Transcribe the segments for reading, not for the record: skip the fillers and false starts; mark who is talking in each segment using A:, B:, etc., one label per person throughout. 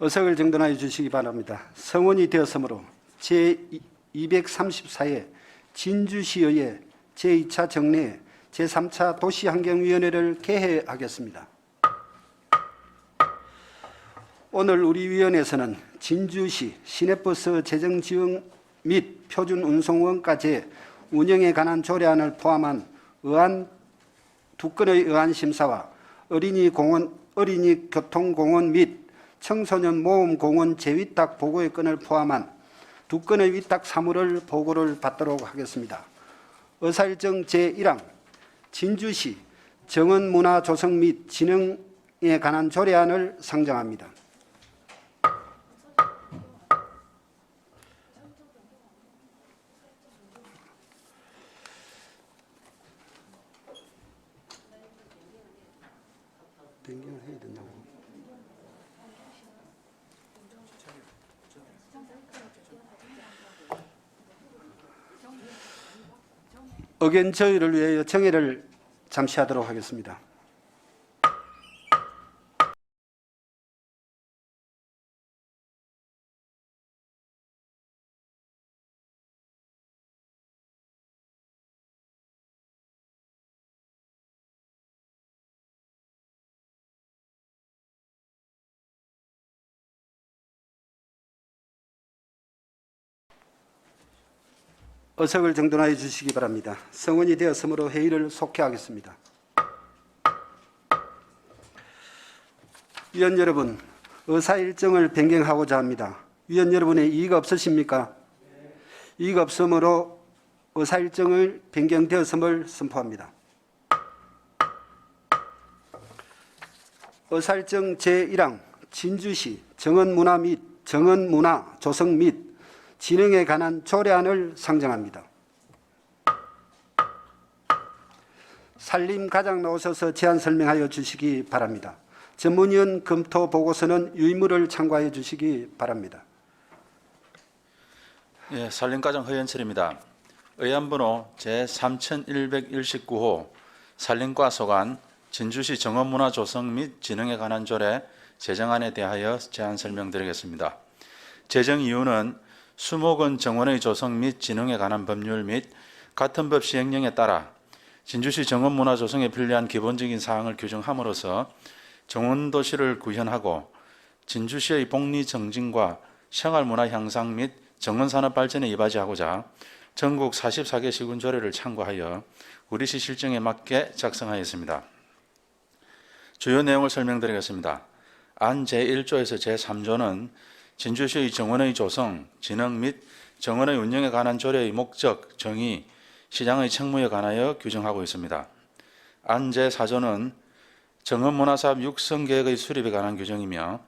A: 의석을 정돈하여 주시기 바랍니다. 성원이 되었으므로 제234회 진주시의회 제2차 정례 제3차 도시환경위원회를 개회하겠습니다. 오늘 우리 위원회에서는 진주시 시내버스 재정지원 및 표준운송원까지 운영에 관한 조례안을 포함한 의안 2건의 의안 심사와 어린이 교통공원 및 청소년 모험공원 재위탁 보고의 건을 포함한 2건의 위탁 사무를 보고를 받도록 하겠습니다. 의사일정 제1항 진주시 정원문화 조성 및 진흥에 관한 조례안을 상정합니다. 변경을 해야 된다고. 의견 조율을 위하여 정회를 잠시 하도록 하겠습니다. 의석을 정돈하여 주시기 바랍니다. 성원이 되었으므로 회의를 속회하겠습니다. 위원 여러분, 의사 일정을 변경하고자 합니다. 위원 여러분의 이의가 없으십니까? 이의가 없으므로 의사 일정을 변경되었음을 선포합니다. 의사 일정 제1항 진주시 정원문화 조성 및 진흥에 관한 조례안을 상정합니다. 산림과장 나오셔서 제안 설명하여 주시기 바랍니다. 전문위원 검토 보고서는 유의물을 참고하여 주시기 바랍니다.
B: 예, 산림과장 허연철입니다. 의안번호 제3119호 산림과 소관 진주시 정원문화 조성 및 진흥에 관한 조례 제정안에 대하여 제안 설명드리겠습니다. 제정 이유는 수목원 정원의 조성 및 진흥에 관한 법률 및 같은 법 시행령에 따라 진주시 정원문화 조성에 필요한 기본적인 사항을 규정함으로써 정원도시를 구현하고 진주시의 복리 정진과 생활문화 향상 및 정원산업 발전에 이바지하고자 전국 44개 시군 조례를 참고하여 우리시 실정에 맞게 작성하였습니다. 주요 내용을 설명드리겠습니다. 안 제1조에서 제3조는 진주시의 정원의 조성, 진흥 및 정원의 운영에 관한 조례의 목적, 정의, 시장의 책무에 관하여 규정하고 있습니다. 안 제4조는 정원문화사업 육성계획의 수립에 관한 규정이며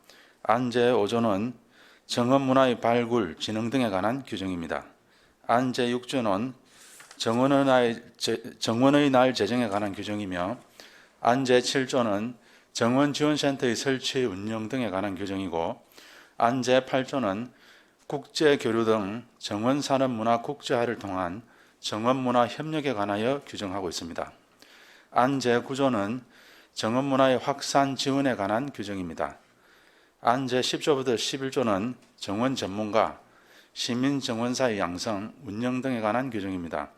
B: 안 제5조는 정원문화의 발굴, 진흥 등에 관한 규정입니다. 안 제6조는 정원의 날 제정에 관한 규정이며 안 제7조는 정원지원센터의 설치, 운영 등에 관한 규정이고 안 제8조는 국제교류 등 정원산업문화 국제화를 통한 정원문화 협력에 관하여 규정하고 있습니다. 안 제9조는 정원문화의 확산 지원에 관한 규정입니다. 안 제10조부터 11조는 정원 전문가, 시민 정원사의 양성, 운영 등에 관한 규정입니다.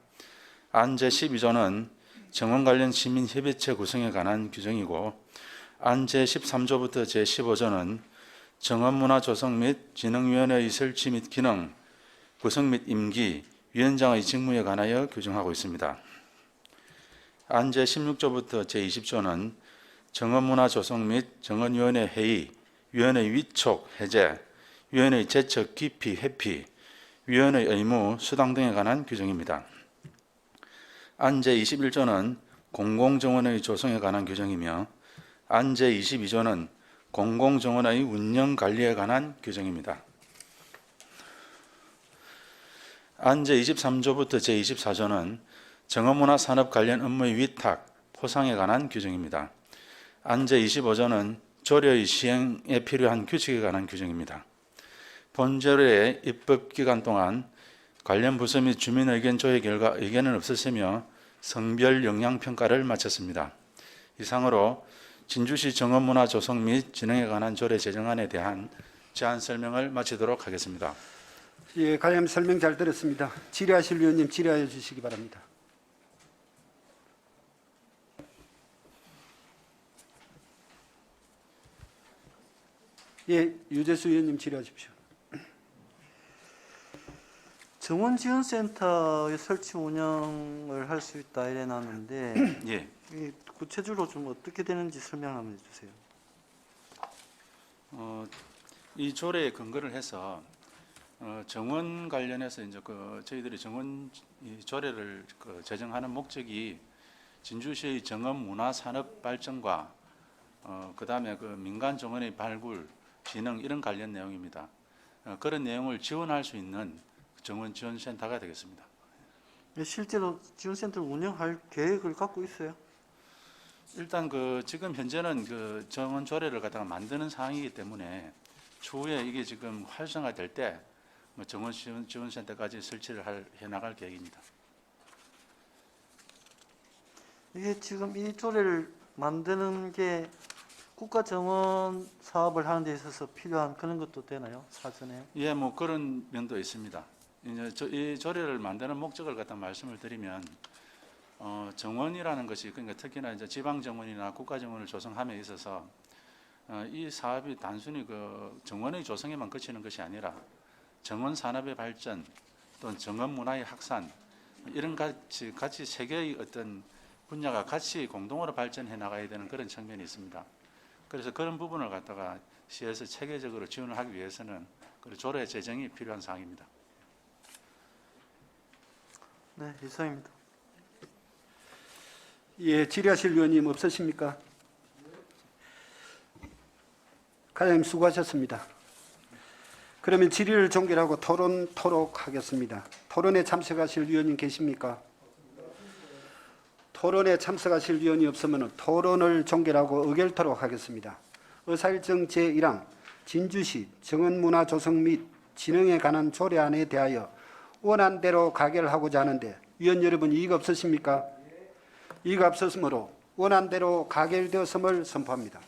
B: 안 제12조는 정원 관련 시민협의체 구성에 관한 규정이고 안 제13조부터 제15조는 정원문화 조성 및 진흥위원회의 설치 및 기능, 구성 및 임기, 위원장의 직무에 관하여 규정하고 있습니다. 안 제16조부터 제20조는 정원문화 조성 및 정원위원회 회의, 위원회 위촉, 해제, 위원회 제척, 기피, 회피, 위원회 의무, 수당 등에 관한 규정입니다. 안 제21조는 공공정원의 조성에 관한 규정이며 안 제22조는 공공정원의 운영 관리에 관한 규정입니다. 안 제23조부터 제24조는 정원문화 산업 관련 업무의 위탁, 포상에 관한 규정입니다. 안 제25조는 조례의 시행에 필요한 규칙에 관한 규정입니다. 본조례의 입법기간 동안 관련 부서 및 주민 의견 조회 결과 의견은 없었으며 성별 영향평가를 마쳤습니다. 이상으로 진주시 정원문화 조성 및 진흥에 관한 조례 제정안에 대한 제안 설명을 마치도록 하겠습니다.
A: 예, 가장 설명 잘 들었습니다. 질의하실 위원님 질의하여 주시기 바랍니다. 예, 유재수 위원님 질의하십시오.
C: 정원지원센터의 설치 운영을 할 수 있다 이래 놨는데
B: 예.
C: 이게 구체적으로 좀 어떻게 되는지 설명 한번 해주세요.
B: 이 조례에 근거를 해서 정원 관련해서 이제 저희들이 정원 이 조례를 제정하는 목적이 진주시의 정원 문화 산업 발전과 그다음에 민간 정원의 발굴, 진흥 이런 관련 내용입니다. 그런 내용을 지원할 수 있는 정원 지원센터가 되겠습니다.
C: 실제로 지원센터를 운영할 계획을 갖고 있어요?
B: 일단 지금 현재는 정원 조례를 갖다가 만드는 상황이기 때문에 추후에 이게 지금 활성화될 때 정원 지원센터까지 설치를 해 나갈 계획입니다.
C: 이게 지금 이 조례를 만드는 게 국가 정원 사업을 하는 데 있어서 필요한 그런 것도 되나요? 사전에?
B: 예, 그런 면도 있습니다. 이제 이 조례를 만드는 목적을 갖다 말씀을 드리면 정원이라는 것이 그러니까 특히나 이제 지방 정원이나 국가 정원을 조성함에 있어서 이 사업이 단순히 정원의 조성에만 그치는 것이 아니라 정원 산업의 발전 또는 정원 문화의 확산 이런 같이 세 개의 어떤 분야가 같이 공동으로 발전해 나가야 되는 그런 측면이 있습니다. 그래서 그런 부분을 갖다가 시에서 체계적으로 지원을 하기 위해서는 조례 제정이 필요한 사항입니다.
C: 네, 이상입니다.
A: 예, 질의하실 위원님 없으십니까? 과장님 수고하셨습니다. 그러면 질의를 종결하고 토론토록 하겠습니다. 토론에 참석하실 위원님 계십니까? 토론에 참석하실 위원이 없으면 토론을 종결하고 의결토록 하겠습니다. 의사일정 제1항 진주시 정원문화 조성 및 진흥에 관한 조례안에 대하여 원안대로 가결하고자 하는데 위원 여러분 이의가 없으십니까? 이의가 없었으므로 원안대로 가결되었음을 선포합니다.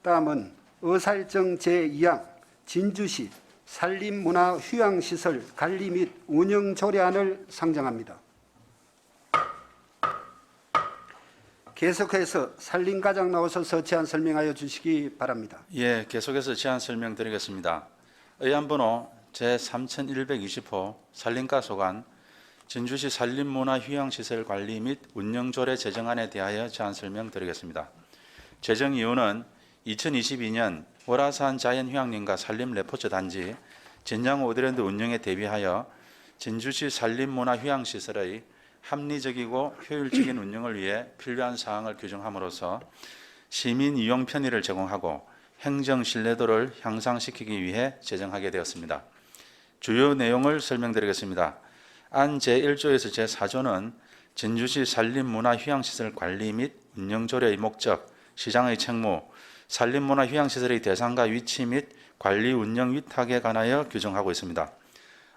A: 다음은 의사일정 제2항 진주시 산림문화휴양시설 관리 및 운영 조례안을 상정합니다. 계속해서 산림과장 나오셔서 제안 설명하여 주시기 바랍니다.
B: 예, 계속해서 제안 설명드리겠습니다. 의안번호 제3120호 산림과 소관 진주시 산림문화휴양시설 관리 및 운영조례 제정안에 대하여 제안 설명드리겠습니다. 제정 이유는 2022년 월화산 자연휴양림과 산림레포츠 단지 진양 오드랜드 운영에 대비하여 진주시 산림문화휴양시설의 합리적이고 효율적인 운영을 위해 필요한 사항을 규정함으로써 시민 이용 편의를 제공하고 행정 신뢰도를 향상시키기 위해 제정하게 되었습니다. 주요 내용을 설명드리겠습니다. 안 제1조에서 제4조는 진주시 산림문화휴양시설 관리 및 운영조례의 목적, 시장의 책무, 산림문화휴양시설의 대상과 위치 및 관리 운영 위탁에 관하여 규정하고 있습니다.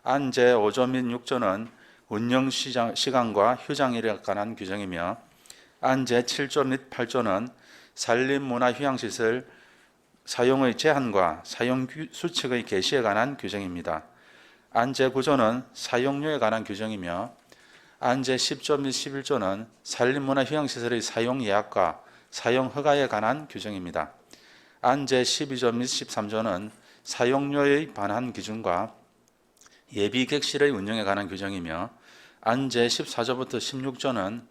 B: 안 제5조 및 6조는 운영 시간과 휴장일에 관한 규정이며 안 제7조 및 8조는 산림문화휴양시설 사용의 제한과 사용 수칙의 개시에 관한 규정입니다. 안 제9조는 사용료에 관한 규정이며 안 제10조 및 11조는 산림문화휴양시설의 사용 예약과 사용 허가에 관한 규정입니다. 안 제12조 및 13조는 사용료에 관한 기준과 예비 객실의 운영에 관한 규정이며 안 제14조부터 16조는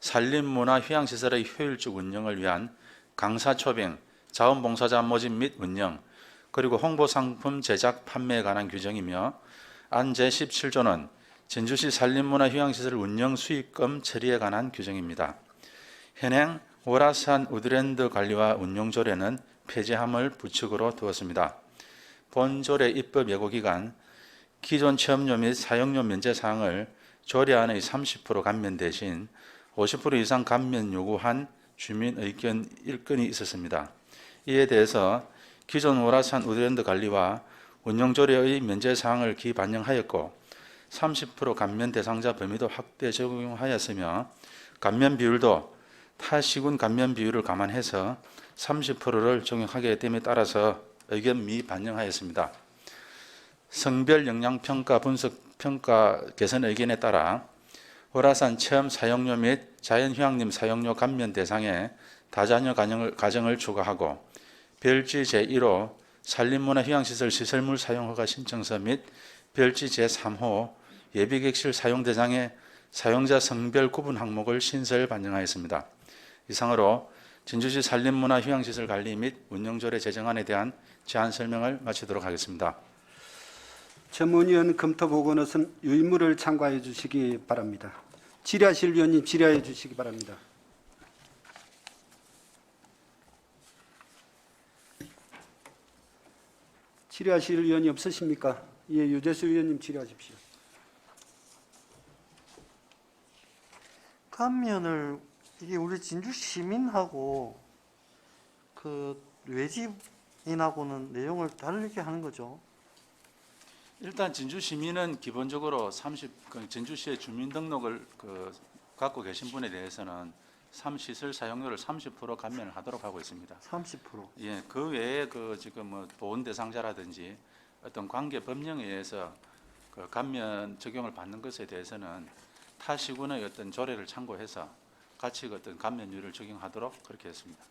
B: 산림문화휴양시설의 효율적 운영을 위한 강사초빙, 자원봉사자 모집 및 운영, 그리고 홍보상품 제작, 판매에 관한 규정이며 안 제17조는 진주시 산림문화휴양시설 운영 수익금 처리에 관한 규정입니다. 현행 월화산 우드랜드 관리와 운용조례는 폐지함을 부칙으로 두었습니다. 본 조례 입법 예고 기간, 기존 체험료 및 사용료 면제 사항을 조례안의 30% 감면 대신 50% 이상 감면 요구한 주민 의견 1건이 있었습니다. 이에 대해서 기존 월화산 우드랜드 관리와 운용조례의 면제 사항을 기반영하였고 30% 감면 대상자 범위도 확대 적용하였으며 감면 비율도 타 시군 감면 비율을 감안해서 30%를 적용하게 됨에 따라서 의견 미반영하였습니다. 성별 영양 평가 분석 평가 개선 의견에 따라 월화산 체험 사용료 및 자연휴양림 사용료 감면 대상에 다자녀 가정을 추가하고 별지 제1호 산림문화휴양시설 시설물 사용허가 신청서 및 별지 제3호 예비객실 사용 대상에 사용자 성별 구분 항목을 신설 반영하였습니다. 이상으로 진주시 산림문화휴양시설 관리 및 운영조례 제정안에 대한 제안 설명을 마치도록 하겠습니다.
A: 전문위원 검토 보고는 유인물을 참고해 주시기 바랍니다. 질의하실 위원님 질의해 주시기 바랍니다. 질의하실 위원이 없으십니까? 예, 유재수 위원님 질의하십시오.
C: 감면을 이게 우리 진주 시민하고 그 외지인하고는 내용을 다르게 하는 거죠.
B: 일단 진주 시민은 기본적으로 진주시의 주민등록을 갖고 계신 분에 대해서는 시설 사용료를 30% 감면을 하도록 하고 있습니다.
C: 30%.
B: 예, 그 외에 지금 보훈 대상자라든지 어떤 관계 법령에 의해서 감면 적용을 받는 것에 대해서는 타 시군의 어떤 조례를 참고해서 같이 어떤 감면율을 적용하도록 그렇게 했습니다.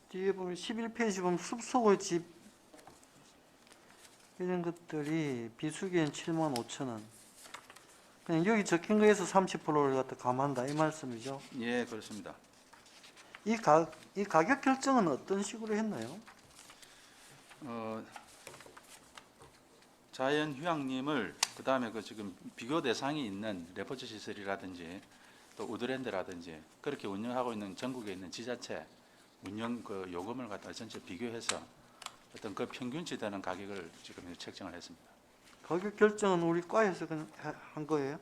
C: 뒤에 보면 11페이지 보면 숲속의 집 이런 것들이 비수기엔 75,000원. 그냥 여기 적힌 거에서 30%를 갖다 감한다 이 말씀이죠.
B: 예, 그렇습니다.
C: 이 가격 결정은 어떤 식으로 했나요?
B: 자연휴양림을 그다음에 지금 비교 대상이 있는 레포츠 시설이라든지 또 우드랜드라든지 그렇게 운영하고 있는 전국에 있는 지자체 운영 요금을 갖다 전체 비교해서 어떤 평균치 되는 가격을 지금 책정을 했습니다.
C: 가격 결정은 우리 과에서 그냥 한 거예요?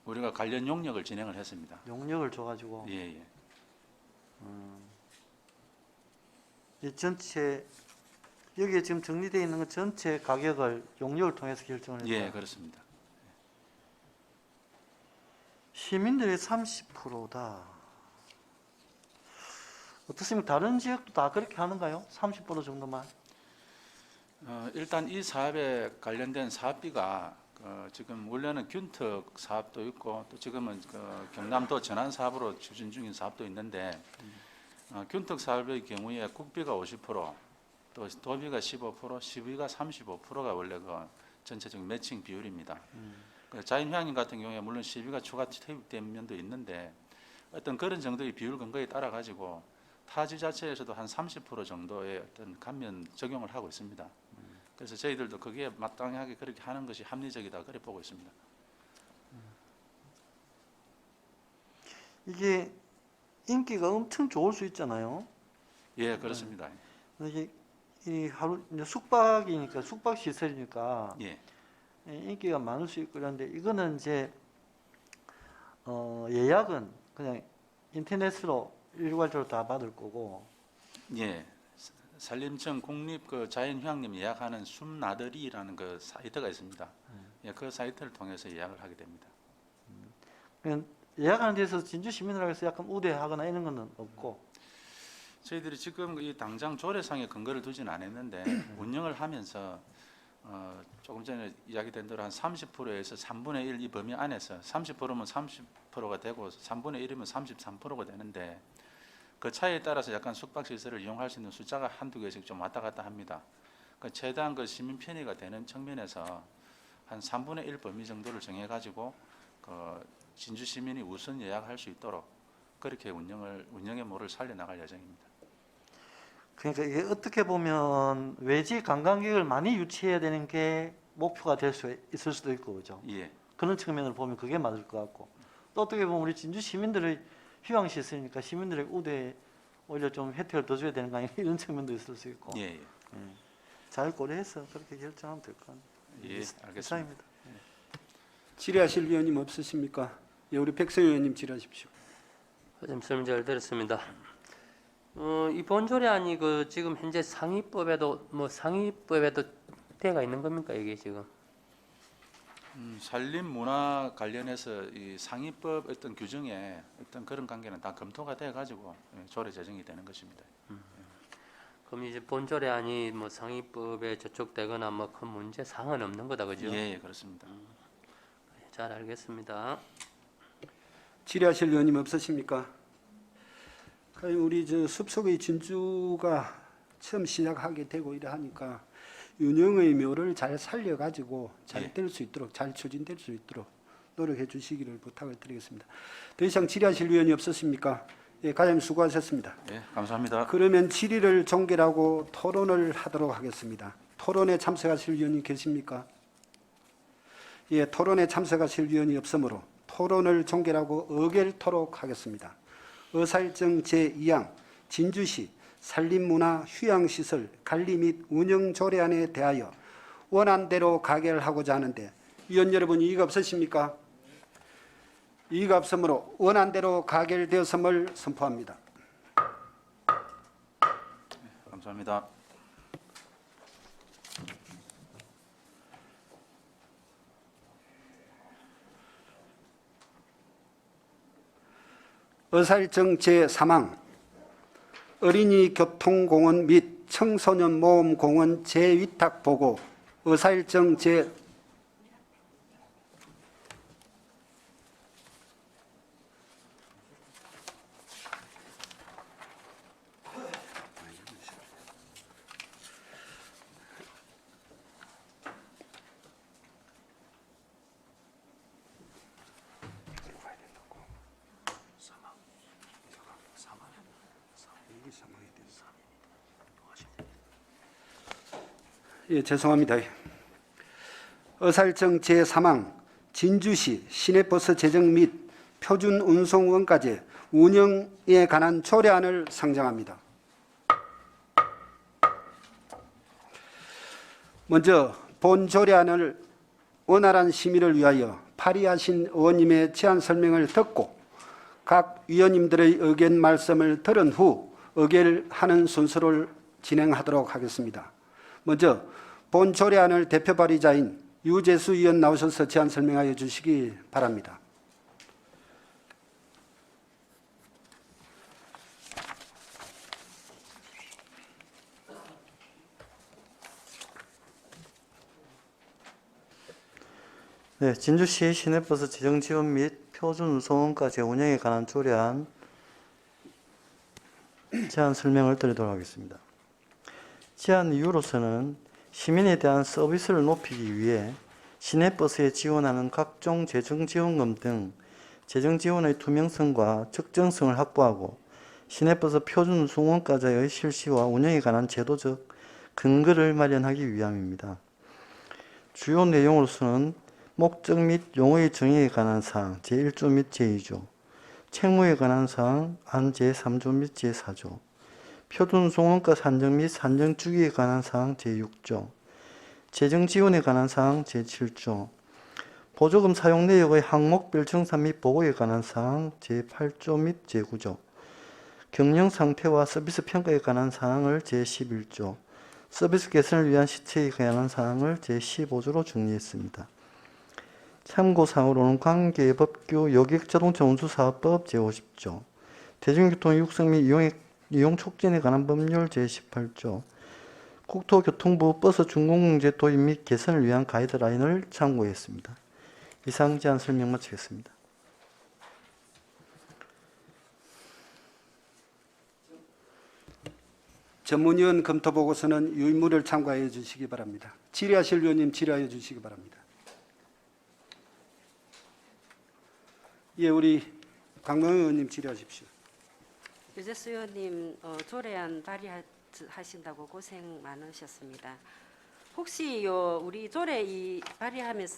B: 우리가 관련 용역을 진행을 했습니다.
C: 용역을 줘가지고.
B: 예, 예.
C: 이 전체 여기에 지금 정리되어 있는 건 전체 가격을 용역을 통해서 결정을 했다.
B: 예, 그렇습니다.
C: 시민들의 30%다. 어떻습니까? 다른 지역도 다 그렇게 하는가요? 30% 정도만?
B: 일단 이 사업에 관련된 사업비가 지금 원래는 균특 사업도 있고 또 지금은 경남도 전환 사업으로 추진 중인 사업도 있는데 균특 사업의 경우에 국비가 50%, 또 도비가 15%, 시비가 35%가 원래 전체적인 매칭 비율입니다. 자연휴양림 같은 경우에 물론 시비가 추가 투입된 면도 있는데 어떤 그런 정도의 비율 근거에 따라 가지고 타 지자체에서도 한 30% 정도의 어떤 감면 적용을 하고 있습니다. 그래서 저희들도 거기에 마땅하게 그렇게 하는 것이 합리적이다 그렇게 보고 있습니다.
C: 이게 인기가 엄청 좋을 수 있잖아요.
B: 예, 그렇습니다.
C: 이게 이 하루 이제 숙박이니까 숙박 시설이니까
B: 예,
C: 인기가 많을 수 있고 그런데 이거는 이제 예약은 그냥 인터넷으로 일괄적으로 다 받을 거고.
B: 예. 산림청 국립 자연휴양림 예약하는 숨나들이라는 사이트가 있습니다. 예, 그 사이트를 통해서 예약을 하게 됩니다.
C: 그냥 예약하는 데서 진주 시민이라고 해서 약간 우대하거나 이런 건 없고.
B: 저희들이 지금 이 당장 조례상에 근거를 두지는 않았는데 운영을 하면서 조금 전에 이야기된 대로 한 30%에서 3분의 1 이 범위 안에서 30%면 30%가 되고 3분의 1이면 33%가 되는데 그 차이에 따라서 약간 숙박시설을 이용할 수 있는 숫자가 한두 개씩 좀 왔다 갔다 합니다. 최대한 시민 편의가 되는 측면에서 한 3분의 1 범위 정도를 정해가지고 진주 시민이 우선 예약할 수 있도록 그렇게 운영의 모를 살려나갈 예정입니다.
C: 그러니까 이게 어떻게 보면 외지 관광객을 많이 유치해야 되는 게 목표가 될 수 있을 수도 있고 그죠?
B: 예,
C: 그런 측면으로 보면 그게 맞을 것 같고 또 어떻게 보면 우리 진주 시민들의 휴양시설이니까 시민들의 우대에 오히려 좀 혜택을 더 줘야 되는 거 아니냐 이런 측면도 있을 수 있고
B: 예, 예.
C: 잘 고려해서 그렇게 결정하면 될 것 같아요.
B: 예, 알겠습니다.
C: 이상입니다.
A: 질의하실 위원님 없으십니까? 예, 우리 백성 의원님 질의하십시오.
D: 좀 설명 잘 들었습니다. 이 본조례안이 지금 현재 상위법에도 상위법에도 때가 있는 겁니까 이게 지금?
B: 산림 문화 관련해서 이 상위법 어떤 규정에 어떤 그런 관계는 다 검토가 돼 가지고 조례 제정이 되는 것입니다.
D: 그럼 이제 본조례안이 뭐 상위법에 저촉되거나 뭐 큰 문제 사항은 없는 거다, 그죠?
B: 예, 그렇습니다.
D: 잘 알겠습니다.
A: 질의하실 의원님 없으십니까? 우리 저 숲속의 진주가 처음 시작하게 되고 이래 하니까 운영의 묘를 잘 살려가지고 잘 될 수 있도록 잘 추진될 수 있도록 노력해 주시기를 부탁을 드리겠습니다. 더 이상 질의하실 의원이 없으십니까? 예, 과장님 수고하셨습니다.
B: 예, 감사합니다.
A: 그러면 질의를 종결하고 토론을 하도록 하겠습니다. 토론에 참석하실 의원이 계십니까? 예, 토론에 참석하실 의원이 없으므로 토론을 종결하고 의결토록 하겠습니다. 의사일정 제2항 진주시 산림문화 휴양시설 관리 및 운영 조례안에 대하여 원안대로 가결하고자 하는데 위원 여러분 이의가 없으십니까? 이의가 없으므로 원안대로 가결되었음을 선포합니다.
B: 감사합니다.
A: 의사일정 제3항 어린이 교통공원 및 청소년 모험공원 재위탁 보고 의사일정 제 예, 죄송합니다. 의사일정 제3항 진주시 시내버스 제정 및 표준 운송 원가제 운영에 관한 조례안을 상정합니다. 먼저 본 조례안을 원활한 심의를 위하여 발의하신 의원님의 제안 설명을 듣고 각 위원님들의 의견 말씀을 들은 후 의결하는 순서를 진행하도록 하겠습니다. 먼저 본 조례안을 대표 발의자인 유재수 의원 나오셔서 제안 설명하여 주시기 바랍니다.
C: 네, 진주시 시내버스 재정 지원 및 표준 운송원가 재운영에 관한 조례안 제안 설명을 드리도록 하겠습니다. 제안 이유로서는 시민에 대한 서비스를 높이기 위해 시내버스에 지원하는 각종 재정지원금 등 재정지원의 투명성과 적정성을 확보하고 시내버스 표준 운송원가제의 실시와 운영에 관한 제도적 근거를 마련하기 위함입니다. 주요 내용으로서는 목적 및 용어의 정의에 관한 사항 제1조 및 제2조, 책무에 관한 사항 안 제3조 및 제4조, 표준 송원가 산정 및 산정 주기에 관한 사항 제6조, 재정 지원에 관한 사항 제7조, 보조금 사용 내역의 항목별 정사 및 보고에 관한 사항 제8조 및 제9조, 경영 상태와 서비스 평가에 관한 사항을 제11조, 서비스 개선을 위한 시책에 관한 사항을 제15조로 정리했습니다. 참고사항으로는 관계법규 여객자동차 운수사업법 제50조, 대중교통 육성 및 이용 촉진에 관한 법률 제18조, 국토교통부 버스 준공공제 도입 및 개선을 위한 가이드라인을 참고했습니다. 이상 제안 설명 마치겠습니다.
A: 전문위원 검토 보고서는 유인물을 참고하여 주시기 바랍니다. 질의하실 의원님 질의하여 주시기 바랍니다. 예, 우리 강명희 의원님 질의하십시오.
E: 유재수 의원님 조례안 발의하신다고 고생 많으셨습니다. 혹시 우리 조례 발의하면서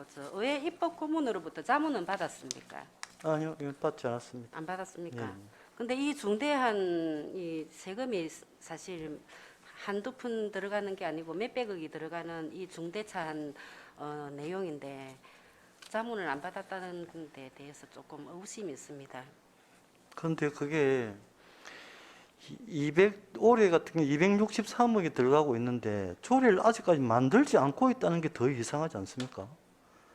E: 저 의회 입법 고문으로부터 자문은 받았습니까?
C: 아니요, 이거 받지 않았습니다.
E: 안 받았습니까?
C: 예.
E: 근데 이 중대한 이 세금이 사실 한두 푼 들어가는 게 아니고 몇백억이 들어가는 이 중대차한 내용인데 자문을 안 받았다는 데 대해서 조금 의구심이 있습니다.
C: 그런데 그게 올해 같은 경우 263억이 들어가고 있는데 조례를 아직까지 만들지 않고 있다는 게 더 이상하지 않습니까?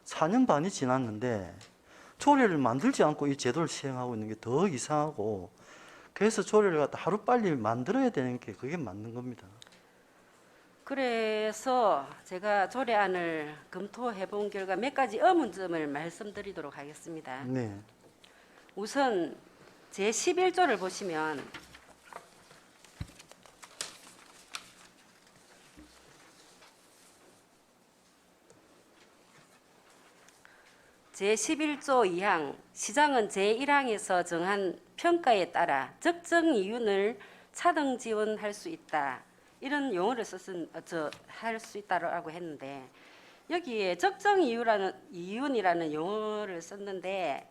C: 4년 반이 지났는데 조례를 만들지 않고 이 제도를 시행하고 있는 게 더 이상하고, 그래서 조례를 갖다 하루빨리 만들어야 되는 게 그게 맞는 겁니다.
E: 그래서 제가 조례안을 검토해 본 결과 몇 가지 의문점을 말씀드리도록 하겠습니다.
C: 네.
E: 우선 제11조를 보시면 제11조 2항 시장은 제1항에서 정한 평가에 따라 적정 이윤을 차등 지원할 수 있다. 이런 용어를 할 수 있다라고 했는데 여기에 적정 이윤이라는 용어를 썼는데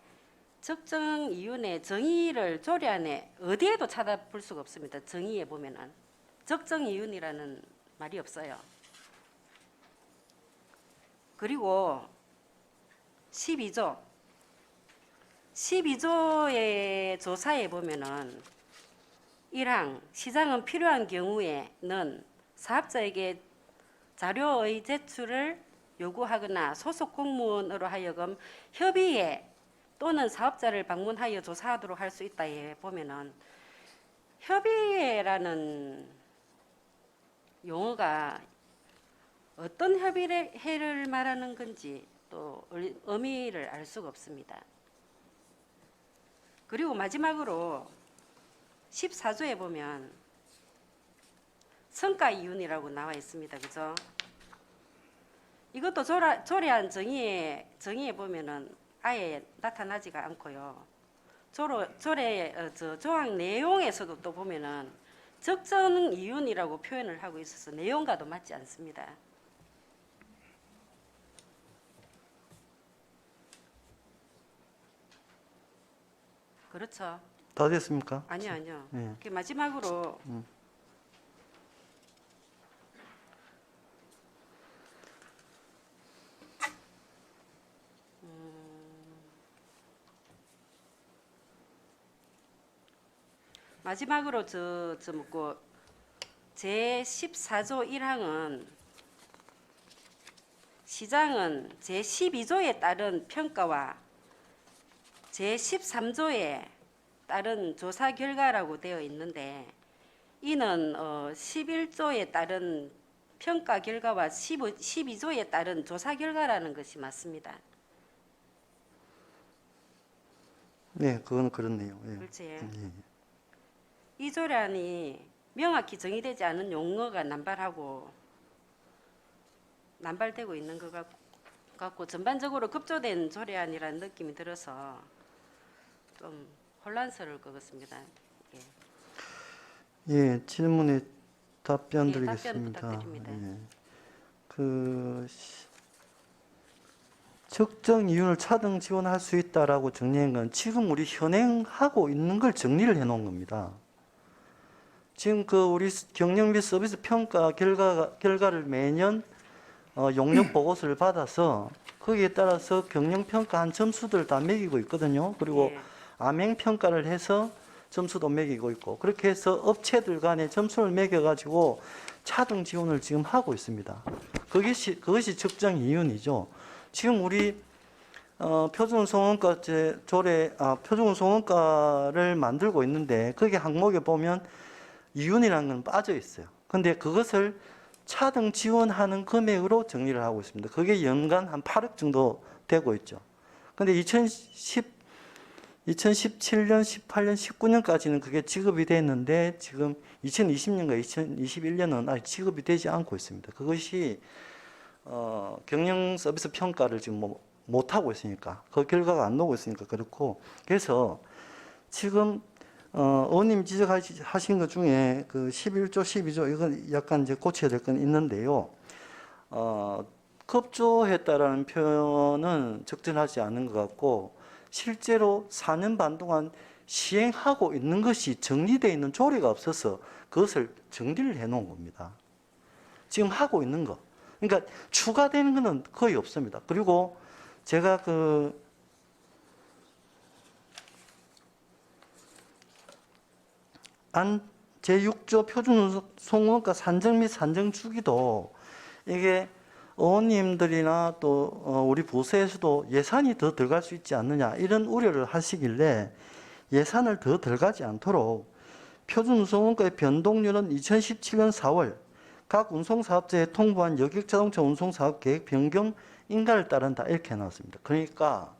E: 적정 이윤의 정의를 조례안에 어디에도 찾아볼 수가 없습니다. 정의에 보면은 적정 이윤이라는 말이 없어요. 그리고 12조의 조사에 보면은 1항 시장은 필요한 경우에는 사업자에게 자료의 제출을 요구하거나 소속 공무원으로 하여금 협의회 또는 사업자를 방문하여 조사하도록 할 수 있다에 보면은 협의회라는 용어가 어떤 협의회를 말하는 건지 또 의미를 알 수가 없습니다. 그리고 마지막으로 14조에 보면 성과 이윤이라고 나와 있습니다. 그죠? 이것도 조례안 정의에 보면은 아예 나타나지가 않고요. 조례 조항 내용에서도 또 보면은 적정 이윤이라고 표현을 하고 있어서 내용과도 맞지 않습니다. 그렇죠?
C: 다 됐습니까?
E: 아니요.
C: 네.
E: 그 마지막으로 마지막으로 제14조 1항은 시장은 제12조에 따른 평가와 제13조에 따른 조사 결과라고 되어 있는데 이는 11조에 따른 평가 결과와 12조에 따른 조사 결과라는 것이 맞습니다.
C: 네, 그건 그렇네요. 예.
E: 그렇지?
C: 예.
E: 이 조례안이 명확히 정의되지 않은 용어가 남발되고 있는 것 같고 전반적으로 급조된 조례안이라는 느낌이 들어서 좀 혼란스러울 것 같습니다.
C: 예, 질문에 답변
E: 예, 답변
C: 드리겠습니다.
E: 부탁드립니다.
C: 예. 적정 이윤을 차등 지원할 수 있다라고 정리한 건 지금 우리 현행하고 있는 걸 정리를 해 놓은 겁니다. 지금 우리 경영 및 서비스 평가 결과를 매년 용역 보고서를 받아서 거기에 따라서 경영 평가한 점수들 다 매기고 있거든요. 그리고
E: 예.
C: 암행 평가를 해서 점수도 매기고 있고, 그렇게 해서 업체들 간에 점수를 매겨가지고 차등 지원을 지금 하고 있습니다. 그것이 적정 이윤이죠. 지금 우리 표준 송원가 표준 송원가를 만들고 있는데 거기 항목에 보면 이윤이라는 건 빠져 있어요. 근데 그것을 차등 지원하는 금액으로 정리를 하고 있습니다. 그게 연간 한 8억 정도 되고 있죠. 근데 2017년, 18년, 19년까지는 그게 지급이 됐는데 지금 2020년과 2021년은 아직 지급이 되지 않고 있습니다. 그것이 경영 서비스 평가를 지금 못 하고 있으니까, 그 결과가 안 나오고 있으니까 그렇고, 그래서 지금 의원님 지적하신 것 중에 그 11조, 12조 이건 약간 이제 고쳐야 될 건 있는데요. 급조했다라는 표현은 적절하지 않은 것 같고, 실제로 4년 반 동안 시행하고 있는 것이 정리되어 있는 조례가 없어서 그것을 정리를 해 놓은 겁니다. 지금 하고 있는 거. 그러니까 추가되는 것은 거의 없습니다. 그리고 제가 제6조 표준운송원가 산정 및 산정 주기도 이게 의원님들이나 또 우리 보세에서도 예산이 더 들어갈 수 있지 않느냐 이런 우려를 하시길래 예산을 더 들어가지 않도록 표준운송원가의 변동률은 2017년 4월 각 운송사업자에 통보한 여객자동차 운송사업 계획 변경 인가를 따른다 이렇게 해놨습니다. 그러니까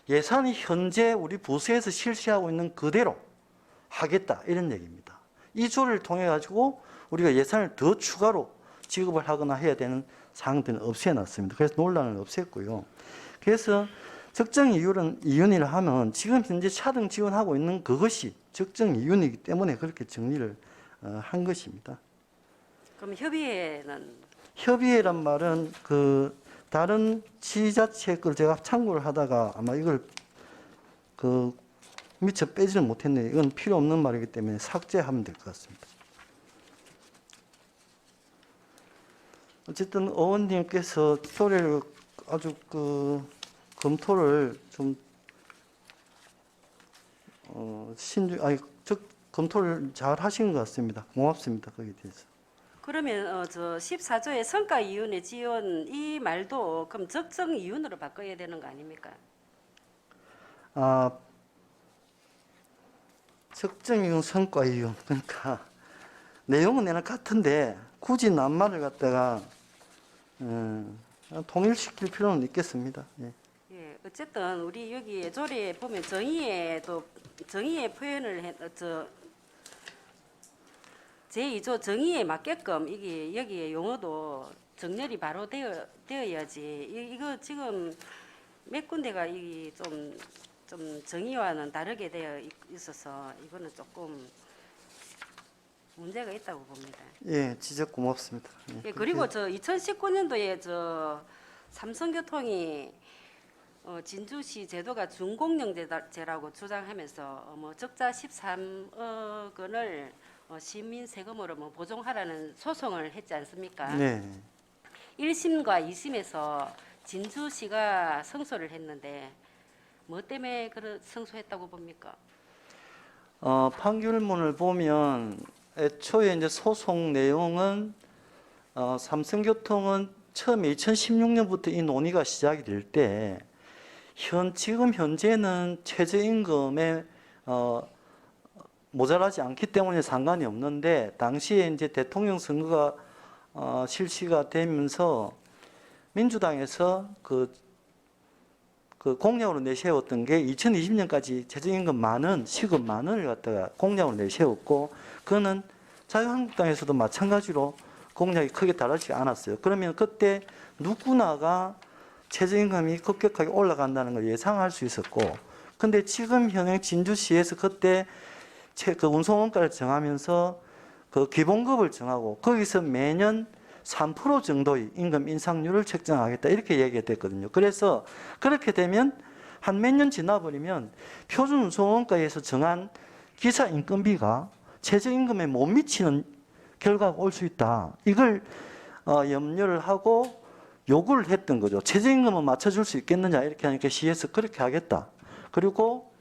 C: 예산이 현재 우리 보수에서 실시하고 있는 그대로 하겠다 이런 얘기입니다. 이 조례를 통해 가지고 우리가 예산을 더 추가로 지급을 하거나 해야 되는 사항들은 없애놨습니다. 그래서 논란을 없앴고요. 그래서 적정 이윤이라 하면 지금 현재 차등 지원하고 있는 그것이 적정 이윤이기 때문에 그렇게 정리를 한 것입니다.
E: 그럼 협의회는
C: 협의회란 말은 그 다른 지자체 걸 제가 참고를 하다가 아마 이걸 그 미처 빼지는 못했네요. 이건 필요 없는 말이기 때문에 삭제하면 될 것 같습니다. 어쨌든 의원님께서 조례를 아주 그 검토를 좀 검토를 잘 하신 것 같습니다. 고맙습니다. 거기에 대해서.
E: 그러면 저 14조의 성과 이윤의 지원 이 말도 그럼 적정 이윤으로 바꿔야 되는 거 아닙니까?
C: 적정 이윤, 성과 이윤. 그러니까 내용은 내나 같은데 굳이 낱말을 갖다가 통일시킬 필요는 있겠습니다. 예.
E: 예, 어쨌든 우리 여기 조례에 보면 정의의 표현을 제2조 정의에 맞게끔 이게 여기에 용어도 정렬이 바로 되어야지. 이거 지금 몇 군데가 이 좀 정의와는 다르게 되어 있어서 이거는 조금 문제가 있다고 봅니다.
C: 예, 지적 고맙습니다. 예,
E: 예, 그리고 저 2019년도에 저 삼성교통이 진주시 제도가 준공영제라고 주장하면서 뭐 적자 13억 원을 시민 세금으로 뭐 보정하라는 소송을 했지 않습니까?
C: 네.
E: 1심과 2심에서 진주시가 승소를 했는데 뭐 때문에 승소했다고 봅니까?
C: 판결문을 보면 애초에 이제 소송 내용은 삼성교통은 처음에 2016년부터 이 논의가 시작이 될 때 지금 현재는 최저임금에 모자라지 않기 때문에 상관이 없는데 당시에 이제 대통령 선거가 실시가 되면서 민주당에서 그 공약으로 내세웠던 게 2020년까지 최저임금 시급 10,000원을 갖다가 공약으로 내세웠고 그거는 자유한국당에서도 마찬가지로 공약이 크게 다르지 않았어요. 그러면 그때 누구나가 최저임금이 급격하게 올라간다는 걸 예상할 수 있었고 근데 지금 현행 진주시에서 그때 그 운송원가를 정하면서 그 기본급을 정하고 거기서 매년 3% 정도의 임금 인상률을 책정하겠다 이렇게 얘기가 됐거든요. 그래서 그렇게 되면 한 몇 년 지나버리면 표준 운송원가에서 정한 기사 인건비가 최저임금에 못 미치는 결과가 올 수 있다. 이걸 염려를 하고 요구를 했던 거죠. 최저임금은 맞춰줄 수 있겠느냐 이렇게 하니까 시에서 그렇게 하겠다. 그리고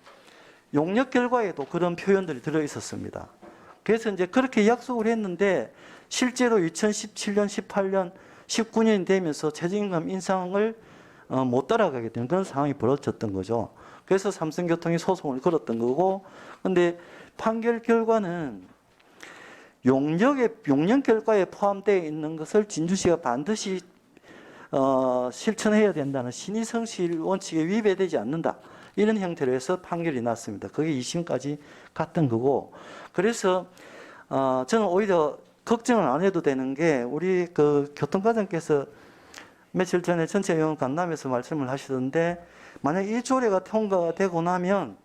C: 용역 결과에도 그런 표현들이 들어 있었습니다. 그래서 이제 그렇게 약속을 했는데 실제로 2017년, 18년, 19년이 되면서 최저임금 인상을 못 따라가게 되는 그런 상황이 벌어졌던 거죠. 그래서 삼성교통이 소송을 걸었던 거고, 근데 판결 결과는 용역 결과에 포함되어 있는 것을 진주시가 반드시 실천해야 된다는 신의성실 원칙에 위배되지 않는다. 이런 형태로 해서 판결이 났습니다. 그게 2심까지 갔던 거고, 그래서 저는 오히려 걱정을 안 해도 되는 게 우리 그 교통과장께서 며칠 전에 전체 의원 간담회에서 말씀을 하시던데 만약 이 조례가 통과가 되고 나면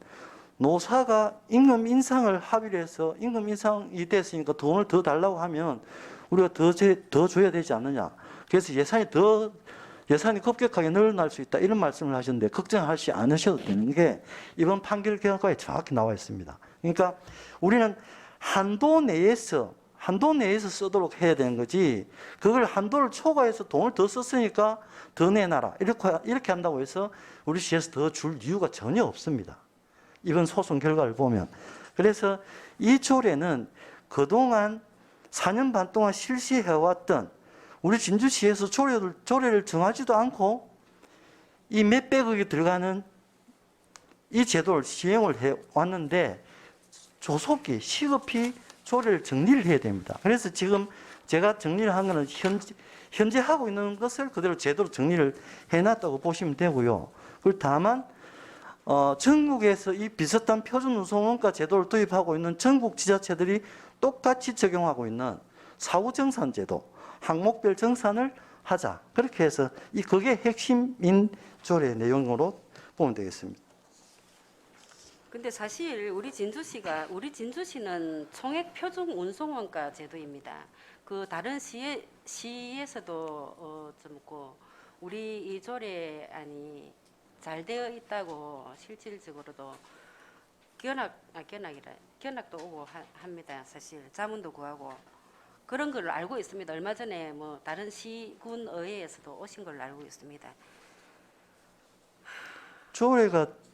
C: 노사가 임금 인상을 합의를 해서 임금 인상이 됐으니까 돈을 더 달라고 하면 우리가 더 줘야 되지 않느냐. 그래서 예산이 급격하게 늘어날 수 있다 이런 말씀을 하셨는데 걱정하지 않으셔도 되는 게 이번 판결 결과에 정확히 나와 있습니다. 그러니까 우리는 한도 내에서 쓰도록 해야 되는 거지 그걸 한도를 초과해서 돈을 더 썼으니까 더 내놔라 이렇게 한다고 해서 우리 시에서 더 줄 이유가 전혀 없습니다. 이번 소송 결과를 보면. 그래서 이 조례는 그동안 4년 반 동안 실시해왔던 우리 진주시에서 조례를 정하지도 않고 이 몇백억이 들어가는 이 제도를 시행을 해왔는데 조속히 시급히 조례를 정리를 해야 됩니다. 그래서 지금 제가 정리를 한 거는 현재 하고 있는 것을 그대로 제대로 정리를 해놨다고 보시면 되고요. 그리고 다만 전국에서 이 비슷한 표준 운송원가 제도를 도입하고 있는 전국 지자체들이 똑같이 적용하고 있는 사후정산 제도, 항목별 정산을 하자. 그렇게 해서 그게 핵심인 조례 내용으로 보면 되겠습니다.
E: 근데 사실 우리 진주시는 총액 표준 운송원가 제도입니다. 그 다른 시에서도 우리 이 조례안이 잘 되어 있다고 실질적으로도 견학도 오고 합니다. 사실 자문도 구하고 그런 걸 알고 있습니다. 얼마 전에 뭐 다른 시군 의회에서도 오신 걸로 알고 있습니다.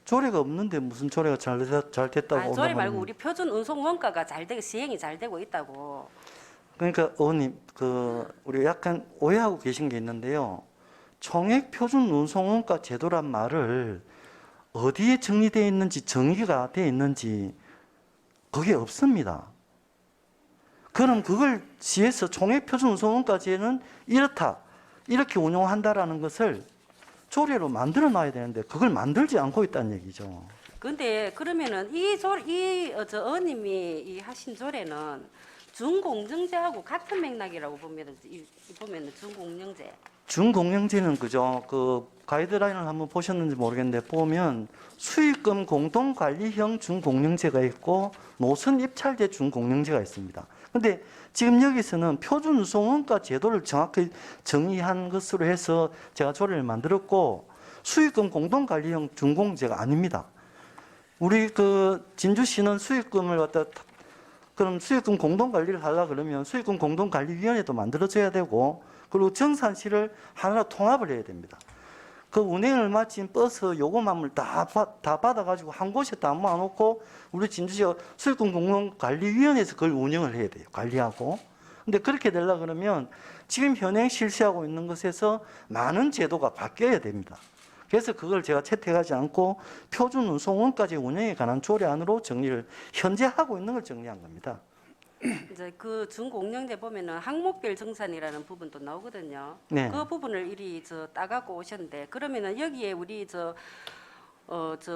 C: 조례가 없는데 무슨 조례가 잘 됐다고?
E: 조례 말고 우리 표준 운송 원가가 잘 되고 시행이 잘 되고 있다고.
C: 그러니까 의원님 우리 약간 오해하고 계신 게 있는데요. 총액 표준 운송 원가 제도란 말을 어디에 정리되어 있는지 정의가 되어 있는지 그게 없습니다. 그럼 그걸 시에서 총액 표준 운송 원가제는 이렇다 이렇게 운용한다라는 것을 조례로 만들어 놔야 되는데 그걸 만들지 않고 있다는 얘기죠.
E: 근데 그러면은 의원님이 하신 조례는 준공정제하고 같은 맥락이라고 보면은 준공정제.
C: 준공영제는 그죠. 그 가이드라인을 한번 보셨는지 모르겠는데 보면 수익금 공동관리형 준공영제가 있고 노선 입찰제 준공영제가 있습니다. 근데 지금 여기서는 표준 운송원가 제도를 정확히 정의한 것으로 해서 제가 조례를 만들었고 수익금 공동관리형 준공제가 아닙니다. 우리 진주시는 수익금을 그럼 수익금 공동관리를 하려 그러면 수익금 공동관리위원회도 만들어져야 되고 그리고 정산실을 하나로 통합을 해야 됩니다. 그 운행을 마친 버스 요금함을 다 받아가지고 한 곳에 다 모아놓고 우리 진주시가 수익금 공동관리위원회에서 그걸 운영을 해야 돼요. 관리하고. 근데 그렇게 되려 그러면 지금 현행 실시하고 있는 것에서 많은 제도가 바뀌어야 됩니다. 그래서 그걸 제가 채택하지 않고 표준 운송원까지 운영에 관한 조례안으로 정리를 현재 하고 있는 걸 정리한 겁니다.
E: 이제 그 준공영제 보면은 항목별 정산이라는 부분도 나오거든요.
C: 네.
E: 그 부분을 이리 따갖고 오셨는데 그러면은 여기에 우리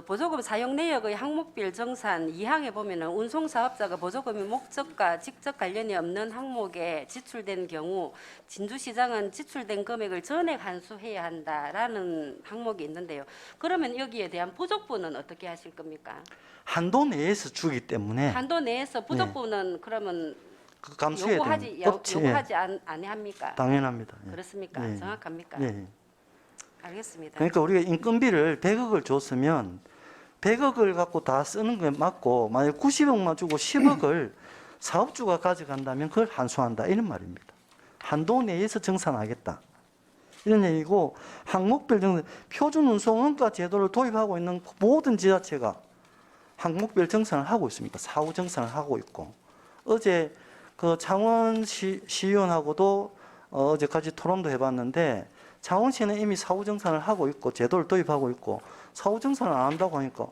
E: 보조금 사용 내역의 항목별 정산 2항에 보면은 운송사업자가 보조금의 목적과 직접 관련이 없는 항목에 지출된 경우 진주시장은 지출된 금액을 전액 환수해야 한다라는 항목이 있는데요. 그러면 여기에 대한 부족분은 어떻게 하실 겁니까?
C: 한도 내에서 주기 때문에
E: 한도 내에서 부족분은 그러면
C: 그 감수해야 됩니다.
E: 요구하지 아니합니까?
C: 당연합니다. 예.
E: 그렇습니까?
C: 예.
E: 정확합니까?
C: 예.
E: 알겠습니다.
C: 그러니까 우리가 인건비를 100억을 줬으면 100억을 갖고 다 쓰는 게 맞고 만약 90억만 주고 10억을 사업주가 가져간다면 그걸 환수한다 이런 말입니다. 한도 내에서 정산하겠다 이런 얘기고 항목별 정산 표준 운송원가 제도를 도입하고 있는 모든 지자체가 항목별 정산을 하고 있습니다. 사후 정산을 하고 있고 어제 그 창원시 시의원하고도 어제까지 토론도 해봤는데 창원시는 이미 사후정산을 하고 있고 제도를 도입하고 있고 사후정산을 안 한다고 하니까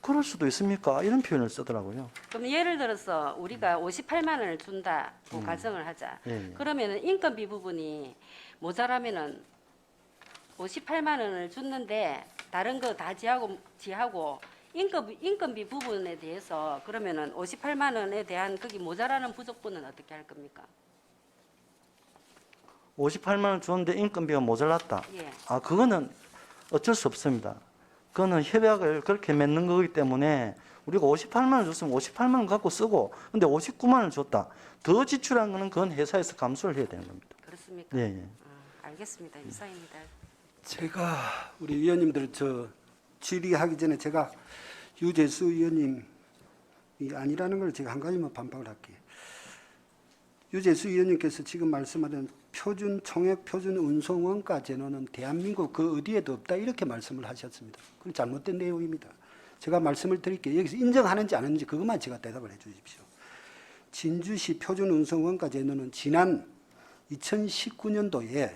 C: 그럴 수도 있습니까? 이런 표현을 쓰더라고요.
E: 그럼 예를 들어서 우리가 58만 원을 준다고 가정을 하자.
C: 예.
E: 그러면은 인건비 부분이 모자라면은 58만 원을 줬는데 다른 거 다 지하고 인건비 부분에 대해서 그러면은 58만 원에 대한 거기 모자라는 부족분은 어떻게 할 겁니까?
C: 58만 원 줬는데 인건비가 모자랐다.
E: 예.
C: 그거는 어쩔 수 없습니다. 그거는 협약을 그렇게 맺는 거기 때문에 우리가 58만 원 줬으면 58만 원 갖고 쓰고 근데 59만 원 줬다. 더 지출한 거는 그건 회사에서 감수를 해야 되는 겁니다.
E: 그렇습니까?
C: 예, 예.
E: 알겠습니다. 이상입니다.
A: 제가 우리 위원님들 질의하기 전에 제가 유재수 위원님이 아니라는 걸 제가 한 가지만 반박을 할게요. 유재수 위원님께서 지금 말씀하던 총액 표준 운송 원가 제도는 대한민국 그 어디에도 없다 이렇게 말씀을 하셨습니다. 그건 잘못된 내용입니다. 제가 말씀을 드릴게요. 여기서 인정하는지 안 하는지 그것만 제가 대답을 해 주십시오. 진주시 표준운송원가 제도는 지난 2019년도에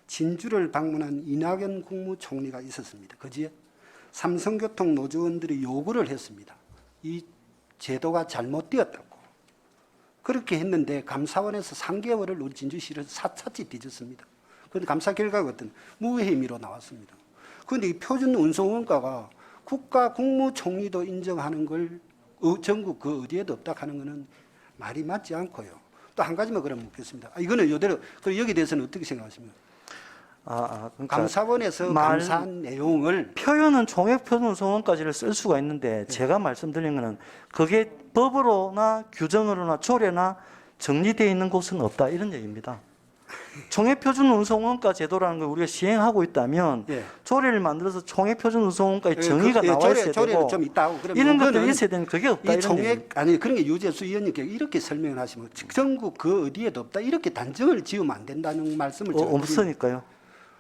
A: 진주를 방문한 이낙연 국무총리가 있었습니다. 그지에 삼성교통 노조원들이 요구를 했습니다. 이 제도가 잘못되었다고. 그렇게 했는데 감사원에서 3개월을 우리 진주시를 사차치 뒤졌습니다. 그런데 감사 결과가 어떤 무혐의로 나왔습니다. 그런데 이 표준운송원가가 국가 국무총리도 인정하는 걸 전국 그 어디에도 없다 하는 것은 말이 맞지 않고요. 또 한 가지만 그럼 묻겠습니다. 이거는 이대로 그럼 여기에 대해서는 어떻게 생각하십니까?
C: 그러니까
A: 감사원에서 감사한 내용을
C: 표현은 총액표준운송원까지를 쓸 수가 있는데 제가 말씀드린 것은 그게 법으로나 규정으로나 조례나 정리되어 있는 곳은 없다 이런 얘기입니다. 총액표준운송원가 제도라는 걸 우리가 시행하고 있다면
A: 예.
C: 조례를 만들어서 총액표준운송원가의 정의가 나와 있어야
A: 조례는
C: 되고
A: 좀 있다고. 그럼
C: 이런 것들이
A: 이거는
C: 있어야 되는 그게 없다
A: 이
C: 이런 얘기.
A: 총액 아니 그런 게 유재수 의원님께 이렇게 설명을 하시면 전국 그 어디에도 없다 이렇게 단정을 지으면 안 된다는 말씀을 제가
C: 없으니까요.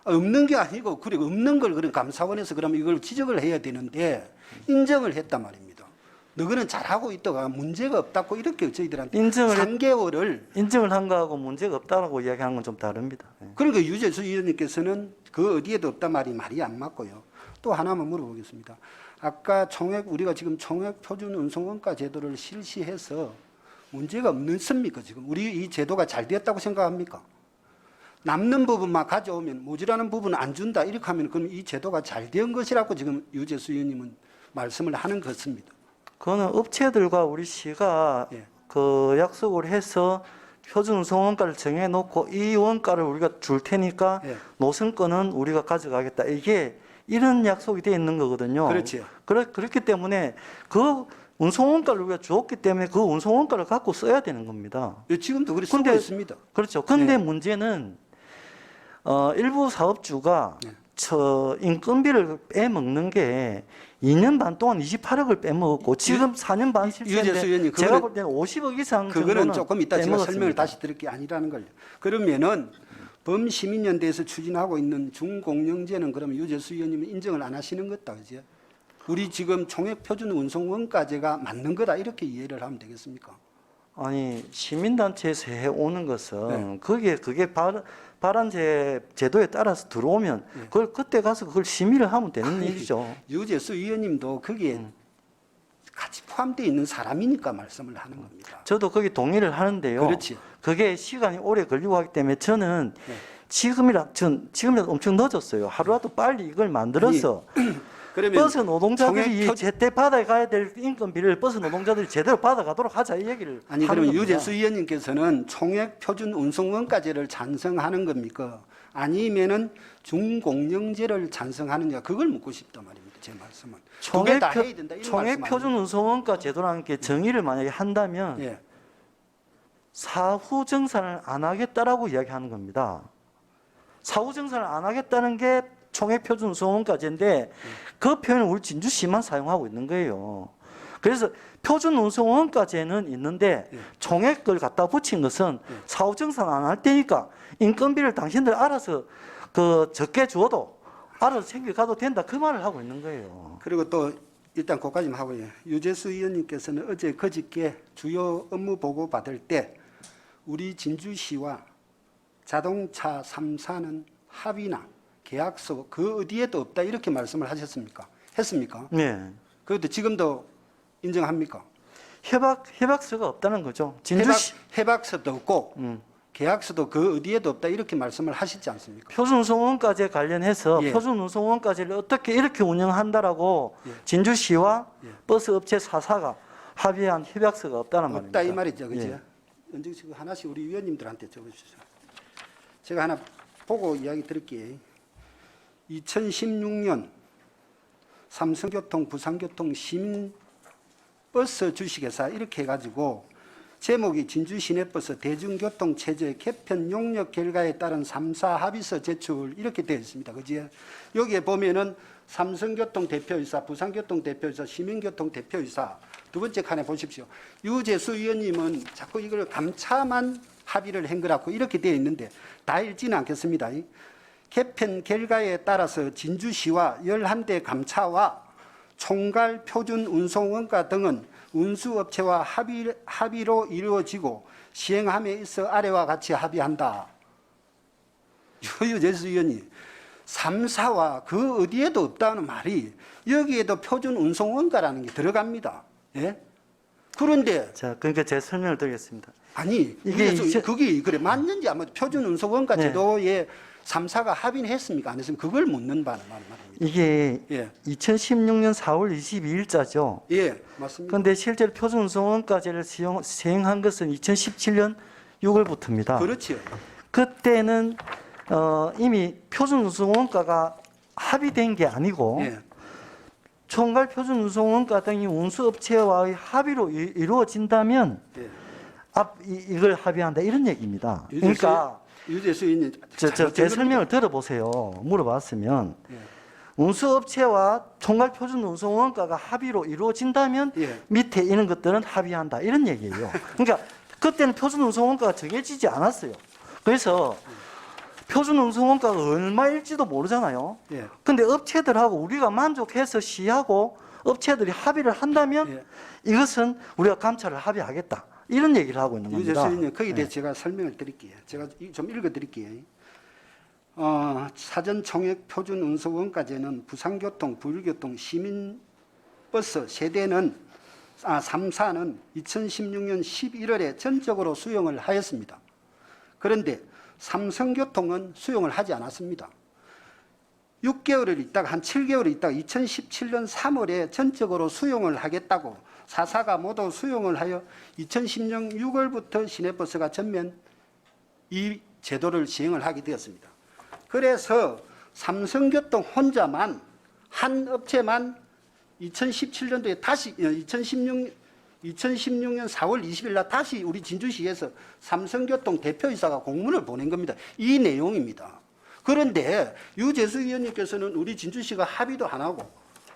A: 없는 게 아니고 그래 없는 걸 그런 감사원에서 그러면 이걸 지적을 해야 되는데 인정을 했단 말입니다. 너희는 잘하고 있다가 문제가 없다고 이렇게 저희들한테
C: 인정을
A: 3개월을
C: 인정을 한 거하고 문제가 없다라고 이야기하는 건 좀 다릅니다. 예.
A: 그러니까 유재수 의원님께서는 그 어디에도 없다 말이 안 맞고요. 또 하나만 물어보겠습니다. 아까 우리가 지금 총액 표준 운송원가 제도를 실시해서 문제가 없습니까? 지금 우리 이 제도가 잘 되었다고 생각합니까? 남는 부분만 가져오면 모자라는 부분은 안 준다 이렇게 하면 그럼 이 제도가 잘 된 것이라고 지금 유재수 의원님은 말씀을 하는 것입니다.
C: 그거는 업체들과 우리 시가
A: 예.
C: 그 약속을 해서 표준운송원가를 정해놓고 이 원가를 우리가 줄 테니까
A: 예.
C: 노선권은 우리가 가져가겠다. 이게 이런 약속이 되어 있는 거거든요.
A: 그렇지요.
C: 그렇기 때문에 그 운송원가를 우리가 주었기 때문에 그 운송원가를 갖고 써야 되는 겁니다.
A: 예, 지금도 그렇게 쓰고
C: 근데-
A: 있습니다.
C: 그렇죠. 근데
A: 네.
C: 문제는 일부 사업주가
A: 네.
C: 저 인건비를 빼먹는 게 2년 반 동안 28억을 빼먹었고 지금 4년 반
A: 유재수
C: 실세인데
A: 의원님,
C: 제가
A: 그거는-
C: 볼 때는 50억 이상
A: 그거는
C: 정도는
A: 조금 이따 제가
C: 빼먹었습니다.
A: 설명을 다시 드릴 게 아니라는 걸요. 그러면은 범시민연대에서 추진하고 있는 중공영제는 그러면 유재수 의원님은 인정을 안 하시는 거다, 그죠? 우리 지금 총액표준운송원가제가 맞는 거다 이렇게 이해를 하면 되겠습니까?
C: 아니 시민단체에서 해오는 것은
A: 네.
C: 그게 발안제 제도에 따라서 들어오면
A: 네.
C: 그걸 그때 가서 그걸 심의를 하면 되는
A: 아니,
C: 일이죠.
A: 유재수 의원님도 거기에 같이 포함되어 있는 사람이니까 말씀을 하는 겁니다.
C: 저도 거기 동의를 하는데요.
A: 그렇지.
C: 그게 시간이 오래 걸리고 하기 때문에 저는
A: 네.
C: 지금이라도 엄청 늦었어요. 하루라도 빨리 이걸 만들어서
A: 그러면
C: 버스 노동자들이
A: 총액
C: 제때 받아가야 될 인건비를 버스 노동자들이 제대로 받아가도록 하자 이 얘기를
A: 아니
C: 하는
A: 그러면
C: 겁니다.
A: 유재수 의원님께서는 총액표준운송원가제를 찬성하는 겁니까? 아니면은 중공영제를 찬성하느냐 그걸 묻고 싶단 말입니다. 제 말씀은 두 개 다 해야 된다 이런 말씀
C: 총액표준운송원가 제도라는 게 정의를 만약에 한다면
A: 아닙니까? 예.
C: 사후 정산을 안 하겠다라고 이야기하는 겁니다. 사후 정산을 안 하겠다는 게 총액표준운송원가제인데 그 표현을 우리 진주시만 사용하고 있는 거예요. 그래서 표준운송원가제는 있는데
A: 예.
C: 총액을 갖다 붙인 것은
A: 예.
C: 사후 정산 안 할 테니까 인건비를 당신들 알아서 그 적게 주어도 알아서 챙겨가도 된다 그 말을 하고 있는 거예요.
A: 그리고 또 일단 그까지만 하고요. 유재수 의원님께서는 어제 그저께 주요 업무 보고 받을 때 우리 진주시와 자동차 3사는 합의나 계약서 그 어디에도 없다 이렇게 말씀을 하셨습니까? 했습니까?
C: 네.
A: 그것도 지금도 인정합니까?
C: 협약서가 없다는 거죠. 진주시
A: 해박서도 없고 계약서도 그 어디에도 없다 이렇게 말씀을 하시지 않습니까?
C: 표준운송원가제 관련해서
A: 예.
C: 표준운송원가제를 어떻게 이렇게 운영한다라고
A: 예.
C: 진주시와
A: 예.
C: 버스업체 4사가 합의한 협약서가 없다는 말입니다.
A: 없다 이 말이죠, 그죠?
C: 예.
A: 언제 지금 하나씩 우리 위원님들한테 적어주시죠. 제가 하나 보고 이야기 드릴게요. 2016년 삼성교통, 부산교통 시민버스 주식회사 이렇게 해가지고 제목이 진주시내버스 대중교통 체제 개편 용역 결과에 따른 3사 합의서 제출 이렇게 되어 있습니다. 그지? 여기에 보면은 삼성교통 대표이사, 부산교통 대표이사, 시민교통 대표이사 두 번째 칸에 보십시오. 유재수 의원님은 자꾸 이걸 감차만 합의를 한 거라고 이렇게 되어 있는데 다 읽지는 않겠습니다. 개편 결과에 따라서 진주시와 11대 감차와 총괄 표준 운송원가 등은 운수업체와 합의로 이루어지고 시행함에 있어 아래와 같이 합의한다. 유재수 의원님, 3사와 그 어디에도 없다는 말이 여기에도 표준 운송원가라는 게 들어갑니다. 예? 그런데
C: 자, 그러니까 제 설명을 드리겠습니다.
A: 아니
C: 이게
A: 이게 그게 그래 맞는지 아마 표준 운송원가
C: 네.
A: 제도에 3사가 합의는 했습니까? 안 했습니까? 그걸 묻는 말입니다.
C: 이게
A: 예.
C: 2016년 4월 22일자죠.
A: 예, 맞습니다.
C: 그런데 실제로 표준운송원가제를 시행한 것은 2017년 6월부터입니다.
A: 그렇지요.
C: 그때는 이미 표준운송원가가 합의된 게 아니고
A: 예.
C: 총괄 표준운송원가 등이 운수업체와의 합의로 이루어진다면
A: 예.
C: 이걸 합의한다 이런 얘기입니다. 그러니까
A: 유재수 의원님
C: 제 설명을 들어보세요. 물어봤으면
A: 예.
C: 운수업체와 총괄 표준운송원가가 합의로 이루어진다면
A: 예.
C: 밑에 있는 것들은 합의한다 이런 얘기예요. 그러니까 그때는 표준운송원가가 정해지지 않았어요. 그래서 표준운송원가가 얼마일지도 모르잖아요.
A: 예.
C: 근데 업체들하고 우리가 만족해서 시하고 업체들이 합의를 한다면
A: 예.
C: 이것은 우리가 감찰을 합의하겠다 이런 얘기를 하고 있는 겁니다.
A: 유재수 의원님 거기에 대해
C: 네.
A: 제가 설명을 드릴게요. 제가 좀 읽어드릴게요. 사전 총액 표준 운송원가제는 부산교통, 부일교통, 시민버스 세대는 3사는 2016년 11월에 전적으로 수용을 하였습니다. 그런데 삼성교통은 수용을 하지 않았습니다. 6개월을 있다가 한 7개월을 있다가 2017년 3월에 전적으로 수용을 하겠다고 4사가 모두 수용을 하여 2010년 6월부터 시내버스가 전면 이 제도를 시행을 하게 되었습니다. 그래서 삼성교통 혼자만 한 업체만 2017년도에 다시 2016년 4월 20일 날 다시 우리 진주시에서 삼성교통 대표이사가 공문을 보낸 겁니다. 이 내용입니다. 그런데 유재수 의원님께서는 우리 진주시가 합의도 안 하고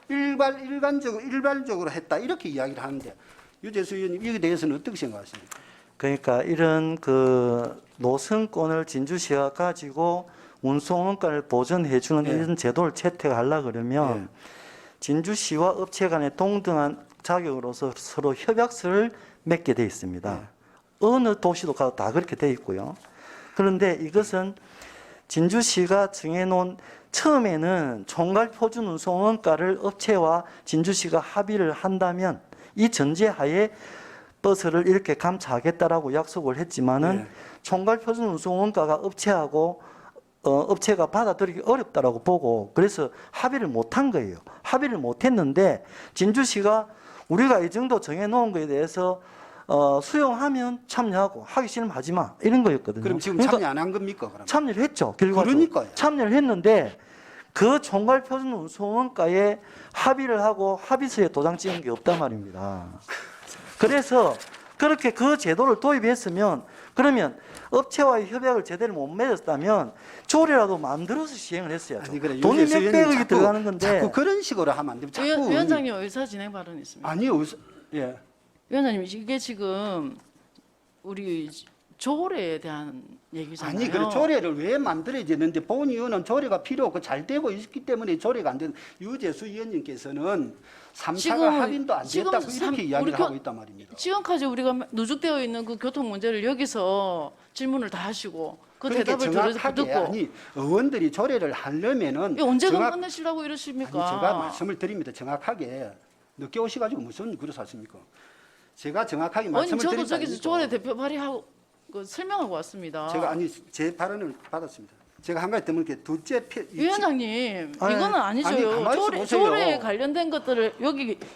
A: 일괄적으로 했다 이렇게 이야기를 하는데 유재수 의원님 이에 대해서는 어떻게 생각하십니까?
C: 그러니까 이런 그 노선권을 진주시가 가지고 운송원가를 보전해주는
A: 예.
C: 이런 제도를 채택하려고 그러면 진주시와 업체 간의 동등한 자격으로서 서로 협약서를 맺게 돼 있습니다. 어느 도시도 가도 다 그렇게 돼 있고요. 그런데 이것은 진주시가 정해놓은 처음에는 총괄 표준 운송원가를 업체와 진주시가 합의를 한다면 이 전제하에 버스를 이렇게 감차하겠다라고 약속을 했지만은
A: 네.
C: 총괄 표준 운송원가가 업체가 받아들이기 어렵다라고 보고 그래서 합의를 못한 거예요. 합의를 못했는데 진주시가 우리가 이 정도 정해놓은 거에 대해서 수용하면 참여하고 하기 싫으면 하지 마 이런 거였거든요.
A: 그럼 지금
C: 그러니까
A: 참여 안 한 겁니까? 그럼?
C: 참여를 했죠. 결과적으로.
A: 그러니까요.
C: 참여를 했는데 그 총괄 표준 운송원가에 합의를 하고 합의서에 도장 찍은 게 없단 말입니다. 그래서 그렇게 그 제도를 도입했으면 그러면 업체와의 협약을 제대로 못 맺었다면 조례라도 만들어서 시행을 했어야죠.
A: 아니, 그래,
C: 돈이
A: 유재수 의원님
C: 몇백억이 들어가는 건데
A: 자꾸 그런 식으로 하면 안 됩니다. 자꾸
F: 위원장님 의사 진행 발언이 있습니다.
A: 아니요. 예.
F: 위원장님 이게 지금 우리 조례에 대한 얘기잖아요.
A: 아니 그 조례를 왜 만들어야 되는데 본 이유는 조례가 필요 없고 잘 되고 있기 때문에 조례가 안 되는 유재수 의원님께서는 3사가
F: 지금-
A: 합의도 안
F: 지금
A: 됐다고 이렇게
F: 우리
A: 이야기를 하고 있단 말입니다.
F: 지금까지 우리가 누적되어 있는 그 교통 문제를 여기서 질문을 다 하시고 그
A: 그러니까
F: 대답을 들어서
A: 정확하게
F: 듣고
A: 아니 의원들이 조례를 하려면은
F: 이게 언제가
A: 정확-
F: 끝내시려고
A: 아니,
F: 이러십니까?
A: 제가 말씀을 드립니다. 정확하게 늦게 오셔가지고 무슨 그릇 하십니까? 제가 정확하게
F: 아니
A: 말씀을
F: 저도
A: 드린
F: 저기서 조례 대표 발의하고 그 설명하고 왔습니다.
A: 제가 아니 제 발언을 받았습니다. 제가 한 가지 때문에 이렇게
F: 위원장님
A: 아니,
F: 이거는 아니죠.
A: 아니, 가만히 있어 보세요.
F: 조례에 관련된 것들을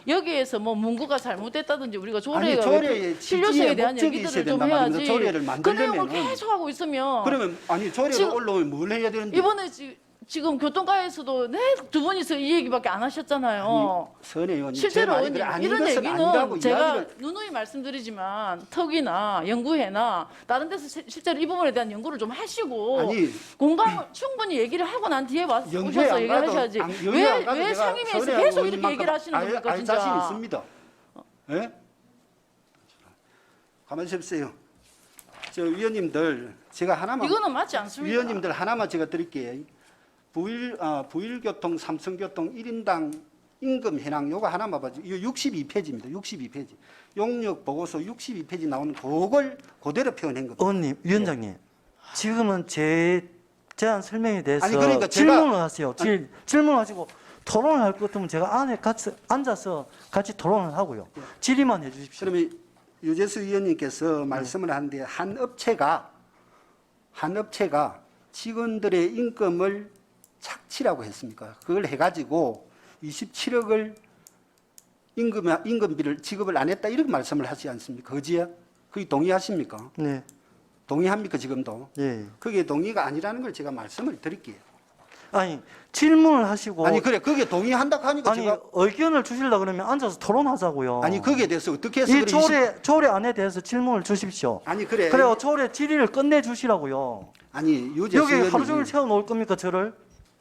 F: 여기에서 뭐 문구가 잘못됐다든지 우리가
A: 아니,
F: 조례가
A: 조례의
F: 필요성에
A: 취지에
F: 대한
A: 목적이
F: 얘기들을
A: 있어야
F: 좀
A: 된단
F: 해야지.
A: 말입니다. 조례를
F: 그 내용을
A: 만들려면은.
F: 계속 하고 있으면
A: 그러면 아니 조례가
F: 지금-
A: 올라오면 뭘 해야 되는데?
F: 이번에 지금 교통가에서도 두 분이서 이 얘기밖에 안 하셨잖아요.
A: 선의 의원님
F: 실제로
A: 제 말이
F: 의원님,
A: 그래 아닌
F: 이런
A: 것은 아니라고
F: 얘기는 제가
A: 이야기를
F: 누누이 말씀드리지만 턱이나 연구회나 다른 데서 실제로 이 부분에 대한 연구를 좀 하시고
A: 아니
F: 공감을 충분히 얘기를 하고 난 뒤에
A: 연구에
F: 오셔서
A: 안
F: 얘기를
A: 가도
F: 하셔야지.
A: 연구에 안 가도
F: 왜
A: 내가
F: 상임위에서
A: 선의
F: 계속 이렇게
A: 의원님만큼
F: 얘기를 하시는 겁니까
A: 알
F: 진짜?
A: 자신 있습니다. 예? 가만히 있으세요. 저 위원님들 제가 하나만
F: 이거는 맞지 않습니다.
A: 위원님들 하나만 제가 드릴게요. 부일교통, 삼성교통 1인당 임금 현황 요거 하나만 봐줘. 이거 62페이지입니다. 62페이지. 용역 보고서 62페이지 나오는 그걸 그대로 표현한 겁니다.
C: 의원님, 위원장님, 지금은 제 제안 설명에 대해서
A: 아니, 그러니까 제가-
C: 질문을 하세요. 질문하시고 토론을 할 것 같으면 제가 안에 같이 앉아서 같이 토론을 하고요. 질의만 해주십시오.
A: 그러면 유재수 의원님께서 말씀을 하는데 한 업체가 직원들의 임금을 착취라고 했습니까? 그걸 해가지고 27억을 임금비를 지급을 안 했다 이렇게 말씀을 하지 않습니까? 거지요? 그게 동의하십니까?
C: 네,
A: 동의합니까 지금도?
C: 예.
A: 그게 동의가 아니라는 걸 제가 말씀을 드릴게요.
C: 아니 질문을 하시고
A: 아니 그래 그게 동의한다고 하니까
C: 아니
A: 제가
C: 의견을 주시려고 그러면 앉아서 토론하자고요.
A: 아니 거기에 대해서 어떻게 해서
C: 이
A: 그래
C: 조례 안에 대해서 질문을 주십시오.
A: 아니 그래
C: 그래요, 조례 질의를 끝내 주시라고요.
A: 아니 유재수
C: 여기 하루 종일
A: 의원님
C: 세워 놓을 겁니까 저를?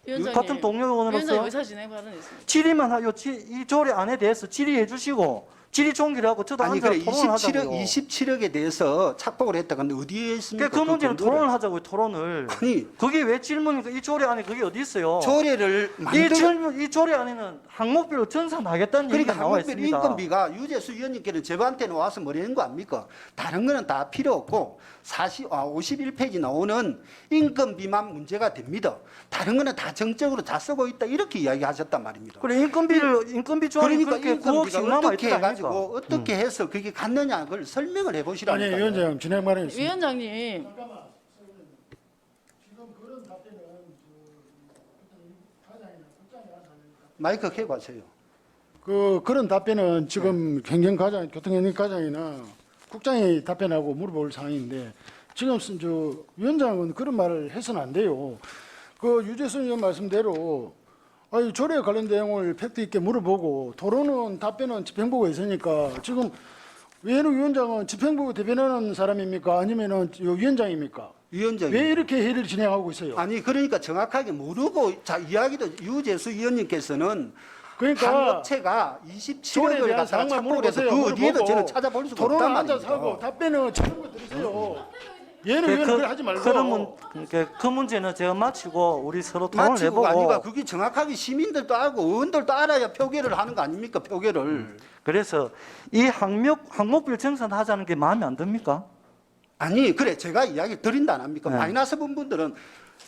F: 위원장님,
C: 같은 동료
F: 위원장님
C: 의원으로서
F: 의사 진행 발언이 있습니다.
C: 질의만 하요. 이 조례 안에 대해서 질의해 주시고 질의 종기를 하고 저도
A: 아니
C: 앉아서
A: 그래
C: 토론을 하자고요.
A: 27억에 대해서 착복을 했다가 어디에 있습니까?
C: 그 문제는
A: 근거를?
C: 토론을 하자고요. 토론을.
A: 아니
C: 그게 왜 질문입니까? 이 조례 안에 그게 어디 있어요?
A: 조례를 만들
C: 이 조례 안에는 항목비로 정산하겠다는
A: 그러니까
C: 얘기가 나와
A: 한국별
C: 있습니다.
A: 인건비가 유재수 의원님께는 저한테는 와서 뭐라는 거 압니까? 다른 거는 다 필요 없고 51페이지 나오는 인건비만 문제가 됩니다. 다른 거는 다 정적으로 다 쓰고 있다 이렇게 이야기하셨단 말입니다.
C: 그래 인건비 조항이
A: 그러니까
C: 그렇게 9억씩
A: 인건비가
C: 남아
A: 어떻게
C: 있다
A: 해가지고
C: 아닙니까?
A: 어떻게 해서 그게 갔느냐 그걸 설명을 해보시라니까요.
G: 아니 위원장님 진행 발언했습니다.
F: 위원장님,
A: 마이크 켜고 하세요.
G: 그런 답변은 지금 행정과장, 교통행정과장이나 국장이 답변하고 물어볼 사항인데 지금 저 위원장은 그런 말을 해서는 안 돼요. 그 유재수 의원 말씀대로 아니 조례에 관련 내용을 팩트 있게 물어보고 토론은 답변은 집행부가 있으니까 지금 외enu 위원장은 집행부 대변하는 사람입니까? 아니면은 위원장입니까?
A: 위원장님.
G: 왜 이렇게 회의를 진행하고 있어요?
A: 아니 그러니까 정확하게 모르고 자 이야기도 유재수 의원님께서는 한
G: 그러니까
A: 업체가
G: 조례에
A: 27억을
G: 대한
A: 갖다가
G: 사항만
A: 착복을 해서
G: 물어보세요.
A: 그 어디에도
G: 물어보고
A: 저는 찾아볼 수가 없단
G: 토론을 앉아서 하고
A: 말입니다.
G: 답변은 집행부 들으세요. 얘는 왜 그걸 하지 말고.
C: 그 문제는 제가 마치고 우리 서로 토론을
A: 마치고가 아니라
C: 해보고
A: 그게 정확하게 시민들도 알고 의원들도 알아야 표결을 하는 거 아닙니까? 표결을.
C: 그래서 이 항목비를 정산하자는 게 마음에 안 듭니까?
A: 아니 그래 제가 이야기 드린다 안 합니까?
C: 네.
A: 마이너스 본 분들은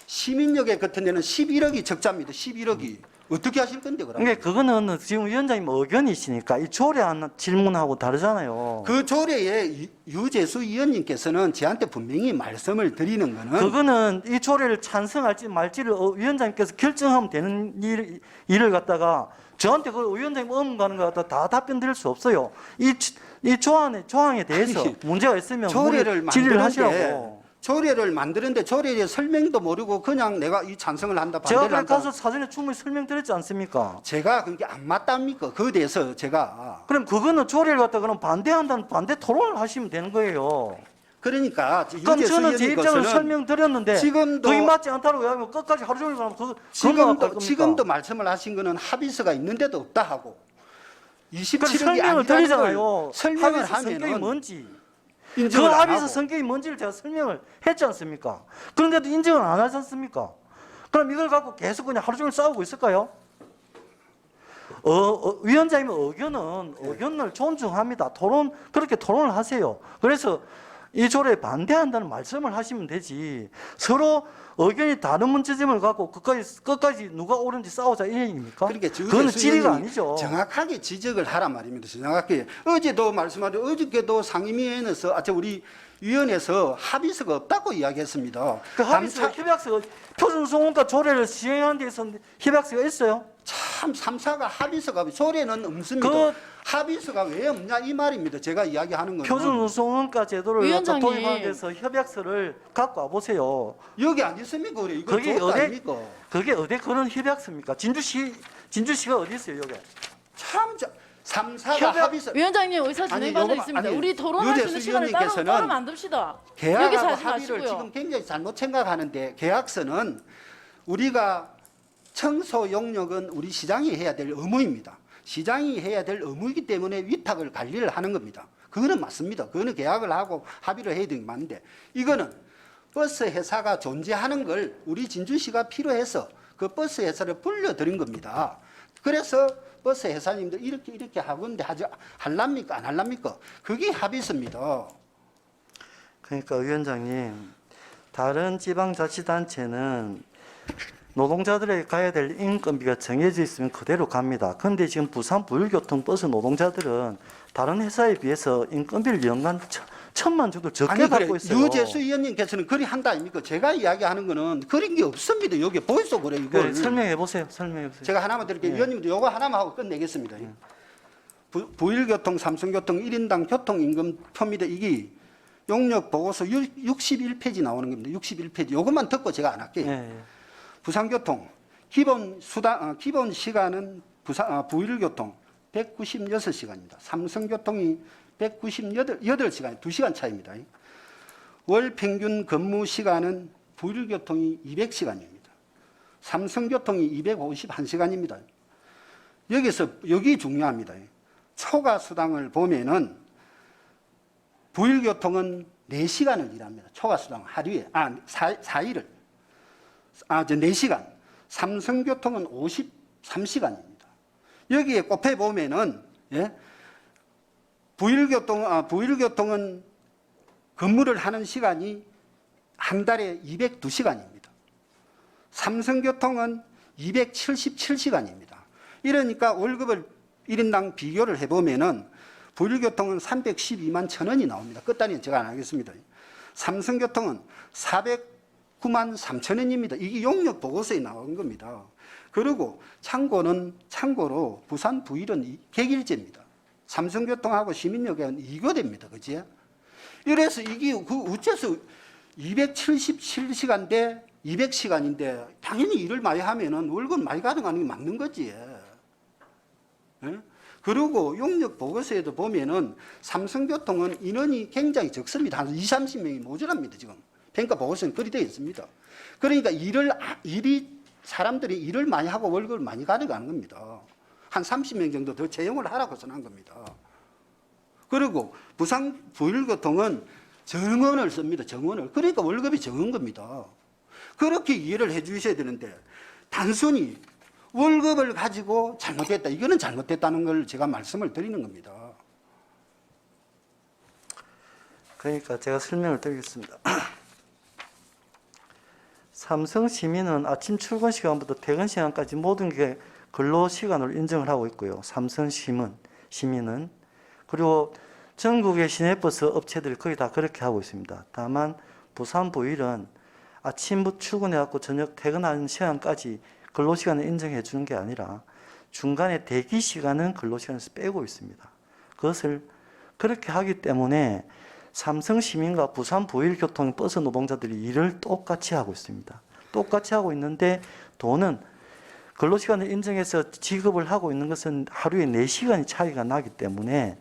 A: 시민역에 같은 데는 11억이 적자입니다. 11억이. 어떻게 하실 건데 그럼?
C: 그러니까 그거는 지금 위원장님 의견이시니까 이 조례안 질문하고 다르잖아요.
A: 그 조례에 유재수 의원님께서는 저한테 분명히 말씀을 드리는 거는
C: 그거는 이 조례를 찬성할지 말지를 위원장님께서 결정하면 되는 일을 갖다가 저한테 그 위원장님 가는 거 갖다 다 답변 드릴 수 없어요. 이 조항에 대해서
A: 아니,
C: 문제가 있으면
A: 조례를
C: 질의를
A: 만드는데
C: 하시라고.
A: 조례를 만드는데 조례에 설명도 모르고 그냥 내가 이 찬성을 한다
C: 제가
A: 반대를
C: 그래
A: 한다.
C: 가서 사전에 충분히 설명드렸지 않습니까?
A: 제가 그게 안 맞답니까? 그에 대해서 제가
C: 그럼 그거는 조례를 갖다 그럼 반대한다는 반대 토론을 하시면 되는 거예요.
A: 그러니까
C: 그럼
A: 유재수
C: 저는 제
A: 의원님
C: 입장을
A: 것은
C: 설명드렸는데
A: 지금도-
C: 그게 맞지 않다고 하면 끝까지 하루 종일 가면 겁니까?
A: 지금도 말씀을 하신 거는 합의서가 있는데도 없다 하고
C: 그럼
A: 27억이
C: 설명을
A: 아니라는
C: 드리잖아요.
A: 걸 설명을
C: 합의서 성격이
A: 하면은
C: 뭔지. 그
A: 인정을 안
C: 합의서
A: 하고.
C: 성격이 뭔지를 제가 설명을 했지 않습니까? 그런데도 인정을 안 하지 않습니까? 그럼 이걸 갖고 계속 그냥 하루 종일 싸우고 있을까요? 위원장님의 의견을 존중합니다. 그렇게 토론을 하세요. 그래서 이 조례에 반대한다는 말씀을 하시면 되지. 서로 의견이 다른 문제점을 갖고 끝까지 누가 옳은지 싸우자 이 얘기입니까?
A: 그러니까
C: 그거는
A: 유재수
C: 질의가
A: 의원님이
C: 아니죠.
A: 정확하게 지적을 하란 말입니다. 정확하게 어제도 말씀하신 어저께도 상임위원회에서 우리 위원회에서 합의서가 없다고 이야기했습니다.
C: 그 합의서 협약서 표준소원가 조례를 시행하는 데 있어서 협약서가 있어요?
A: 참 3사가 합의서가 조례는 없습니다.
C: 그-
A: 합의서가 왜 없냐 이 말입니다. 제가 이야기하는 거는
C: 표준소원가 제도를 갖다
F: 위원장님.
C: 도입하는 데서 협약서를 갖고 와보세요.
A: 여기 안 있습니까? 그래 이거
C: 그게
A: 좋다
C: 어디
A: 아닙니까?
C: 그게 어디 그런 협약서입니까? 진주시가 어디 있어요, 여기?
A: 참 3사가
C: 협약-
A: 합의서
F: 위원장님 의사
A: 아니,
F: 진행 발언
A: 요거만-
F: 있습니다.
A: 아니,
F: 우리 토론할 수 있는
A: 유재수
F: 시간을 따로
A: 의원님께서는
F: 만듭시다.
A: 계약하고
F: 여기서 하지
A: 합의를
F: 마시고요.
A: 지금 굉장히 잘못 생각하는데 계약서는 우리가 청소 용역은 우리 시장이 해야 될 의무입니다. 시장이 해야 될 의무이기 때문에 위탁을 관리를 하는 겁니다. 그거는 맞습니다. 그거는 계약을 하고 합의를 해야 되는 게 맞는데 이거는 버스 회사가 존재하는 걸 우리 진주시가 필요해서 그 버스 회사를 불려드린 겁니다. 그래서 버스 회사님들 이렇게 하건데 할랍니까 안 할랍니까? 그게 합의서입니다.
C: 그러니까 위원장님, 다른 지방자치단체는 노동자들에게 가야 될 인건비가 정해져 있으면 그대로 갑니다. 근데 지금 부산 부율교통 버스 노동자들은 다른 회사에 비해서 인건비를 연간 1,000만 정도 적게
A: 아니 그래
C: 받고 있어요.
A: 유재수 의원님께서는 그리 한다 아닙니까? 제가 이야기하는 거는 그런 게 없습니다. 여기 보이소 그래 이거.
C: 네, 설명해 보세요. 설명해 보세요.
A: 제가 하나만 드릴게요.
C: 네.
A: 위원님도 요거 하나만 하고 끝내겠습니다. 부일교통, 삼성교통 1인당 교통임금표입니다. 이게 용역 보고서 61페이지 나오는 겁니다. 61페이지. 요것만 듣고 제가 안 할게요.
C: 예, 예.
A: 부산교통 기본 시간은 부일교통 196시간입니다. 삼성교통이 198시간, 2시간 차이입니다. 월 평균 근무 시간은 부일교통이 200시간입니다. 삼성교통이 251시간입니다. 여기 중요합니다. 초과 수당을 보면은 부일교통은 4시간을 일합니다. 초과 수당 하루에 4일을 4시간. 삼성교통은 53시간입니다. 여기에 곱해 보면은 부일교통은 근무를 하는 시간이 한 달에 202시간입니다. 삼성교통은 277시간입니다. 이러니까 월급을 1인당 비교를 해보면은 부일교통은 312만 1,000원이 나옵니다. 끝단위는 제가 안 하겠습니다. 삼성교통은 409만 3,000원입니다. 이게 용역 보고서에 나온 겁니다. 그리고 참고로 부산 부일은 객일제입니다. 삼성교통하고 시민역은 이거됩니다. 그지? 이래서 이게 어째서 277시간 대 200시간인데 당연히 일을 많이 하면은 월급 많이 가져가는 게 맞는 거지. 예? 그리고 용역 보고서에도 보면은 삼성교통은 인원이 굉장히 적습니다. 한 20, 30명이 모자랍니다. 지금 평가 보고서는 그리 되어 있습니다. 그러니까 사람들이 일을 많이 하고 월급을 많이 가져가는 겁니다. 한 30명 정도 더 채용을 하라고 선한 겁니다. 그리고 부산 부일교통은 정원을 씁니다. 정원을. 그러니까 월급이 적은 겁니다. 그렇게 이해를 해 주셔야 되는데 단순히 월급을 가지고 잘못했다. 이거는 잘못했다는 걸 제가 말씀을 드리는 겁니다.
C: 그러니까 제가 설명을 드리겠습니다. 삼성 시민은 아침 출근 시간부터 퇴근 시간까지 모든 게 근로 시간으로 인정을 하고 있고요. 삼성 시민은 그리고 전국의 시내버스 업체들이 거의 다 그렇게 하고 있습니다. 다만 부산 부일은 아침부터 출근해갖고 저녁 퇴근하는 시간까지 근로시간을 인정해 주는 게 아니라 중간에 대기 시간은 근로시간에서 빼고 있습니다. 그것을 그렇게 하기 때문에 삼성 시민과 부산 부일교통 버스 노동자들이 일을 똑같이 하고 있습니다. 똑같이 하고 있는데 돈은 근로시간을 인정해서 지급을 하고 있는 것은 하루에 4시간이 차이가 나기 때문에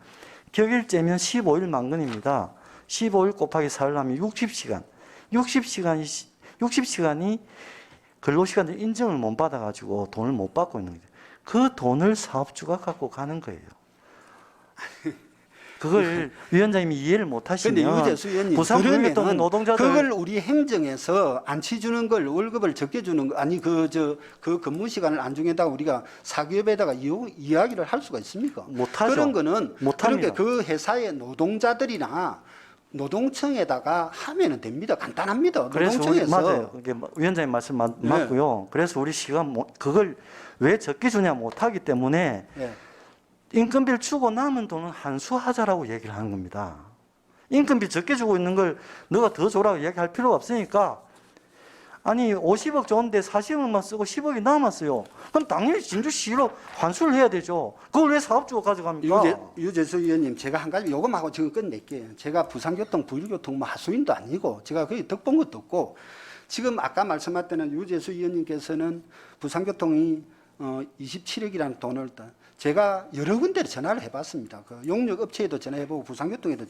C: 격일제면 15일 만근입니다. 15일 곱하기 4를 하면 60시간. 60시간이 근로시간을 인정을 못 받아가지고 돈을 못 받고 있는 거죠. 그 돈을 사업주가 갖고 가는 거예요. 그걸 위원장님이 이해를 못
A: 그런데
C: 하시면
A: 유재수 의원님
C: 부산 부일교통
A: 그러면은
C: 노동자들
A: 그걸 우리 행정에서 안 치주는 걸 월급을 적게 주는 거 아니 그 근무 시간을 안 주겠다고 우리가 사기업에다가 이야기를 할 수가 있습니까?
C: 못하죠.
A: 그런 거는
C: 못합니다.
A: 그러니까 그 회사의 노동자들이나 노동청에다가 하면은 됩니다. 간단합니다.
C: 그래서 우리
A: 노동청에서
C: 맞아요. 이게 위원장님 말씀 맞고요. 그래서 우리 시가 그걸 왜 적게 주냐 못하기 때문에
A: 예.
C: 인건비를 주고 남은 돈은 한수하자라고 얘기를 하는 겁니다. 인건비 적게 주고 있는 걸 너가 더 줘라고 얘기할 필요가 없으니까 아니 50억 좋은데 40억만 쓰고 10억이 남았어요. 그럼 당연히 진주시로 환수를 해야 되죠. 그걸 왜 사업주가 가져갑니까?
A: 유재수 의원님 제가 한 가지 요금하고 지금 끝낼게요. 제가 부산교통 부일교통 뭐 하수인도 아니고 제가 거의 덕본 것도 없고 지금 아까 말씀하셨던 유재수 의원님께서는 부산교통이 27억이라는 돈을 제가 여러 군데를 전화를 해봤습니다. 그 용역 업체에도 전화해보고 부산교통에도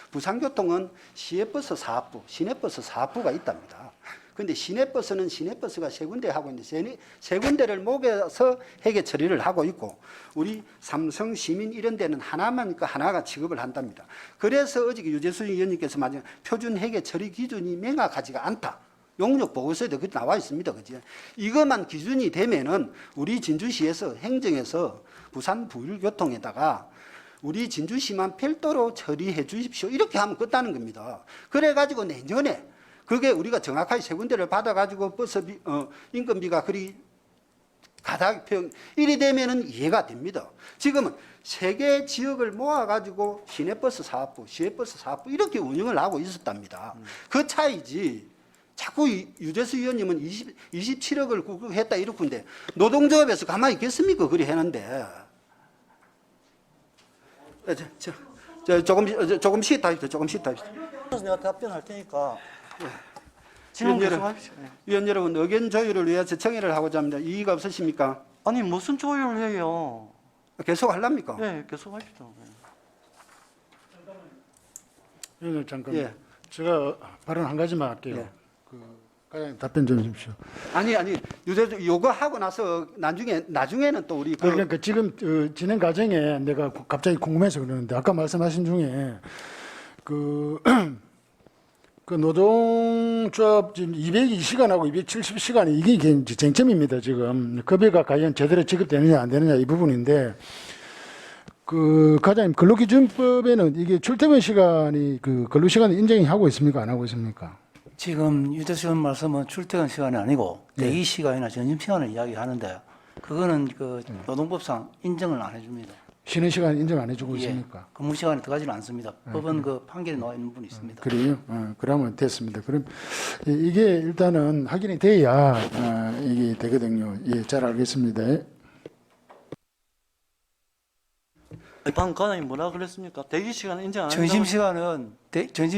A: 부산교통은 시외버스 사업부, 시내버스 사업부가 있답니다. 그런데 시내버스는 시내버스가 세 군데 하고 있는데 세 군데를 모여서 회계 처리를 하고 있고 우리 삼성, 시민 이런 데는 하나만니까 하나가 취급을 한답니다. 그래서 어저께 유재수 의원님께서 말한 표준 회계 처리 기준이 명확하지가 않다. 용역 보고서에도 그게 나와 있습니다. 그지? 이것만 기준이 되면은 우리 진주시에서 행정에서 부산 부율교통에다가 우리 진주시만 별도로 처리해 주십시오. 이렇게 하면 끝나는 겁니다. 그래가지고 내년에 그게 우리가 정확하게 세 군데를 받아가지고 버스비, 인건비가 그리 가닥평 이리 되면은 이해가 됩니다. 지금은 세 개 지역을 모아가지고 시내버스 사업부, 시외버스 사업부 이렇게 운영을 하고 있었답니다. 그 차이지. 자꾸 유재수 의원님은 27억을 구급했다 이렇군데 노동조합에서 가만히 있겠습니까? 그리 했는데. 조금 쉬다 합시다. 조금 쉬다 합시다.
C: 내가 답변할 테니까
A: 질문
C: 질문 계속하십시오.
A: 위원 여러분, 의견 조율을 위해서 청해를 하고자 합니다. 이의가 없으십니까?
C: 아니 무슨 조율을 해요?
A: 계속 하랍니까?
C: 네, 계속하십시오.
G: 위원님 잠깐.
A: 예.
G: 제가 발언 한 가지만 할게요.
A: 예.
G: 과장님 답변 좀 주십시오.
A: 아니 유재수 요거 하고 나서 나중에는 또 우리
G: 그러니까 지금 진행 과정에 내가 갑자기 궁금해서 그러는데 아까 말씀하신 중에 그 노동조합 지금 220시간하고 270시간이 이게 이제 쟁점입니다. 지금 급여가 과연 제대로 지급되느냐 안 되느냐 이 부분인데 그 과장님 근로기준법에는 이게 출퇴근 시간이 그 근로시간 인정이 하고 있습니까 안 하고 있습니까?
H: 지금 유재수 의원 말씀은 출퇴근 시간이 아니고 대기 시간이나 점심 시간을 이야기하는데 그거는 그 노동법상 인정을 안 해줍니다.
G: 쉬는 시간 인정 안 해주고 있습니까?
H: 근무 시간에 들어가지는 않습니다. 법은 그 판결에 나와 있는 부분이 있습니다.
G: 그래요? 그러면 됐습니다. 그럼 이게 일단은 확인이 돼야 이게 되거든요. 예, 잘 알겠습니다.
C: 방금 과장님 뭐라 그랬습니까? 대기 시간 인정 안
H: 점심
C: 한다고?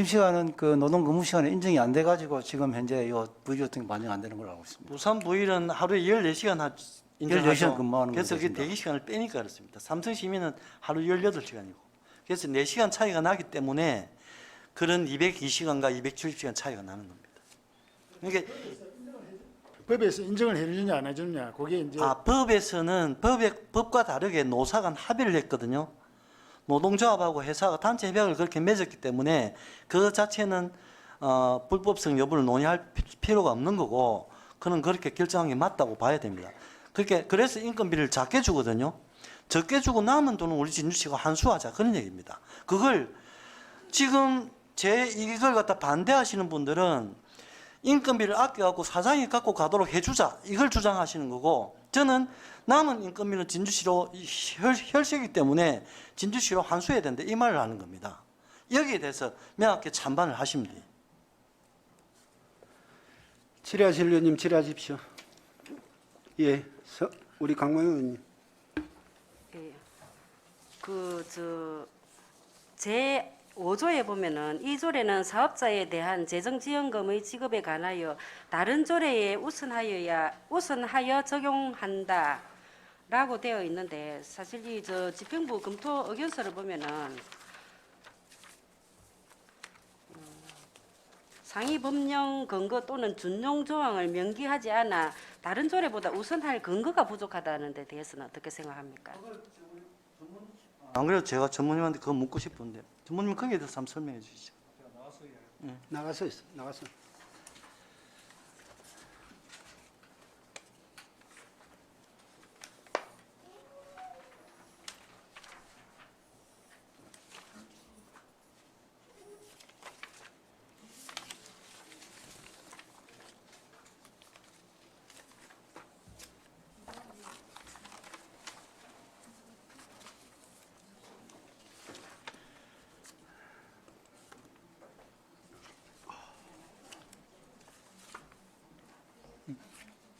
H: 시간은 그 노동 근무 시간에 인정이 안 돼가지고 지금 현재 요 부의교통이 반영 안 되는 걸로 알고 있습니다.
C: 부산 부일은 하루에 14시간 인정하죠.
H: 14시간 근무하는
C: 그래서 그게
H: 거겠습니다.
C: 대기 시간을 빼니까 그렇습니다. 삼성 시민은 하루 18시간이고. 그래서 4시간 차이가 나기 때문에 그런 202시간과 270시간 차이가 나는 겁니다. 그러니까
G: 법에서 인정을 해주느냐 안 해주느냐 그게 이제
C: 법에서는 법과 다르게 노사간 합의를 했거든요. 노동조합하고 회사가 단체 협약을 그렇게 맺었기 때문에 그 자체는 불법성 여부를 논의할 필요가 없는 거고 그는 그렇게 결정한 게 맞다고 봐야 됩니다. 그래서 인건비를 작게 주거든요. 적게 주고 남은 돈은 우리 진주시가 환수하자 그런 얘기입니다. 그걸 지금 이걸 갖다 반대하시는 분들은 인건비를 아껴갖고 사장이 갖고 가도록 해주자 이걸 주장하시는 거고 저는 남은 인건비는 진주시로 혈세이기 때문에 진주시로 환수해야 된다 이 말을 하는 겁니다. 여기에 대해서 명확히 찬반을 하시면 돼요. 질의하실 의원님 질의하십시오. 예, 우리 강모영 의원님.
E: 예. 제 5조에 보면은 이 조례는 사업자에 대한 재정지원금의 지급에 관하여 다른 조례에 우선하여 적용한다라고 되어 있는데 사실 이 집행부 검토 의견서를 보면은 상위 법령 근거 또는 준용 조항을 명기하지 않아 다른 조례보다 우선할 근거가 부족하다는 데 대해서는 어떻게 생각합니까?
C: 안 그래도 제가 전문님한테 그거 묻고 싶은데 전문님 거기에 대해서 한번 설명해 주시죠. 나가서 있어. 나가서.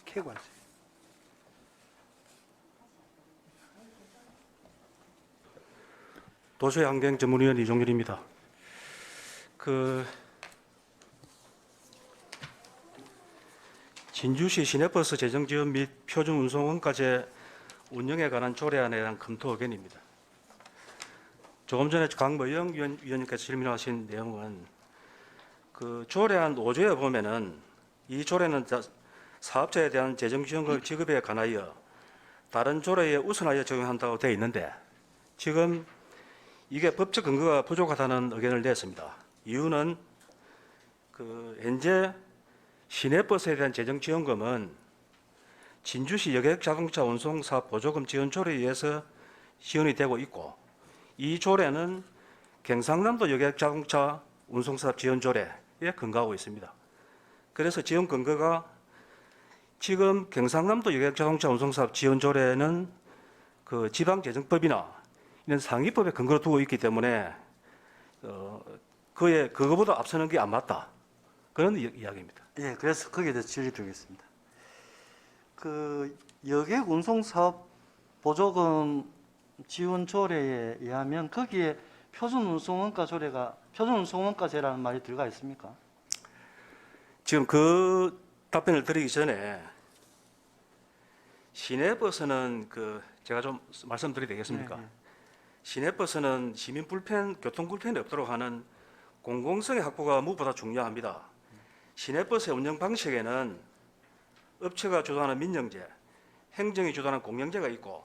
C: 캐고 왔어요.
I: 도시의 환경 전문위원 이종길입니다. 진주시 시내버스 재정 지원 및 표준 운송 원가제 운영에 관한 조례안에 대한 검토 의견입니다. 조금 전에 강모영 위원님께서 질문하신 내용은 그 조례안 5조에 보면은 이 조례는 사업자에 대한 재정지원금 지급에 관하여 다른 조례에 우선하여 적용한다고 되어 있는데 지금 이게 법적 근거가 부족하다는 의견을 냈습니다. 이유는 현재 시내버스에 대한 재정 지원금은 진주시 여객자동차 운송사업 보조금 지원 조례에 의해서 지원이 되고 있고, 이 조례는 경상남도 여객자동차 운송사업 지원 조례에 근거하고 있습니다. 그래서 지원 근거가 지금 경상남도 여객자동차 운송사업 지원 조례는 그 지방재정법이나 이런 상위법에 근거로 두고 있기 때문에 그거보다 앞서는 게 안 맞다. 그런 이야기입니다.
C: 예, 그래서 거기에 대해서 질의 드리겠습니다. 그 여객 운송 사업 보조금 지원 조례에 의하면 거기에 표준 운송원가제라는 말이 들어가 있습니까?
I: 지금 그 답변을 드리기 전에 시내버스는 제가 좀 말씀드려도 되겠습니까?
C: 네.
I: 시내버스는 시민 불편, 교통 불편이 없도록 하는 공공성의 확보가 무엇보다 중요합니다. 시내버스의 운영 방식에는 업체가 주도하는 민영제, 행정이 주도하는 공영제가 있고,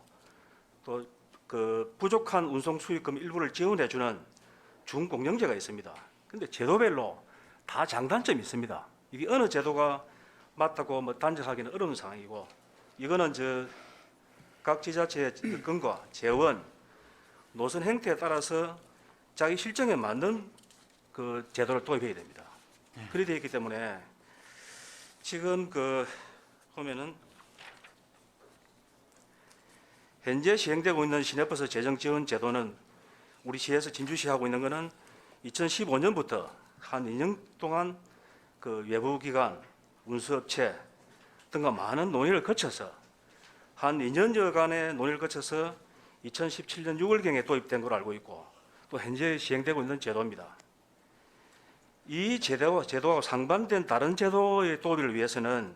I: 또 그 부족한 운송 수익금 일부를 지원해주는 준공영제가 있습니다. 근데 제도별로 다 장단점이 있습니다. 이게 어느 제도가 맞다고 단정하기는 어려운 상황이고, 이거는 각 지자체의 접근과 재원, 노선 행태에 따라서 자기 실정에 맞는 그 제도를 도입해야 됩니다. 그렇게 되어 있기 때문에 지금 보면은 현재 시행되고 있는 시내버스 재정 지원 제도는 우리 시에서 진주시 하고 있는 것은 2015년부터 한 2년 동안 그 외부기관, 운수업체 등과 많은 논의를 거쳐서 한 2년여간의 논의를 거쳐서 2017년 6월경에 도입된 걸로 알고 있고, 또 현재 시행되고 있는 제도입니다. 이 제도와 상반된 다른 제도의 도입을 위해서는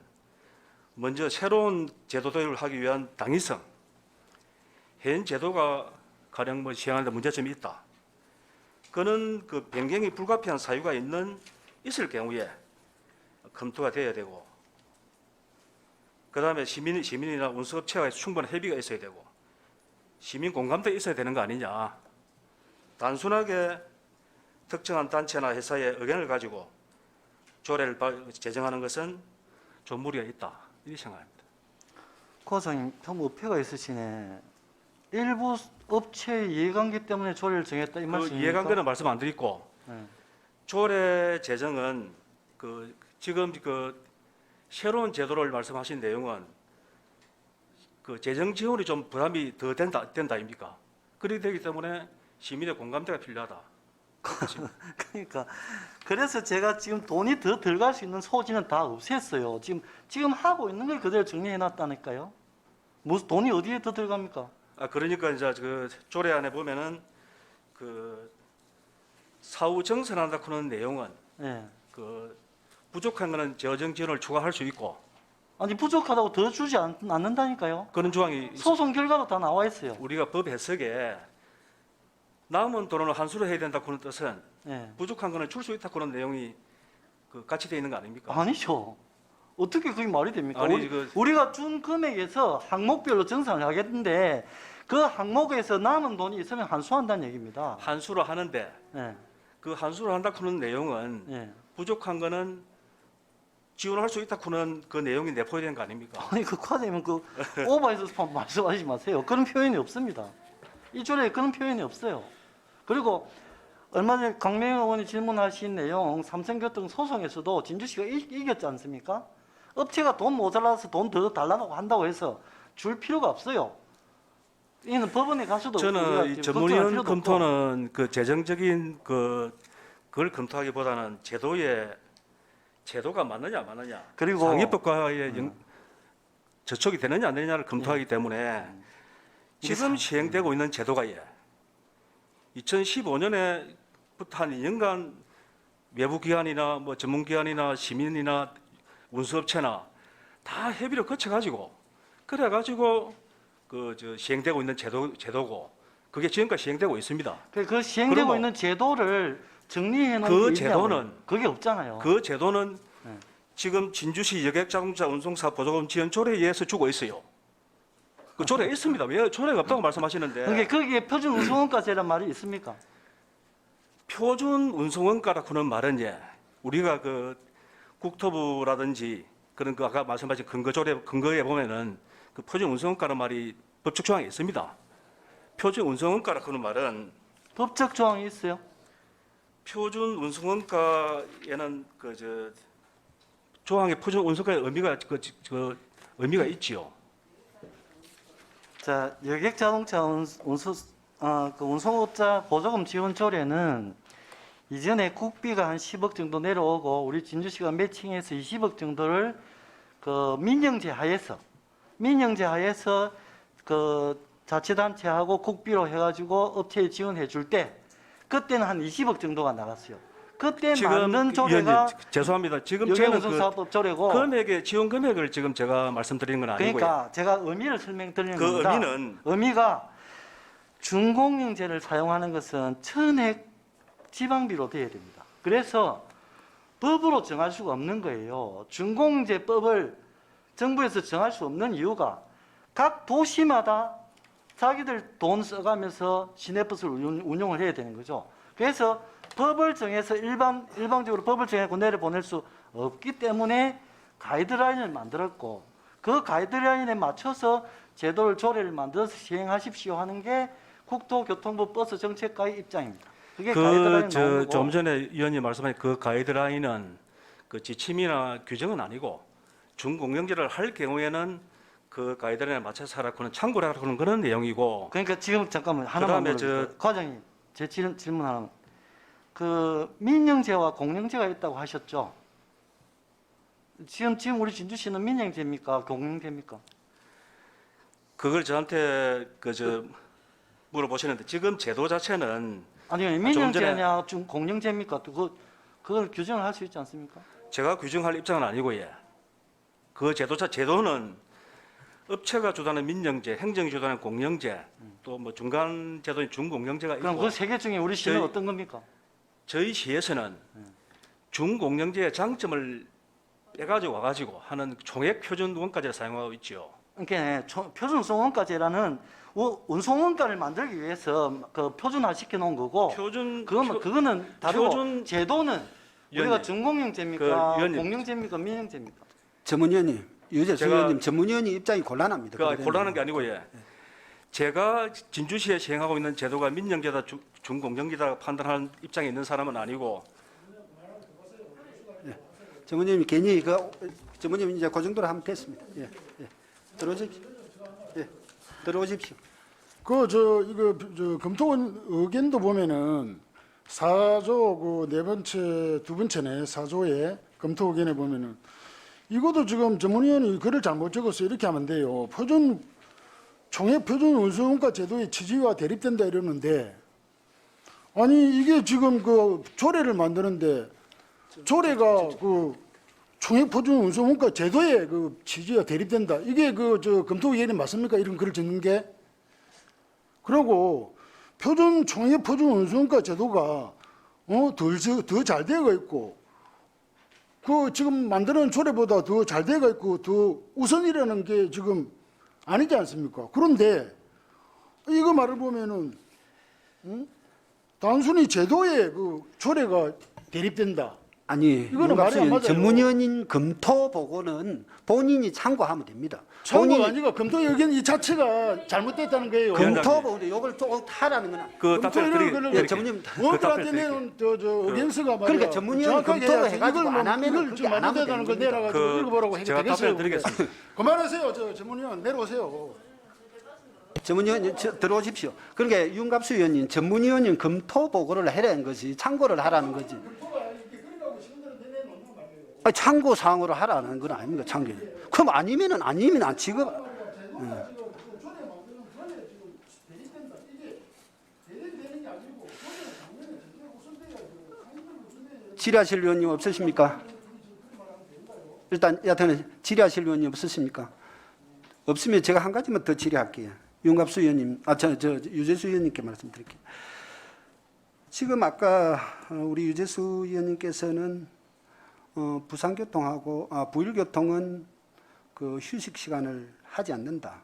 I: 먼저 새로운 제도 도입을 하기 위한 당위성, 현 제도가 가령 시행하는 데 문제점이 있다. 그는 그 변경이 불가피한 사유가 있을 경우에 검토가 되어야 되고, 그 다음에 시민이나 운수업체와 충분한 협의가 있어야 되고, 시민 공감도 있어야 되는 거 아니냐. 단순하게 특정한 단체나 회사의 의견을 가지고 조례를 제정하는 것은 좀 무리가 있다. 이렇게 생각합니다.
C: 과장님, 참 어폐가 있으시네. 일부 업체의 이해관계 때문에 조례를 정했다 이
I: 그
C: 말씀입니까?
I: 이해관계는 말씀 안 드리고,
C: 네.
I: 조례 제정은 지금 새로운 제도를 말씀하신 내용은 그 재정 지원이 좀 부담이 더 된다 아닙니까? 그렇게 되기 때문에 시민의 공감대가 필요하다.
C: 그러니까 그래서 제가 지금 돈이 더 들어갈 수 있는 소지는 다 없앴어요. 지금 하고 있는 걸 그대로 정리해 놨다니까요. 무슨 돈이 어디에 더 들어갑니까?
I: 그러니까 이제 조례 안에 보면은 사후 정산한다 그런 내용은
C: 예.
I: 부족한 거는 재정 지원을 추가할 수 있고,
C: 아니 부족하다고 더 주지 않는다니까요.
I: 그런 조항이
C: 소송 결과도 다 나와 있어요.
I: 우리가 법 해석에 남은 돈을 환수를 해야 된다 그런 뜻은
C: 예.
I: 부족한 거는 줄 수 있다 그런 내용이 같이 되어 있는 거 아닙니까?
C: 아니죠. 어떻게 그게 말이 됩니까?
I: 아니,
C: 우리가 준 금액에서 항목별로 정산을 하겠는데 그 항목에서 남은 돈이 있으면 환수한다는 얘기입니다.
I: 환수를 하는데
C: 예.
I: 그 환수를 한다 그런 내용은
C: 예.
I: 부족한 거는 지원할 수 있다 그런 그 내용이 내포되어 있는 거 아닙니까?
C: 아니 그 과장님은 오버해서 말씀하지 마세요. 그런 표현이 없습니다. 이 조례에 그런 표현이 없어요. 그리고 얼마 전에 강명희 의원이 질문하신 내용 삼성교통 소송에서도 진주시가 이겼지 않습니까? 업체가 돈 모자라서 돈 더 달라고 한다고 해서 줄 필요가 없어요. 이는 법원에 가서도
I: 저는 이
C: 걱정할
I: 전문위원
C: 필요도
I: 검토는 재정적인 그걸 검토하기보다는 제도가 맞느냐 안 맞느냐,
C: 그리고
I: 상위법과의 저촉이 되느냐 안 되느냐를 검토하기 때문에 지금 시행되고 있는 제도가 2015년에부터 한 2년간 외부 기관이나 전문기관이나 시민이나 운수업체나 다 협의를 거쳐가지고 그래가지고 시행되고 있는 제도고, 그게 지금까지 시행되고 있습니다.
C: 그 시행되고
I: 그러면
C: 있는 제도를 정리해 놓은
I: 그 제도는
C: 그게 없잖아요.
I: 그 제도는
C: 네.
I: 지금 진주시 여객자동차 운송사 보조금 지원 조례에 의해서 주고 있어요. 그 조례가 있습니다. 왜 조례가 없다고 말씀하시는데?
C: 그게 거기에 표준 운송원가제란 말이 있습니까?
I: 표준 운송원가라고는 말은 우리가 국토부라든지 그런 그 아까 말씀하신 근거에 보면은 그 표준 운송원가라는 말이 법적 조항에 있습니다. 표준 운송원가라 그런 말은
C: 법적 조항이 있어요.
I: 표준 운송원가에는 조항의 표준 운송가의 의미가 의미가 있지요.
C: 자, 여객 자동차 운송업자 보조금 지원 조례는 이전에 국비가 한 10억 정도 내려오고 우리 진주시가 매칭해서 20억 정도를 그 민영제 하에서 그 자치단체하고 국비로 해가지고 업체에 지원해 줄 때 그때는 한 20억 정도가 나갔어요. 그때 만든 조례가
I: 위원님, 죄송합니다. 지금 저는
C: 여객운송사업법 조례고
I: 금액의 지원 금액을 지금 제가 말씀드리는 건 아니고요.
C: 그러니까 제가 의미를 설명드리는
I: 그
C: 겁니다.
I: 의미가
C: 준공영제를 사용하는 것은 천액 지방비로 돼야 됩니다. 그래서 법으로 정할 수가 없는 거예요. 준공영제법을 정부에서 정할 수 없는 이유가 각 도시마다 자기들 돈 써가면서 시내버스를 운영을 해야 되는 거죠. 그래서 법을 정해서 일방적으로 법을 정해서 내려보낼 수 없기 때문에 가이드라인을 만들었고 그 가이드라인에 맞춰서 제도를 조례를 만들어서 시행하십시오 하는 게 국토교통부 버스 정책과의 입장입니다. 그게 가이드라인 나온 거고.
I: 좀 전에 위원님 말씀하신 그 가이드라인은 그 지침이나 규정은 아니고 준공영제를 할 경우에는 그 가이드라인에 맞춰서 하라고는 참고를 하라고는 그런 내용이고.
C: 그러니까 지금 잠깐만 하나만
I: 그다음에
C: 물어볼게요. 과장님 제 질문 하나. 그 민영제와 공영제가 있다고 하셨죠? 지금 우리 진주시는 민영제입니까? 공영제입니까?
I: 그걸 저한테 물어보시는데 지금 제도 자체는
C: 아니 민영제냐 공영제입니까? 그걸 규정을 할 수 있지 않습니까?
I: 제가 규정할 입장은 아니고 그 제도는 업체가 주도하는 민영제, 행정이 주도하는 공영제, 또 뭐 중간 제도인 준공영제가
C: 그럼
I: 있고
C: 그 세 개 중에 우리 시는
I: 저희-
C: 어떤 겁니까?
I: 저희 시에서는 준공영제의 장점을 빼가지고 와가지고 하는 총액 표준 원가제를 사용하고 있죠.
C: 그러니까 표준운송원가제라는 운송원가를 만들기 위해서 그 표준화 시켜 놓은 거고 그거는 다르고
I: 표준-
C: 제도는 우리가
I: 위원님,
C: 준공영제입니까?
I: 그 위원님.
C: 공영제입니까? 민영제입니까?
A: 전문위원님, 유재수
I: 제가-
A: 의원님 전문위원이 입장이 곤란합니다.
I: 그러니까 곤란한 게 아니고 제가 진주시에 시행하고 있는 제도가 민영제다 준공영제다 판단하는 입장에 있는 사람은 아니고
A: 전문위원님 괜히 전문위원 이제 그 정도로 하면 됐습니다. 들어오십시오. 들어오십시오.
G: 이거 검토원 의견도 보면은 4조 네 번째 두 번째네 4조에 검토 의견에 보면은 이것도 지금 전문위원이 글을 잘못 적어서 이렇게 하면 돼요. 총액 표준 운송원가 제도의 취지와 대립된다 이러는데 아니 이게 지금 그 조례를 만드는데 조례가 그 총액 표준 운송원가 제도의 그 취지와 대립된다. 이게 검토 의견이 맞습니까? 이런 글을 적는 게. 그리고 총액 표준 운송원가 제도가 더 잘 되어 있고 그 지금 만드는 조례보다 더 잘 되어 있고 더 우선이라는 게 지금 아니지 않습니까? 그런데 이거 말을 보면은 단순히 제도의 그 조례가 대립된다.
A: 아니,
G: 이거는 말이 안 맞아요.
A: 전문위원인 검토 보고는 본인이 참고하면 됩니다.
G: 참고가 아니고 검토 의견 이 자체가 잘못됐다는 거예요.
A: 검토 보고 이걸 또 하라는 건
I: 그 답변을
A: 예, 전문위원
G: 원들한테 내는 의견서가 말이야.
A: 그러니까 전문위원이
G: 정확하게
A: 검토를
G: 해야지.
A: 해가지고 안 하면은
G: 이걸
A: 그게
G: 좀
A: 안 하면
G: 잘못됐다는 걸
A: 되는 겁니다.
G: 내려가지고 읽어보라고 해도
I: 제가
G: 되겠어요?
I: 답변을 드리겠습니다.
G: 그만하세요, 전문위원 내려오세요.
A: 전문위원 들어오십시오. 그러니까 윤갑수 의원님 전문위원인 검토 보고를 해라는 것이 참고를 하라는 거지. 아니, 참고 사항으로 하라는 건 아닙니까? 참고. 그럼 아니면 지금 질의하실 의원님 없으십니까? 일단 여하튼 질의하실 의원님 없으십니까? 없으면 제가 한 가지만 더 질의할게요. 윤갑수 의원님, 유재수 의원님께 말씀드릴게요. 지금 아까 우리 유재수 의원님께서는 부산교통하고 부일교통은 그 휴식 시간을 하지 않는다.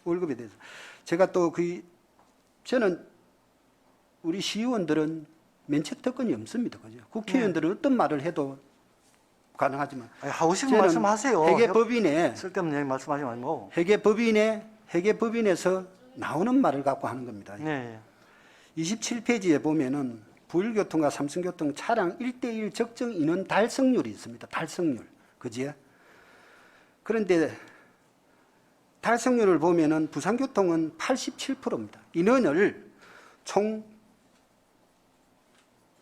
A: 월급에 대해서. 제가 또 저는 우리 시의원들은 면책 특권이 없습니다. 그죠? 국회의원들은 어떤 말을 해도 가능하지만
C: 아니, 하고 싶은
A: 저는
C: 말씀하세요.
A: 회계법인에
C: 쓸데없는 얘기 말씀하지 말고.
A: 회계법인에서 나오는 말을 갖고 하는 겁니다.
C: 네.
A: 27페이지에 보면은 부일교통과 삼성교통 차량 1대1 적정 인원 달성률이 있습니다. 달성률. 그지? 그런데 달성률을 보면은 부산교통은 87%입니다. 인원을 총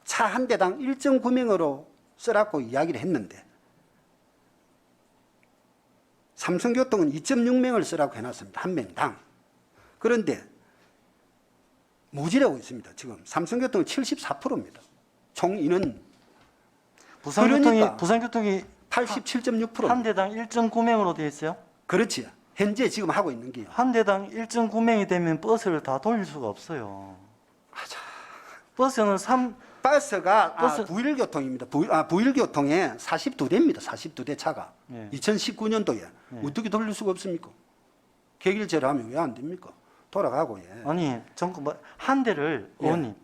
A: 차 한 대당 1.9명으로 쓰라고 이야기를 했는데 삼성교통은 2.6명을 쓰라고 해놨습니다. 한 명당. 그런데 모자라고 있습니다. 지금 삼성교통은 74%입니다. 총 인원 그러니까
C: 부산교통이
A: 87.6%.
C: 한 대당 1.9명으로 되어 있어요.
A: 그렇지. 현재 지금 하고 있는 게요.
C: 한 대당 1.9명이 되면 버스를 다 돌릴 수가 없어요.
A: 맞아.
C: 버스는
A: 버스가
C: 버스-
A: 부일교통입니다. 부일교통에 42대입니다. 42대 차가.
C: 예.
A: 2019년도에 어떻게 돌릴 수가 없습니까? 객일제로 하면 왜 안 됩니까? 돌아가고 예.
C: 아니 한 대를
A: 예.
C: 의원님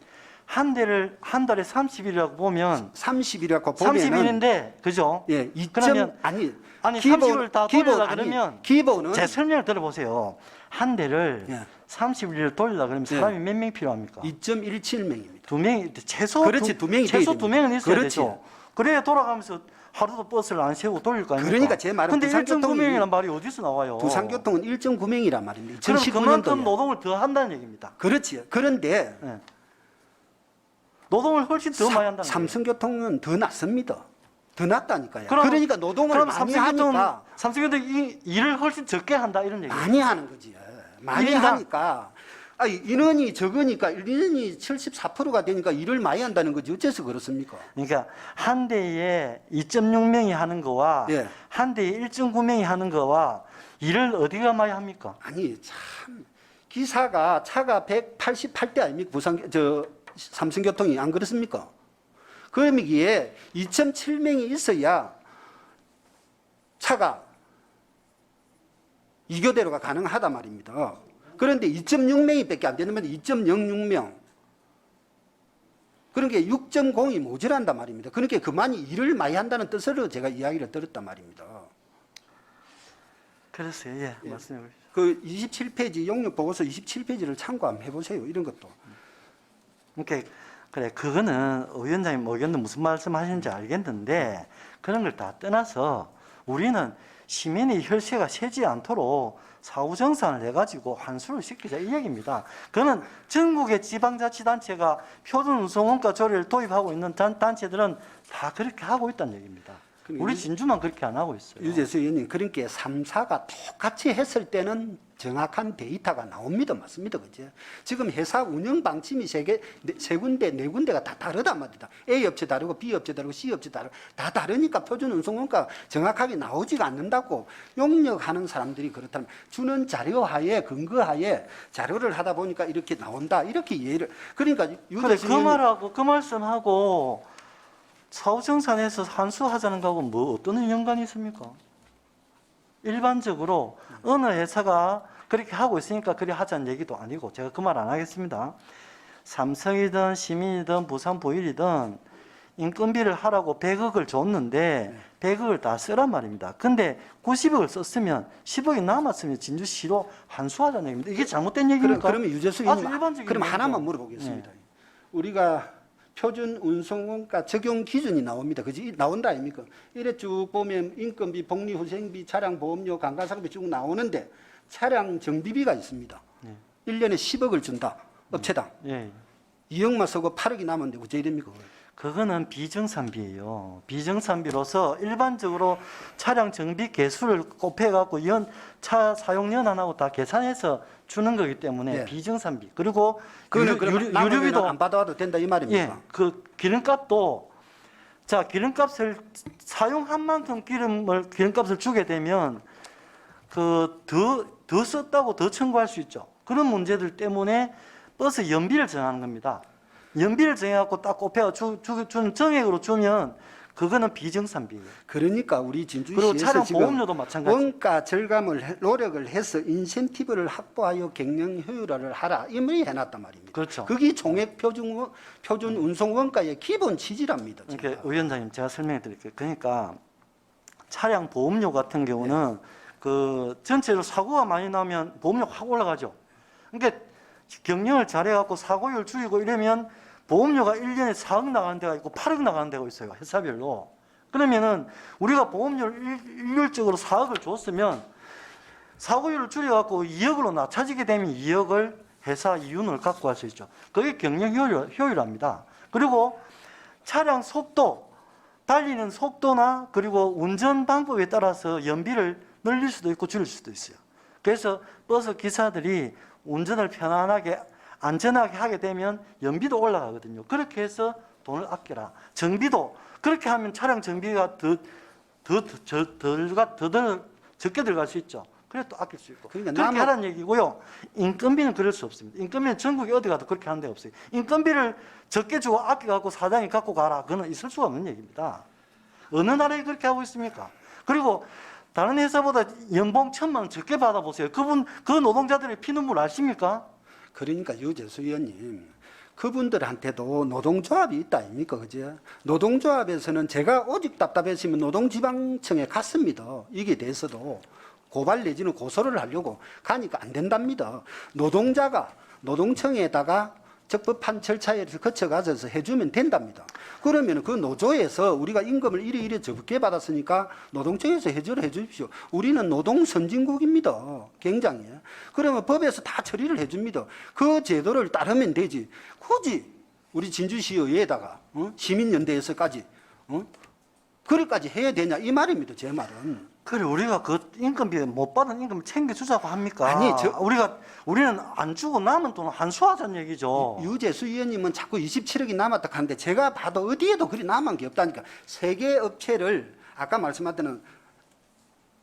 C: 한 대를 한 달에 30일이라고 보면
A: 30일이라고 보면은
C: 30일인데 그죠?
A: 예,
C: 그러면
A: 아니
C: 30을 다 돌리려
A: 아니,
C: 그러면
A: 기본은
C: 제 설명을 들어보세요. 한 대를
A: 예.
C: 30일을 돌리려 그러면
A: 예.
C: 사람이 몇 명 필요합니까?
A: 2.17명입니다.
C: 두 명이 최소
A: 그렇지, 두 명이
C: 최소
A: 돼야
C: 두 명은 있어야
A: 그렇지.
C: 되죠. 그래야 돌아가면서 하루도 버스를 안 세우고 돌릴 거 아닙니까?
A: 그러니까 제 말은
C: 근데
A: 부산교통이
C: 1.9명이라는 말이 어디서 나와요?
A: 부산교통은 1.9명이란 말입니다.
C: 그럼 그만큼
A: 2019년도에.
C: 노동을 더 한다는 얘기입니다.
A: 그렇지. 그런데
C: 예. 노동을 훨씬 더 많이 한다는 거예요.
A: 삼성교통은 더 낫습니다. 더 낫다니까요.
C: 그럼-
A: 그러니까 노동을
C: 그럼
A: 많이 하니까
C: 삼성교통이 일을 훨씬 적게 한다 이런 얘기예요.
A: 많이 하는 거지. 많이
C: 일인당.
A: 하니까 인원이 적으니까 인원이 74%가 되니까 일을 많이 한다는 거지. 어째서 그렇습니까?
C: 그러니까 한 대에 2.6명이 하는 거와
A: 예.
C: 한 대에 1.9명이 하는 거와 일을 어디가 많이 합니까?
A: 아니 참 기사가 차가 188대 아닙니까? 삼성교통이 안 그렇습니까? 그러기에 2.7명이 있어야 차가 2교대로가 가능하다 말입니다. 그런데 2.6명이 밖에 안 되는 건 2.06명. 그러니까 6.0이 모자란단 말입니다. 그러니까 그만이 일을 많이 한다는 뜻으로 제가 이야기를 들었단 말입니다.
C: 그랬어요. 예, 말씀해 보십시오.
A: 그 27페이지 용역 보고서 27페이지를 참고 한번 해보세요. 이런 것도.
C: 그러니까 그래 그거는 위원장님 의견도 무슨 말씀하시는지 알겠는데 그런 걸 다 떠나서 우리는 시민의 혈세가 새지 않도록 사후정산을 해가지고 환수를 시키자 이 얘기입니다. 그는 전국의 지방자치단체가 표준운송원가 조례를 도입하고 있는 단체들은 다 그렇게 하고 있다는 얘기입니다. 우리 진주만 그렇게 안 하고 있어요.
A: 유재수 의원님, 그러니까 3사가 똑같이 했을 때는 정확한 데이터가 나옵니다. 맞습니다. 그죠? 지금 회사 운영 방침이 세 군데, 네 군데가 다 다르단 말이다. A 업체 다르고 B 업체 다르고 C 업체 다르고 다 다르니까 표준 운송원가 정확하게 나오지가 않는다고 용역하는 사람들이 그렇다면 주는 자료하에 근거하에 자료를 하다 보니까 이렇게 나온다. 이렇게 이해를. 그러니까
C: 그래
A: 유재수
C: 그
A: 의원님,
C: 말하고 그 말씀하고 사후정산에서 환수하자는 거하고 뭐 어떤 연관이 있습니까? 일반적으로 어느 회사가 그렇게 하고 있으니까 그래 하자는 얘기도 아니고 제가 그 말 안 하겠습니다. 삼성이든 시민이든 부산보일이든 인건비를 하라고 100억을 줬는데 100억을 다 쓰란 말입니다. 근데 90억을 썼으면 10억이 남았으면 진주시로 환수하자는 얘기입니다. 이게 잘못된 얘기입니까?
A: 그러면 유재수
C: 아주
A: 의원님,
C: 일반적인
A: 그럼
C: 얘기죠.
A: 하나만 물어보겠습니다. 우리가 표준 운송원가 적용 기준이 나옵니다. 그지? 나온다 아닙니까? 이래 쭉 보면 인건비, 복리후생비, 차량보험료, 강간상비 쭉 나오는데 차량 정비비가 있습니다. 1년에 10억을 준다. 업체당.
C: 예.
A: 2억만 쓰고 8억이 남았는데 어째 이럽니까?
C: 그거는 비정산비예요. 비정산비로서 일반적으로 차량 정비 개수를 곱해갖고 차 사용 연한하고 다 계산해서 주는 거기 때문에
A: 예.
C: 비정산비. 그리고
A: 그거는 그럼 남은
C: 유류비도
A: 안 받아와도 된다 이 말입니까?
C: 예, 그 기름값도 자 기름값을 사용한 만큼 기름값을 주게 되면 그 더 썼다고 더 청구할 수 있죠. 그런 문제들 때문에 버스 연비를 정하는 겁니다. 연비를 정해갖고 딱 곱해가 주는 정액으로 주면 그거는 비정산비예요.
A: 그러니까 우리
C: 그리고
A: 진주시에서
C: 차량
A: 지금
C: 보험료도 마찬가지.
A: 원가 절감을 노력을 해서 인센티브를 확보하여 경영 효율화를 하라. 이미 해놨단 말입니다.
C: 그렇죠.
A: 그게 종액 표준 운송 원가의 기본 취지랍니다.
C: 그러니까 위원장님 제가 설명해 드릴게요. 그러니까 차량 보험료 같은 경우는 그 전체로 사고가 많이 나면 보험료가 확 올라가죠. 그러니까 경영을 잘해갖고 사고율 줄이고 이러면 보험료가 1년에 4억 나가는 데가 있고 8억 나가는 데가 있어요. 회사별로. 그러면은 우리가 보험료를 일률적으로 4억을 줬으면 사고율을 줄여갖고 2억으로 낮춰지게 되면 2억을 회사 이윤을 갖고 갈 수 있죠. 그게 경영 효율합니다. 그리고 차량 속도, 달리는 속도나 그리고 운전 방법에 따라서 연비를 늘릴 수도 있고 줄일 수도 있어요. 그래서 버스 기사들이 운전을 편안하게 안전하게 하게 되면 연비도 올라가거든요. 그렇게 해서 돈을 아껴라. 정비도 그렇게 하면 차량 정비가 더 적게 들어갈 수 있죠. 그래 또 아낄 수 있고.
A: 그러니까
C: 그렇게 하라는 얘기고요. 인건비는 그럴 수 없습니다. 인건비는 전국에 어디 가도 그렇게 하는 데 없어요. 인건비를 적게 주고 아껴갖고 사장이 갖고 가라. 그건 있을 수가 없는 얘기입니다. 어느 나라에 그렇게 하고 있습니까? 그리고 다른 회사보다 연봉 1,000만 원 적게 받아보세요. 그 노동자들의 피눈물 아십니까?
A: 그러니까 유재수 의원님, 그분들한테도 노동조합이 있다 아닙니까? 그죠? 노동조합에서는 제가 오직 답답했으면 노동지방청에 갔습니다. 이게 돼서도 고발 내지는 고소를 하려고 가니까 안 된답니다. 노동자가 노동청에다가 적법한 절차에 거쳐가서 해주면 된답니다. 그러면 그 노조에서 우리가 임금을 이래 적게 받았으니까 노동청에서 해결을 해주십시오. 우리는 노동 선진국입니다. 굉장히. 그러면 법에서 다 처리를 해줍니다. 그 제도를 따르면 되지. 굳이 우리 진주시의회에다가 시민연대에서까지 그리까지 해야 되냐 이 말입니다. 제 말은.
C: 그래 우리가 그 인건비 못 받은 임금을 챙겨주자고 합니까?
A: 아니,
C: 우리는 안 주고 남은 돈을 환수하자는 얘기죠.
A: 유재수 의원님은 자꾸 27억이 남았다 하는데 제가 봐도 어디에도 그리 남은 게 없다니까. 세 개 업체를 아까 말씀하던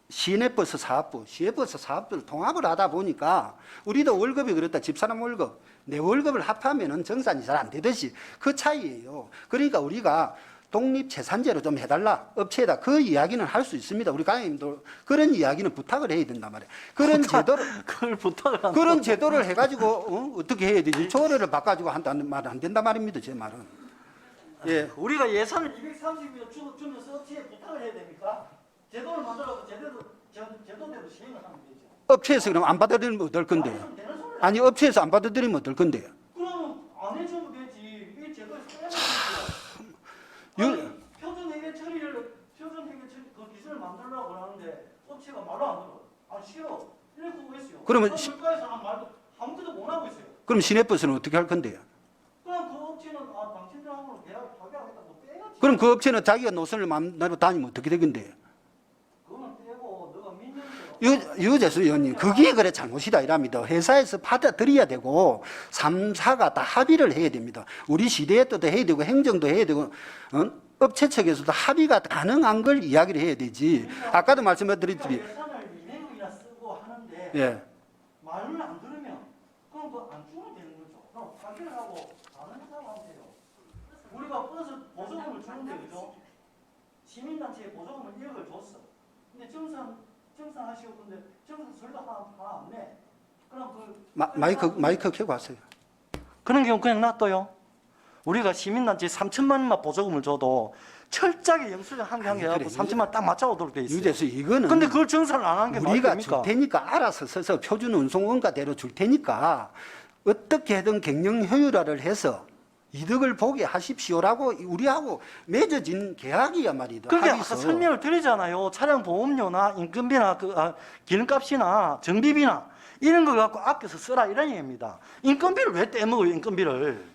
A: 시내버스 사업부, 시외버스 사업부를 통합을 하다 보니까 우리도 월급이 그렇다. 집사람 월급, 내 월급을 합하면은 정산이 잘 안 되듯이 그 차이예요. 그러니까 우리가 독립재산제로 좀 해달라. 업체에다 그 이야기는 할 수 있습니다. 우리 강의님도 그런 이야기는 부탁을 해야 된단 말이에요. 그런 제도를
C: 그걸 부탁을 한다고.
A: 그런 제도를 해가지고 어떻게 해야 되지? 조례를 바꿔주고 한다는 말은 안 된단 말입니다. 제 말은. 예.
C: 우리가 예산을 230여 주면서 업체에 부탁을 해야 됩니까? 제도를 만들어서 제도대로 시행을 하면 되죠.
A: 업체에서 그럼 안 받아들이면 어떨 건데요? 아니 업체에서 안 받아들이면 어떨 건데요?
C: 그러면 안 해주면 되지. 이 제도에
A: 유-
C: 표준 회계 처리 그 기준을 만들려고 하는데 업체가 말로 안 들어. 아 싫어. 이래고 했어요.
A: 그러면
C: 물가에서 한 말도 아무것도 못 하고 있어요.
A: 그럼 시내버스는 어떻게 할 건데요?
C: 그럼 그 업체는 당신들하고는 계약하겠다고 빼야지.
A: 그럼 그 업체는 자기가 노선을 마음대로 다니면 어떻게 되겠는데요?
C: 그거는 떼고 너가 민영대로.
A: 유재수 의원님, 그게 그래 잘못이다 이랍니다. 회사에서 받아들여야 되고 3사가 다 합의를 해야 됩니다. 우리 시대에도 해야 되고 행정도 해야 되고 업체 측에서도 합의가 가능한 걸 이야기를 해야 되지. 아까도 말씀드렸듯이
C: 예산을 200억이나 쓰고 하는데
A: 예.
C: 말을 안 들으면 그럼 그거 안 주면 되는 거죠. 그럼 파기를 하고 안 한다고 하면 돼요. 우리가 버스 보조금을 주는데 그죠? 시민단체에 보조금을 1억을 줬어. 근데 정산하시고 근데 정산 설도 하나 안 내. 그럼
A: 마이크 켜고 하세요.
C: 그런 경우 그냥 놔둬요. 우리가 시민단체 3천만 원만 보조금을 줘도 철저하게 영수증 한 개 한 개
A: 아니,
C: 해갖고
A: 그래.
C: 3천만 원 딱 맞춰오도록 돼 있어요.
A: 유재수 이거는
C: 근데 그걸 정산을 안 하는 게 말이
A: 우리가
C: 됩니까?
A: 줄 테니까 알아서 써서 표준 운송 원가대로 줄 테니까 어떻게든 경영 효율화를 해서 이득을 보게 하십시오라고 우리하고 맺어진 계약이야 말이다.
C: 그게 아까
A: 합의서.
C: 설명을 드리잖아요. 차량 보험료나 인건비나 기름값이나 정비비나 이런 거 갖고 아껴서 쓰라 이런 얘기입니다. 인건비를 왜 떼먹어요?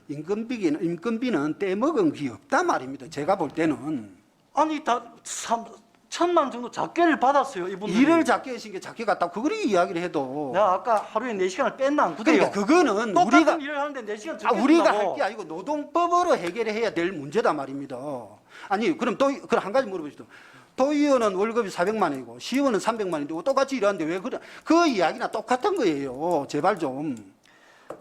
A: 인건비는 떼먹은 게 없단 말입니다. 제가 볼 때는
C: 아니 다 1,000만 원 정도 작게를 받았어요. 이분들이.
A: 일을 작게 하신 게 작게 갔다고 그렇게 이야기를 해도
C: 내가 아까 하루에 4시간을 뺐나 안 그래요?
A: 그러니까 그거는
C: 똑같은
A: 우리가
C: 일을 하는데 4시간 적게
A: 우리가
C: 든다고.
A: 할 게 아니고 노동법으로 해결해야 될 문제다 말입니다. 아니 그럼 그럼 한 가지 물어보시죠. 도의원은 월급이 400만 원이고 시의원은 300만 원이고 똑같이 일하는데 왜 그래? 그 이야기나 똑같은 거예요. 제발 좀.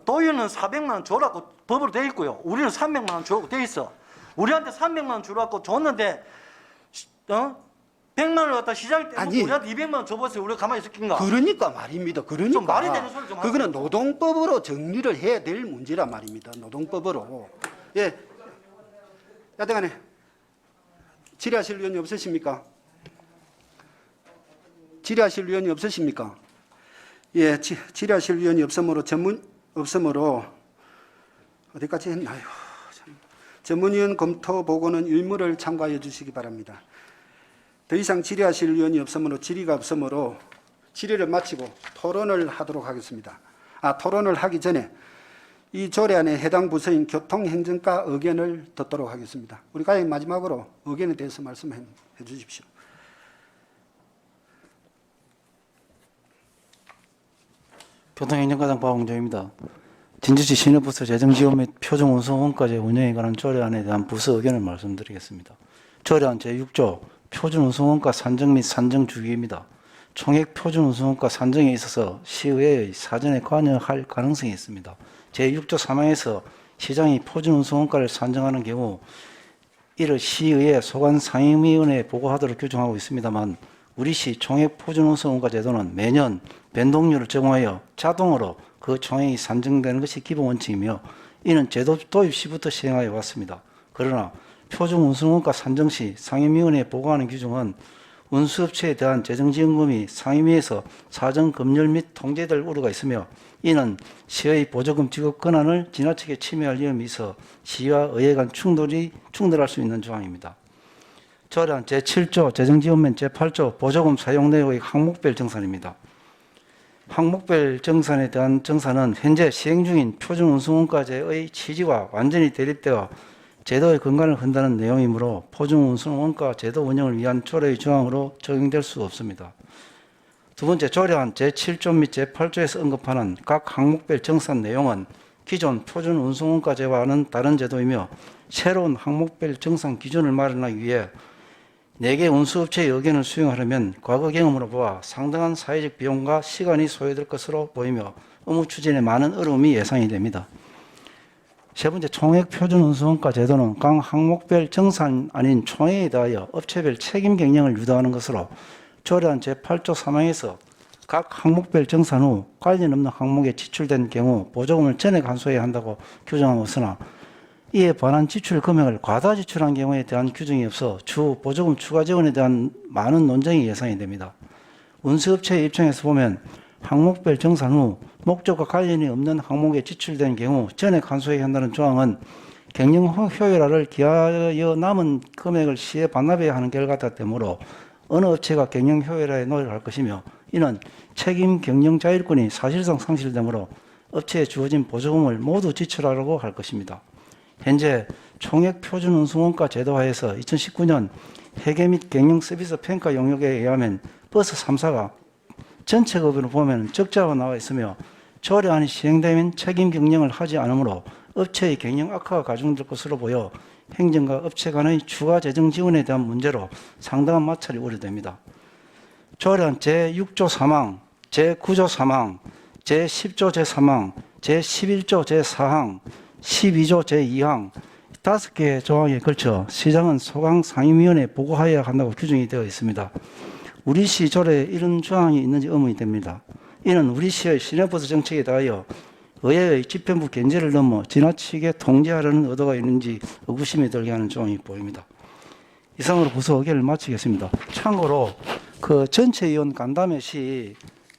C: 도의원은 400만 원 주라고 법으로 돼 있고요. 우리는 300만 원 주라고 돼 있어. 우리한테 300만 원 주라고 줬는데 100만 원을 갖다 시장에 떼고
A: 아니.
C: 우리한테 200만 원 줘보세요. 우리가 가만히 있을긴가?
A: 그러니까 말입니다. 그러니까
C: 좀 말이 되는 소리 좀 하세요.
A: 그거는 노동법으로 정리를 해야 될 문제란 말입니다. 노동법으로. 예. 여튼간에 질의하실 의원이 없으십니까? 질의하실 의원이 없으십니까? 예, 질의하실 의원이 없으므로 어디까지 했나요? 참. 전문위원 검토 보고는 일무를 참고하여 주시기 바랍니다. 더 이상 질의하실 의원이 없으므로 질의가 없으므로 질의를 마치고 토론을 하도록 하겠습니다. 토론을 하기 전에 이 조례안에 해당 부서인 교통행정과 의견을 듣도록 하겠습니다. 우리 과장님 마지막으로 의견에 대해서 말씀해 주십시오.
H: 교통행정과장 박홍정입니다. 진주시 시내버스 재정지원 및 표준운송원까지 운영에 관한 조례안에 대한 부서 의견을 말씀드리겠습니다. 조례안 제6조 표준운송원가 산정 및 산정 주기입니다. 총액 표준운송원가 산정에 있어서 시의회의 사전에 관여할 가능성이 있습니다. 제6조 3항에서 시장이 표준운송원가를 산정하는 경우 이를 시의회 소관상임위원회에 보고하도록 규정하고 있습니다만 우리 시 총액 표준운송원가 제도는 매년 변동률을 적용하여 자동으로 그 총액이 산정되는 것이 기본 원칙이며 이는 제도 도입 시부터 시행하여 왔습니다. 그러나 표준운송원가 산정 시 상임위원회에 보고하는 규정은 운수업체에 대한 재정지원금이 상임위에서 사정 검열 및 통제될 우려가 있으며 이는 시의 보조금 지급 권한을 지나치게 침해할 위험이 있어 시와 의회 간 충돌할 수 있는 조항입니다. 조례안 제7조 재정지원 및 제8조 보조금 사용 내역의 항목별 정산입니다. 항목별 정산에 대한 정산은 현재 시행 중인 표준운송원가제의 취지와 완전히 대립되어 제도의 근간을 흔드는 내용이므로 표준운송원가 제도 운영을 위한 조례의 조항으로 적용될 수 없습니다. 두 번째, 조례안 제7조 및 제8조에서 언급하는 각 항목별 정산 내용은 기존 표준운송원가제와는 다른 제도이며 새로운 항목별 정산 기준을 마련하기 위해 4개 운수업체의 의견을 수용하려면 과거 경험으로 보아 상당한 사회적 비용과 시간이 소요될 것으로 보이며 업무 추진에 많은 어려움이 예상이 됩니다. 세 번째, 총액 표준운송원가 제도는 각 항목별 정산 아닌 총액에 대하여 업체별 책임 경영을 유도하는 것으로 조례안 제8조 3항에서 각 항목별 정산 후 관련 없는 항목에 지출된 경우 보조금을 전액 환수해야 한다고 규정하고 있으나 이에 반한 지출 금액을 과다 지출한 경우에 대한 규정이 없어 추후 보조금 추가 지원에 대한 많은 논쟁이 예상이 됩니다. 운수업체의 입장에서 보면 항목별 정산 후 목적과 관련이 없는 항목에 지출된 경우 전액 환수해야 한다는 조항은 경영 효율화를 기하여 남은 금액을 시에 반납해야 하는 결과가 되므로 어느 업체가 경영 효율화에 노력할 것이며 이는 책임 경영 자율권이 사실상 상실되므로 업체에 주어진 보조금을 모두 지출하라고 할 것입니다. 현재 총액 표준운송원가 제도 하에서 2019년 회계 및 경영 서비스 평가 용역에 의하면 버스 3사가 전체 급으로 보면 적자가 나와 있으며 조례안이 시행되면 책임 경영을 하지 않으므로 업체의 경영 악화가 가중될 것으로 보여 행정과 업체 간의 추가 재정 지원에 대한 문제로 상당한 마찰이 우려됩니다. 조례안 제6조 3항, 제9조 3항, 제10조 제3항, 제11조 제4항, 12조 제2항 5개의 조항에 걸쳐 시장은 소강 상임위원회에 보고하여야 한다고 규정이 되어 있습니다. 우리 시 조례에 이런 조항이 있는지 의문이 됩니다. 이는 우리 시의 시내버스 정책에 대하여 의회의 집행부 견제를 넘어 지나치게 통제하려는 의도가 있는지 의구심이 들게 하는 조항이 보입니다. 이상으로 부서 의견을 마치겠습니다. 참고로 그 전체 위원 간담회 시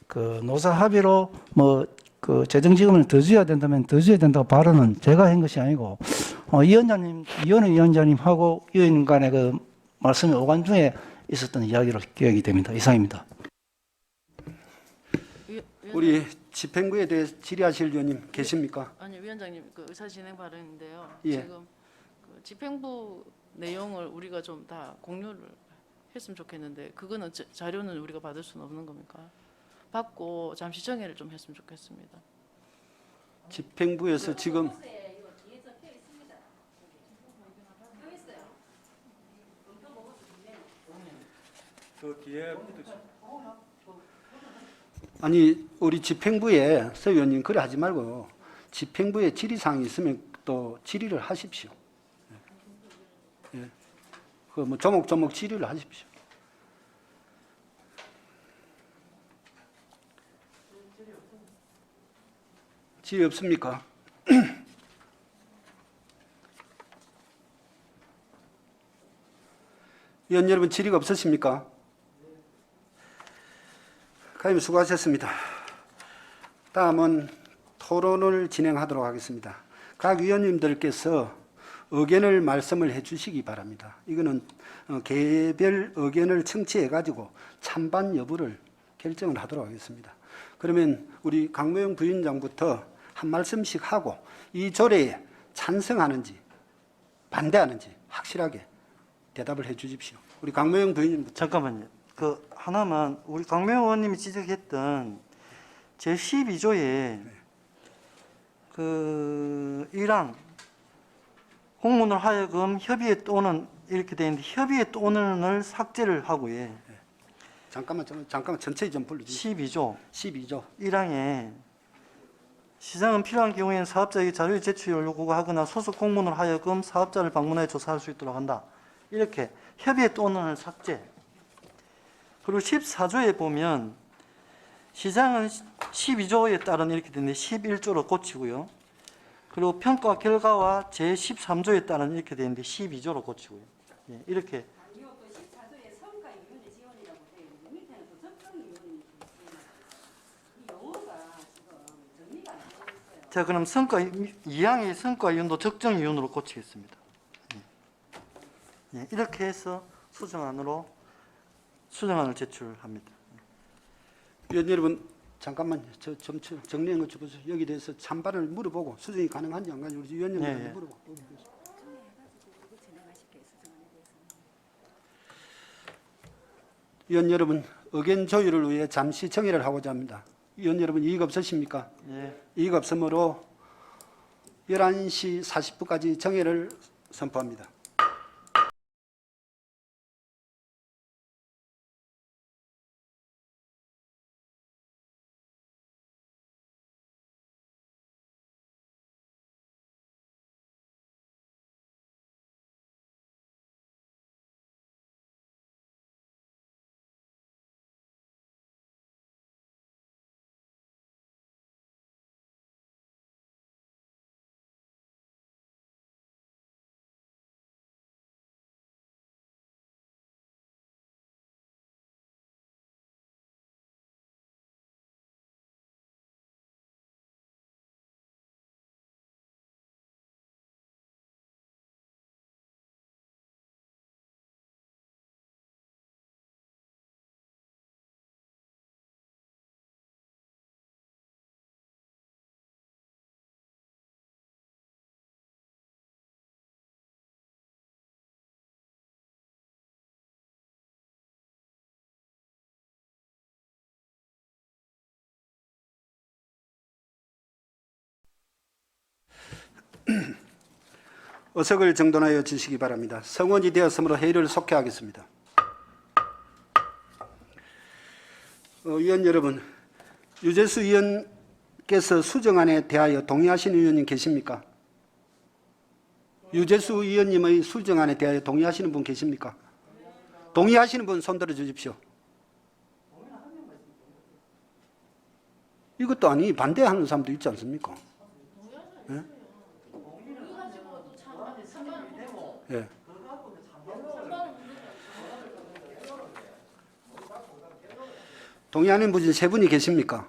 H: 그 노사 합의로 그 재정지원을 더 줘야 된다면 더 줘야 된다고 발언은 제가 한 것이 아니고 이현우 위원장님하고 위원 간의 그 말씀의 오간 중에 있었던 이야기로 기억이 됩니다. 이상입니다.
A: 우리 집행부에 대해 질의하실 의원님 계십니까?
F: 아니 위원장님 그 의사 진행 발언인데요.
A: 예.
F: 지금 그 집행부 내용을 우리가 좀 다 공유를 했으면 좋겠는데 그거는 자료는 우리가 받을 수는 없는 겁니까? 받고 잠시 정해를 좀 했으면 좋겠습니다.
A: 집행부에서 지금
I: 그 뒤에
A: 아니 우리 집행부에 서 의원님 그래 하지 말고 집행부에 질의사항이 있으면 또 질의를 하십시오. 예. 그 뭐 조목조목 질의를 하십시오. 질의 없습니까? 의원 여러분 질의가 없으십니까? 가임 수고하셨습니다. 다음은 토론을 진행하도록 하겠습니다. 각 위원님들께서 의견을 말씀을 해주시기 바랍니다. 이거는 개별 의견을 청취해 가지고 찬반 여부를 결정을 하도록 하겠습니다. 그러면 우리 강모영 부위원장부터 한 말씀씩 하고 이 조례에 찬성하는지 반대하는지 확실하게 대답을 해 주십시오. 우리 강모영 부위원님부터.
C: 잠깐만요. 그 하나만 우리 강명호 의원님이 지적했던 제 12조에 그 1항 공문을 하여금 협의에 또는 이렇게 되어 있는데 협의에 또는을 삭제를 하고요.
A: 잠깐만 천천히 좀 불러주세요. 12조
C: 1항에 시장은 필요한 경우에는 사업자에게 자료의 제출을 요구하거나 소속 공문을 하여금 사업자를 방문해 조사할 수 있도록 한다. 이렇게 협의에 또는을 삭제. 그리고 14조에 보면 시장은 12조에 따른 이렇게 되는데 11조로 고치고요. 그리고 평가 결과와 제13조에 따른 이렇게 되는데 12조로 고치고요. 예, 이렇게
E: 아니요, 그 14조에 성과 이윤의 지원이라고 되어 있는데 밑에는 또 적정 이윤이 있어요. 이 용어가 지금 정리가 안 되어 있어요.
C: 자, 그럼 성과 2항의 성과 이윤도 적정 이윤으로 고치겠습니다. 예, 이렇게 해서 수정안을 제출합니다.
A: 위원 여러분 잠깐만요. 저 좀 정리한 거 주보세요. 여기 대해서 찬반을 물어보고 수정이 가능한지 안 가능한지 우리 위원님한테
C: 예, 예.
A: 물어보고. 위원 여러분 의견 조율을 위해 잠시 정의를 하고자 합니다. 위원 여러분 이의가 없으십니까?
C: 예.
A: 이의가 없으므로 11시 40분까지 정의를 선포합니다. 의석을 정돈하여 주시기 바랍니다. 성원이 되었으므로 회의를 속회하겠습니다. 위원 여러분, 유재수 의원께서 수정안에 대하여 동의하시는 의원님 계십니까? 유재수 의원님의 수정안에 대하여 동의하시는 분 계십니까? 동의하시는 분 손들어 주십시오. 이것도 아니 반대하는 사람도 있지 않습니까? 예? 예. 동의하는 분이 세 분이 계십니까?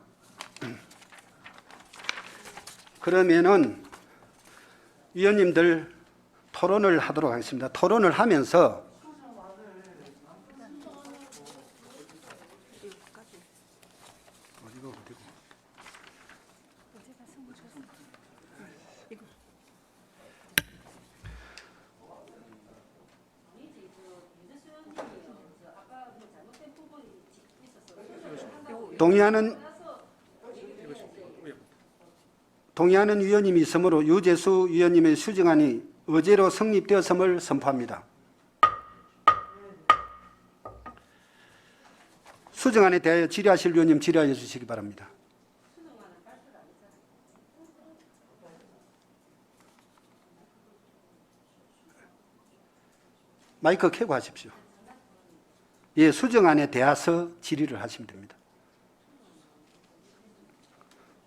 A: 그러면은 위원님들 토론을 하도록 하겠습니다. 토론을 하면서 동의하는 위원님이 있으므로 유재수 위원님의 수정안이 의제로 성립되었음을 선포합니다. 수정안에 대하여 질의하실 위원님 질의하여 주시기 바랍니다. 마이크 켜고 하십시오. 예, 수정안에 대해서 질의를 하시면 됩니다.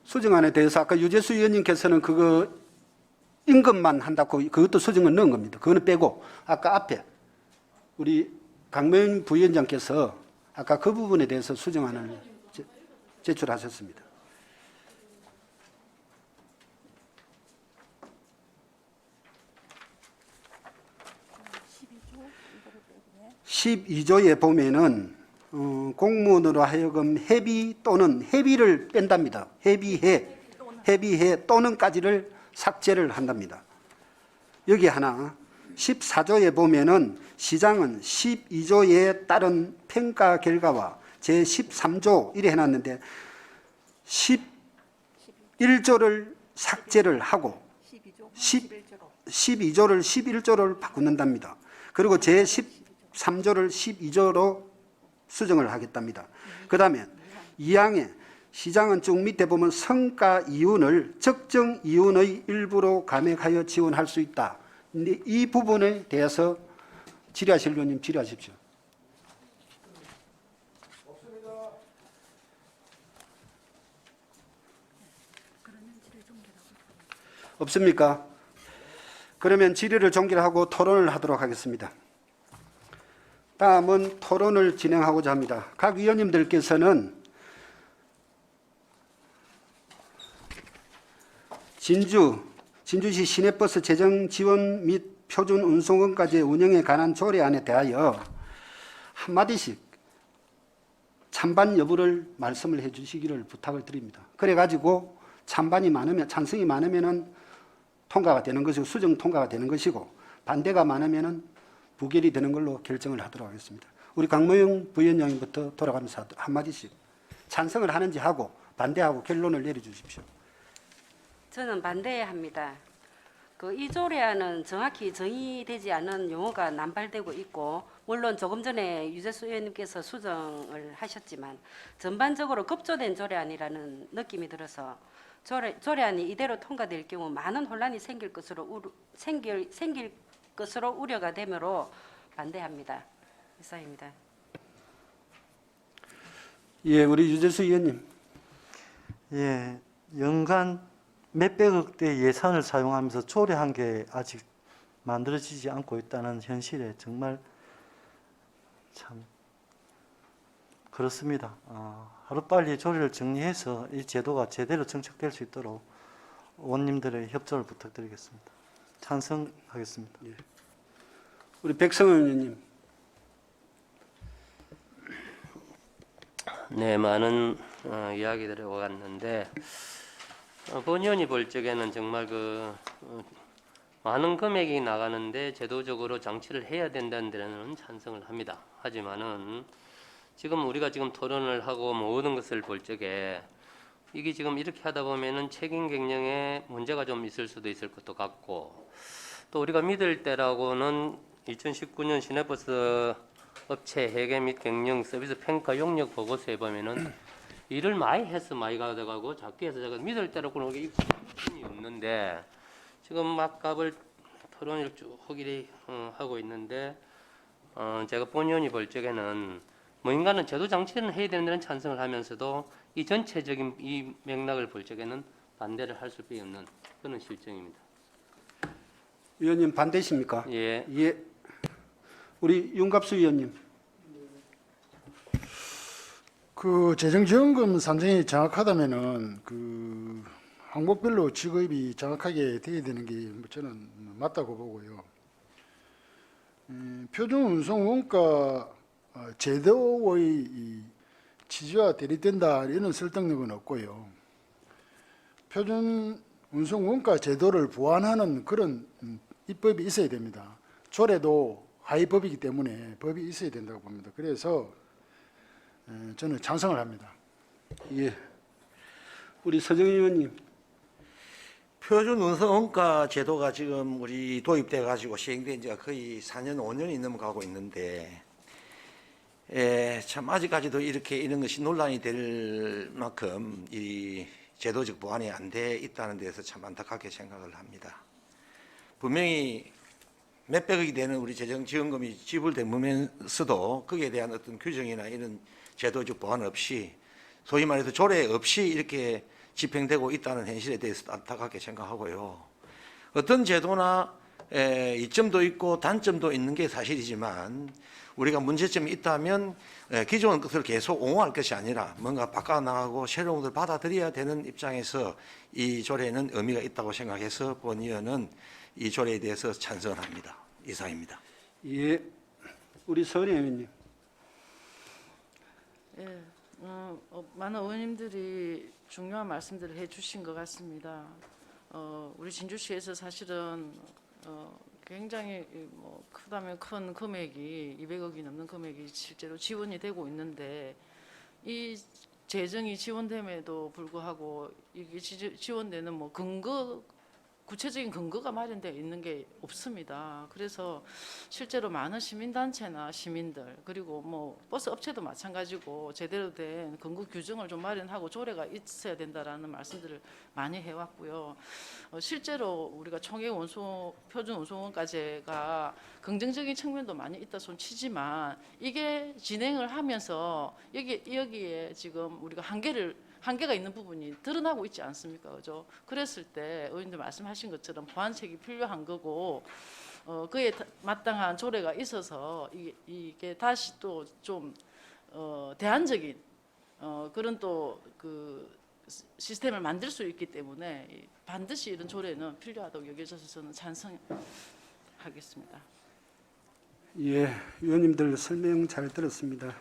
A: 수정안에 대해서 아까 유재수 의원님께서는 그거 임금만 한다고 그것도 수정을 넣은 겁니다. 그거는 빼고 아까 앞에 우리 강명 부위원장께서 아까 그 부분에 대해서 수정안을 제출하셨습니다. (12조에) 보면은 공무원으로 하여금 회비를 뺀답니다. 회비해 또는까지를 삭제를 한답니다. 여기 하나 14조에 보면은 시장은 12조에 따른 평가 결과와 제13조 이래 해놨는데 11조를 삭제를 하고 12조를 11조를 바꾼답니다. 그리고 제13조를 12조로 수정을 하겠답니다. 그 다음에 2항에 시장은 쭉 밑에 보면 성과 이윤을 적정 이윤의 일부로 감액하여 지원할 수 있다. 근데 이 부분에 대해서 질의하실 의원님 질의하십시오. 없습니까? 그러면 질의를 종결하고 토론을 하도록 하겠습니다. 다음은 토론을 진행하고자 합니다. 각 위원님들께서는 진주시 시내버스 재정 지원 및 표준 운송원까지 운영에 관한 조례안에 대하여 한마디씩 찬반 여부를 말씀을 해 주시기를 부탁을 드립니다. 그래가지고 찬성이 많으면은 통과가 되는 것이고 수정 통과가 되는 것이고 반대가 많으면은 부결이 되는 걸로 결정을 하도록 하겠습니다. 우리 강모영 부위원장님부터 돌아가면서 한마디씩 찬성을 하는지 하고 반대하고 결론을 내려주십시오.
E: 저는 반대합니다. 이 조례안은 정확히 정의되지 않은 용어가 남발되고 있고 물론 조금 전에 유재수 의원님께서 수정을 하셨지만 전반적으로 급조된 조례안이라는 느낌이 들어서 조례안이 이대로 통과될 경우 많은 혼란이 생길 것으로 우려가 되므로 반대합니다. 이상입니다.
A: 예, 우리 유재수 의원님.
C: 예, 연간 몇백억 대 예산을 사용하면서 조례한 게 아직 만들어지지 않고 있다는 현실에 정말 참 그렇습니다. 하루빨리 조례를 정리해서 이 제도가 제대로 정착될 수 있도록 의원님들의 협조를 부탁드리겠습니다. 찬성하겠습니다.
A: 예. 우리 백성원 의원님.
D: 네, 많은 이야기들이 오갔는데 본의원이 볼 적에는 정말 많은 금액이 나가는데 제도적으로 장치를 해야 된다는 데는 찬성을 합니다. 하지만은 지금 우리가 지금 토론을 하고 모든 것을 볼 적에 이게 지금 이렇게 하다 보면은 책임 경영에 문제가 좀 있을 수도 있을 것도 같고 또 우리가 믿을 때라고는 2019년 시내버스 업체 회계 및 경영 서비스 평가 용역 보고서에 보면은 일을 많이 해서 많이 가져가고 작게 해서 제가 믿을 때라고는 이게 수준이 없는데 지금 막 값을 토론을 쭉 하기를 하고 있는데 제가 본의원이 볼 적에는 뭔가는 제도 장치는 해야 되는 데는 찬성을 하면서도 이 전체적인 이 맥락을 볼 적에는 반대를 할 수밖에 없는 그런 실정입니다.
A: 위원님 반대십니까?
D: 예.
A: 예. 우리 윤갑수 위원님.
G: 재정지원금 산정이 정확하다면은 항목별로 지급이 정확하게 돼야 되는 게 저는 맞다고 보고요. 표준운송원가 제도의 이 취지와 대립된다 이런 설득력은 없고요. 표준운송원가 제도를 보완하는 그런 입법이 있어야 됩니다. 조례도 하위법이기 때문에 법이 있어야 된다고 봅니다. 그래서 저는 찬성을 합니다.
A: 예. 우리 서정희 의원님.
J: 표준 운송 원가 제도가 지금 우리 도입돼 가지고 시행된 지가 거의 4년 5년이 넘어가고 있는데 참 아직까지도 이렇게 이런 것이 논란이 될 만큼 이 제도적 보완이 안 돼 있다는 데서 참 안타깝게 생각을 합니다. 분명히 몇백억이 되는 우리 재정지원금이 지불되면서도 거기에 대한 어떤 규정이나 이런 제도적 보완 없이 소위 말해서 조례 없이 이렇게 집행되고 있다는 현실에 대해서 안타깝게 생각하고요. 어떤 제도나 이점도 있고 단점도 있는 게 사실이지만 우리가 문제점이 있다면 기존 것을 계속 옹호할 것이 아니라 뭔가 바꿔나가고 새로운 것을 받아들여야 되는 입장에서 이 조례는 의미가 있다고 생각해서 본의원은 이 조례에 대해서 찬성을 합니다. 이상입니다.
A: 예, 우리 서은희 의원님.
F: 예, 많은 의원님들이 중요한 말씀들을 해주신 것 같습니다. 우리 진주시에서 사실은 굉장히 뭐 크다면 큰 금액이 200억이 넘는 금액이 실제로 지원이 되고 있는데 이 재정이 지원됨에도 불구하고 이게 지원되는 뭐 구체적인 근거가 마련되어 있는 게 없습니다. 그래서 실제로 많은 시민단체나 시민들 그리고 뭐 버스 업체도 마찬가지고 제대로 된 근거 규정을 좀 마련하고 조례가 있어야 된다라는 말씀들을 많이 해왔고요. 실제로 우리가 총액 표준 운송원가제가 긍정적인 측면도 많이 있다 손 치지만 이게 진행을 하면서 여기에 지금 우리가 한계가 있는 부분이 드러나고 있지 않습니까? 그죠? 그랬을 때 의원님들 말씀하신 것처럼 보완책이 필요한 거고 그에 마땅한 조례가 있어서 이게 다시 또 좀 대안적인 그런 또 그 시스템을 만들 수 있기 때문에 반드시 이런 조례는 필요하다고 여겨져서 저는 찬성하겠습니다.
A: 예, 위원님들 설명 잘 들었습니다.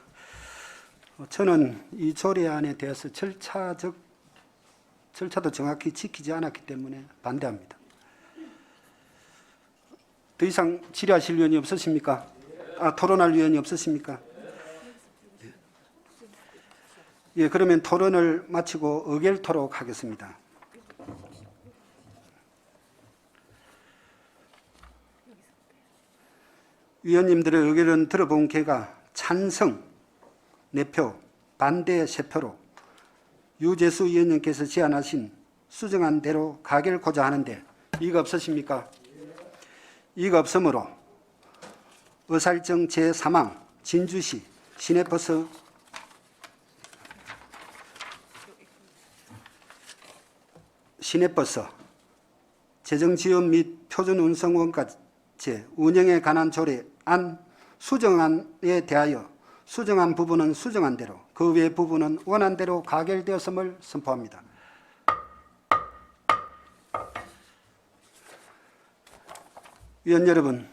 A: 저는 이 조례안에 대해서 절차도 정확히 지키지 않았기 때문에 반대합니다. 더 이상 질의하실 위원이 없으십니까? 토론할 위원이 없으십니까? 예, 그러면 토론을 마치고 의결토록 하겠습니다. 위원님들의 의견은 들어본 결과 찬성 4표, 반대 3표로 유재수 위원님께서 제안하신 수정안 대로 가결코자 하는데 이의가 없으십니까? 이의가 없으므로 의사일정 제3항 진주시 시내버스 재정지원 및 표준운송원가제 운영에 관한 조례안 수정안에 대하여 수정한 부분은 수정한 대로 그 외 부분은 원한 대로 가결되었음을 선포합니다. 위원 여러분,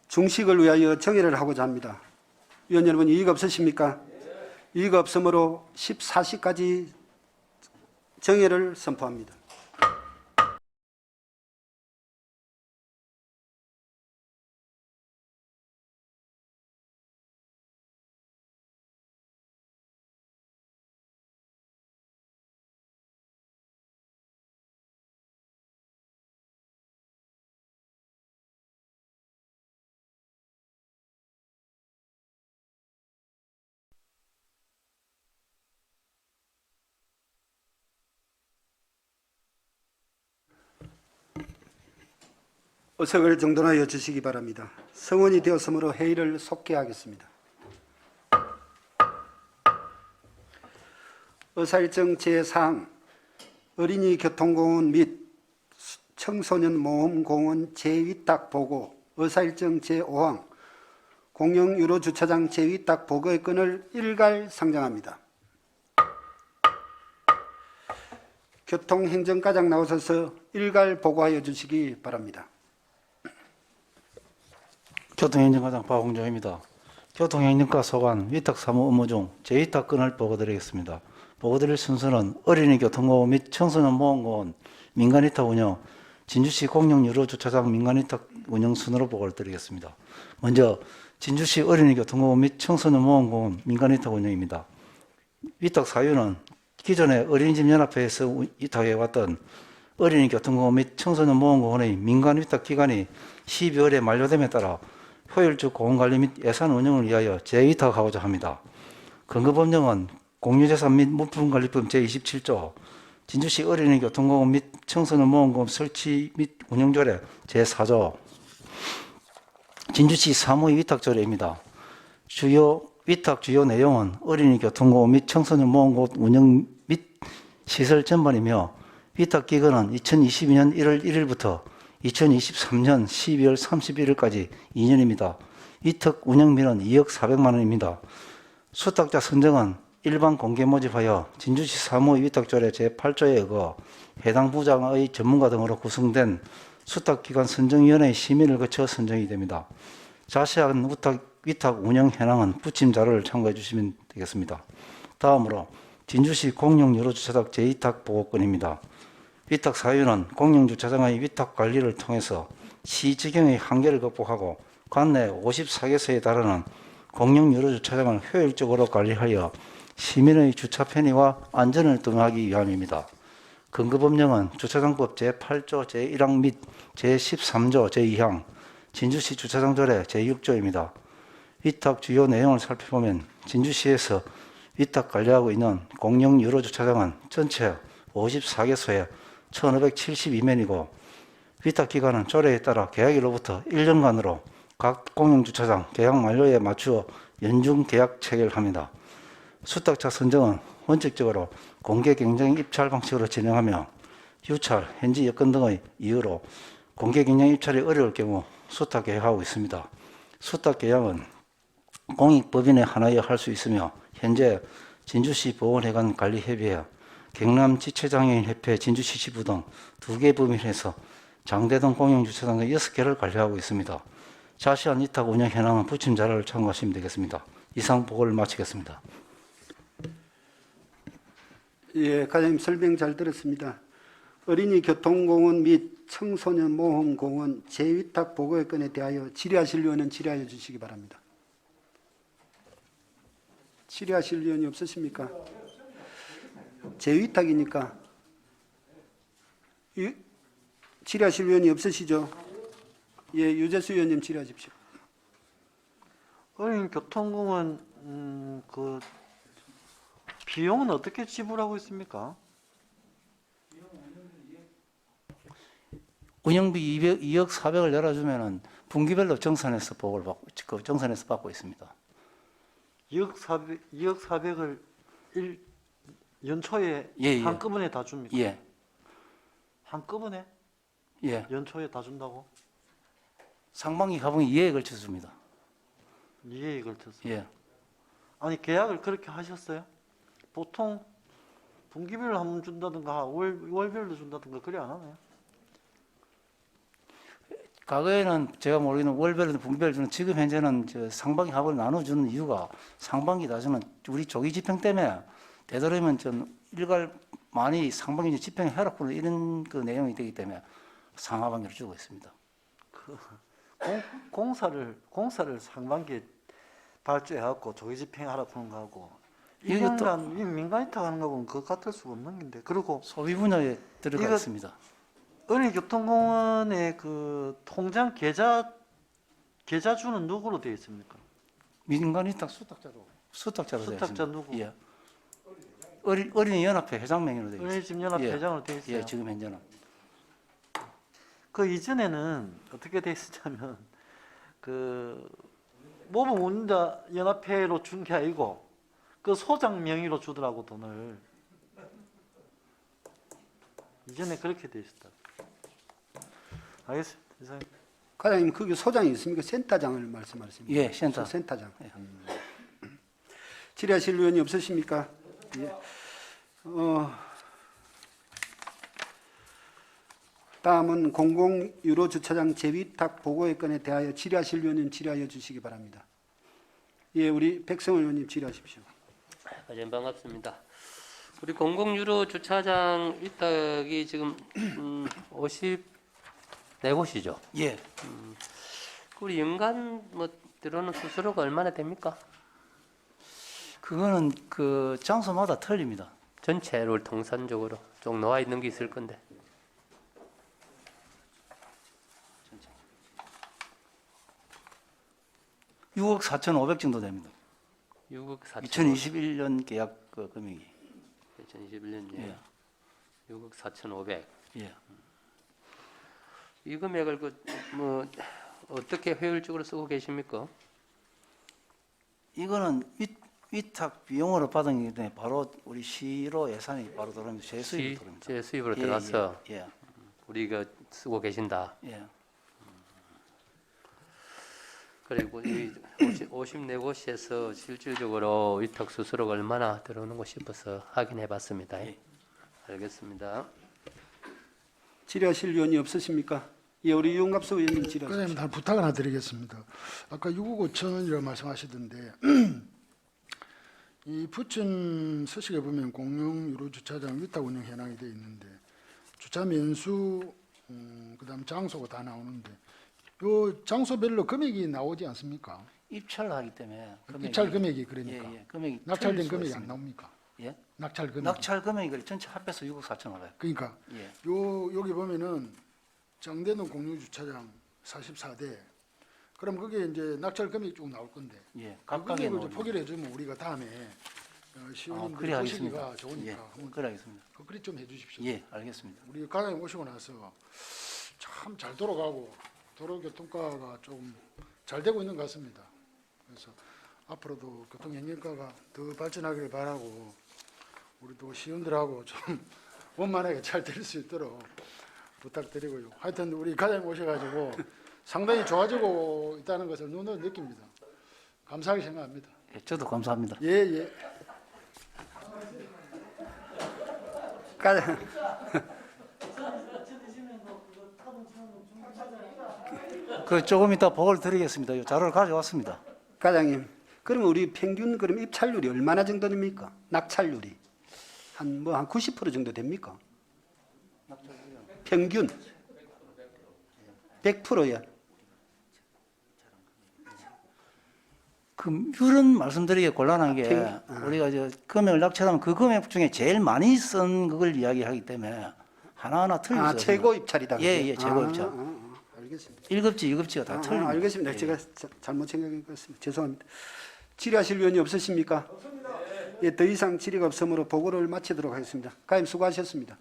A: 중식을 위하여 정회를 하고자 합니다. 위원 여러분, 이의가 없으십니까? 이의가 없으므로 14시까지 정회를 선포합니다. 의석을 정돈하여 주시기 바랍니다. 성원이 되었으므로 회의를 속개하겠습니다. 의사일정 제4항 어린이 교통공원 및 청소년 모험공원 재위탁 보고 의사일정 제5항 공영 유로 주차장 재위탁 보고의 건을 일괄 상정합니다. 교통행정과장 나오셔서 일괄 보고하여 주시기 바랍니다.
H: 교통행정과장 박홍정입니다. 교통행정과 소관 위탁사무 업무 중 재위탁 건을 보고드리겠습니다. 보고드릴 순서는 어린이 교통공원 및 청소년 모험공원 민간위탁 운영, 진주시 공영 유로 주차장 민간위탁 운영 순으로 보고를 드리겠습니다. 먼저 진주시 어린이 교통공원 및 청소년 모험공원 민간위탁 운영입니다. 위탁 사유는 기존에 어린이집 연합회에서 위탁해왔던 어린이 교통공원 및 청소년 모험공원의 민간위탁 기간이 12월에 만료됨에 따라 효율적 공원관리 및 예산 운영을 위하여 재위탁하고자 합니다. 근거법령은 공유재산 및 물품관리법 제27조, 진주시 어린이 교통공원 및 청소년 모험공원 설치 및 운영조례 제4조, 진주시 사무의 위탁조례입니다. 위탁 주요 내용은 어린이 교통공원 및 청소년 모험공원 운영 및 시설 전반이며 위탁 기간은 2022년 1월 1일부터 2023년 12월 31일까지 2년입니다. 이특 운영비는 2억 400만 원입니다. 수탁자 선정은 일반 공개 모집하여 진주시 사무 위탁조례 제8조에 의거 해당 부장의 전문가 등으로 구성된 수탁기관 선정위원회의 심의를 거쳐 선정이 됩니다. 자세한 위탁 운영 현황은 부침 자료를 참고해 주시면 되겠습니다. 다음으로 진주시 공용유로주차장 재위탁 보고권입니다. 위탁 사유는 공용주차장의 위탁 관리를 통해서 시지경의 한계를 극복하고 관내 54개소에 달하는 공용유로주차장을 효율적으로 관리하여 시민의 주차 편의와 안전을 등하기 위함입니다. 근거법령은 주차장법 제8조 제1항 및 제13조 제2항, 진주시 주차장조례 제6조입니다. 위탁 주요 내용을 살펴보면 진주시에서 위탁 관리하고 있는 공용 유로 주차장은 전체 54개소에 1,572면이고 위탁 기간은 조례에 따라 계약일로부터 1년간으로 각 공용 주차장 계약 만료에 맞추어 연중 계약 체결합니다. 수탁자 선정은 원칙적으로 공개 경쟁 입찰 방식으로 진행하며 유찰, 현지 여건 등의 이유로 공개 경쟁 입찰이 어려울 경우 수탁 계약하고 있습니다. 수탁 계약은 공익법인의 하나여 할 수 있으며 현재 진주시 보건회관 관리협의회, 경남 지체장애인협회 진주시 지부 등 2개 법인에서 장대동 공용주차장 6개를 관리하고 있습니다. 자세한 위탁 운영 현황은 부침 자료를 참고하시면 되겠습니다. 이상 보고를 마치겠습니다.
A: 예, 과장님 설명 잘 들었습니다. 어린이 교통공원 및 청소년 모험공원 재위탁 보고의 건에 대하여 질의하실 의원은 질의하여 주시기 바랍니다. 질의하실 의원이 없으십니까? 재위탁이니까 질의하실 의원이 없으시죠? 예, 유재수 의원님 질의하십시오.
C: 어린이 교통공원 그 비용은 어떻게 지불하고 있습니까?
H: 운영비 2억 400을 내려주면은 분기별로 정산해서 보고를 받고, 정산해서 받고 있습니다.
C: 2억 400을 연초에
H: 예.
C: 한꺼번에 다 줍니까?
H: 예,
C: 한꺼번에
H: 예.
C: 연초에 다 준다고?
H: 상반기 하반기 2회에 걸쳐 줍니다.
C: 2회에 걸쳐서.
H: 예.
C: 아니 계약을 그렇게 하셨어요? 보통 분기별로 한번 준다든가 월별로 준다든가 그래 안 하나요?
H: 과거에는 제가 모르기는 월별로 분기별로 주는, 지금 현재는 저 상반기 하반기 나눠주는 이유가 상반기 나중은 우리 조기 집행 때문에 되도록이면 좀 일괄 많이 상반기 집행해라고 이런 그 내용이 되기 때문에 상하반기로 주고 있습니다.
C: 공사를 상반기에 발주해갖고 조기 집행하라고 하는 거하고
H: 이것도
C: 2년간 민간위탁 하는 거하고는 그거 같을 수가 없는 건데. 그리고
H: 소비 분야에 들어가
C: 이거
H: 있습니다.
C: 어린이교통공원의 그 통장 계좌주는 누구로 되어 있습니까?
H: 민간 위탁 수탁자로 되어
C: 수탁자
H: 있습니다.
C: 누구?
H: 예. 어린이 연합회 회장 명의로 되어 있습니다.
C: 어린이집 연합
H: 예.
C: 회장으로 되어 있어요.
H: 예, 지금 현재는.
C: 그 이전에는 어떻게 돼 있었냐면 그 모범 운자 연합회로 준 게 아니고 그 소장 명의로 주더라고 돈을. 이전에 그렇게 돼 있었다. 알겠습니다. 이상.
A: 과장님 거기 소장이 있습니까? 센터장을 말씀하십니까?
H: 예, 센터.
A: 센터장.
H: 예.
A: 질의하실 의원이 없으십니까? 예. 다음은 공공유로 주차장 재위탁 보고의 건에 대하여 질의하실 의원은 질의하여 주시기 바랍니다. 예, 우리 백성원 의원님 질의하십시오.
D: 과장님 반갑습니다. 우리 공공유로 주차장 위탁이 지금 54곳이죠.
H: 예.
D: 우리 연간 뭐 들어오는 수수료가 얼마나 됩니까?
H: 그거는 그 장소마다 틀립니다.
D: 전체를 통산적으로 좀 나와 있는 게 있을 건데.
H: 6억 4,500 정도 됩니다.
D: 6억 4천.
H: 2021년 계약 그 금액이.
D: 2021년
H: 예.
D: 6억 4,500.
H: 예.
D: 이 금액을 뭐 어떻게 효율적으로 쓰고 계십니까?
H: 이거는 위탁 비용으로 받은 게 때문에 바로 우리 시로 예산이 바로 들어옵니다. 제 수입으로 들어옵니다.
D: 제 수입으로
H: 예,
D: 들어가서
H: 예.
D: 우리가 쓰고 계신다.
H: 예.
D: 그리고 이 54곳에서 실질적으로 위탁 수수료가 얼마나 들어오는 거 싶어서 확인해 봤습니다. 알겠습니다.
A: 질의하실 의원이 없으십니까? 예, 우리 윤갑수 의원님 질의하십시오.
G: 과장님, 한 부탁 하나 드리겠습니다. 아까 6억 5천 원이라고 말씀하시던데 이 부천 서식에 보면 공용 유로 주차장 위탁 운영 현황이 되어 있는데 주차 면수, 그다음 장소가 다 나오는데 요 장소별로 금액이 나오지 않습니까?
H: 입찰하기 때문에
G: 입찰 금액이 그러니까
H: 금액이
G: 낙찰된
H: 틀릴 수가
G: 금액이 안
H: 있습니다.
G: 나옵니까?
H: 예?
G: 낙찰 금액.
H: 낙찰 금액을 전체 합해서 6억 4천 원이에요.
G: 그러니까
H: 예.
G: 여기 보면은 정대동 공유 주차장 44대. 그럼 그게 이제 낙찰 금액이 쭉 나올 건데.
H: 예.
G: 그게
H: 각각의 뭐
G: 포기를 해주면 우리가 다음에 시의원님들
H: 그래 하겠습니다.
G: 보시기가 좋으니까
H: 예.
G: 한번
H: 그래 하겠습니다.
G: 그리 좀 해주십시오.
H: 예, 알겠습니다.
G: 우리 과장님 오시고 나서 참 잘 돌아가고 도로교통과가 좀 잘 되고 있는 것 같습니다. 그래서 앞으로도 교통행정과가 더 발전하기를 바라고 우리도 시의원들하고 좀 원만하게 잘 될 수 있도록 부탁드리고요. 하여튼 우리 과장님 오셔가지고 상당히 좋아지고 있다는 것을 눈으로 느낍니다. 감사하게 생각합니다.
H: 예, 저도 감사합니다.
G: 예, 예.
A: 과장,
H: 그 조금 이따 보고를 드리겠습니다. 이 자료를 가져왔습니다.
A: 과장님, 그러면 우리 평균 그럼 입찰률이 얼마나 정도 됩니까? 낙찰률이 한 90% 정도 됩니까? 평균 100%야.
H: 그 율은 말씀드리기 곤란한 게 우리가 저 금액을 낙찰하면 그 금액 중에 제일 많이 쓴 그걸 이야기하기 때문에 하나하나 틀릴 수 있습니다.
A: 최고 입찰이다.
H: 예,
A: 그죠?
H: 예, 최고 입찰.
A: 알겠습니다.
H: 1급지, 2급지가 다 틀립니다.
A: 알겠습니다.
H: 예.
A: 제가 잘못 생각한 것 같습니다. 죄송합니다. 질의하실 의원이 없으십니까? 예, 더 이상 질의가 없으므로 보고를 마치도록 하겠습니다. 가임 수고하셨습니다.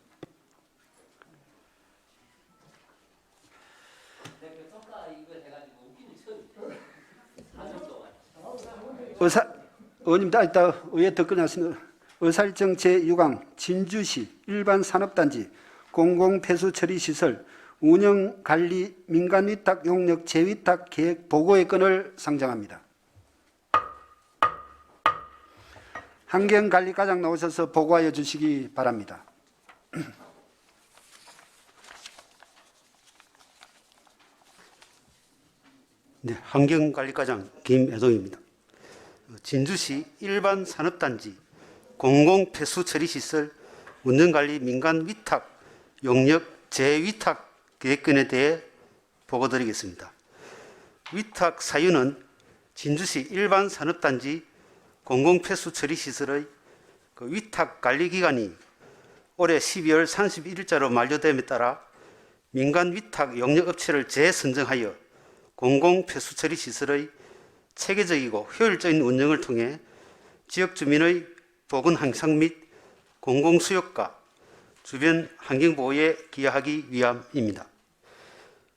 A: 의원님, 이따 의회 더 끝났습니다. 의사일정 제6항 진주시 일반 산업단지 공공폐수 처리 시설 운영 관리 민간 위탁 용역 재위탁 계획 보고의 건을 상정합니다. 환경관리과장 나오셔서 보고하여 주시기 바랍니다. 네, 환경관리과장 김애동입니다. 진주시 일반 산업단지 공공폐수 처리 시설 운영관리 민간 위탁 용역 재위탁 계획건에 대해 보고드리겠습니다. 위탁 사유는 진주시 일반 산업단지 공공폐수 처리 시설의 그 위탁 관리 기간이 올해 12월 31일자로 만료됨에 따라 민간 위탁 용역 업체를 재선정하여 공공폐수 처리 시설의 체계적이고 효율적인 운영을 통해 지역 주민의 보건 향상 및 공공수요과 주변 환경보호에 기여하기 위함입니다.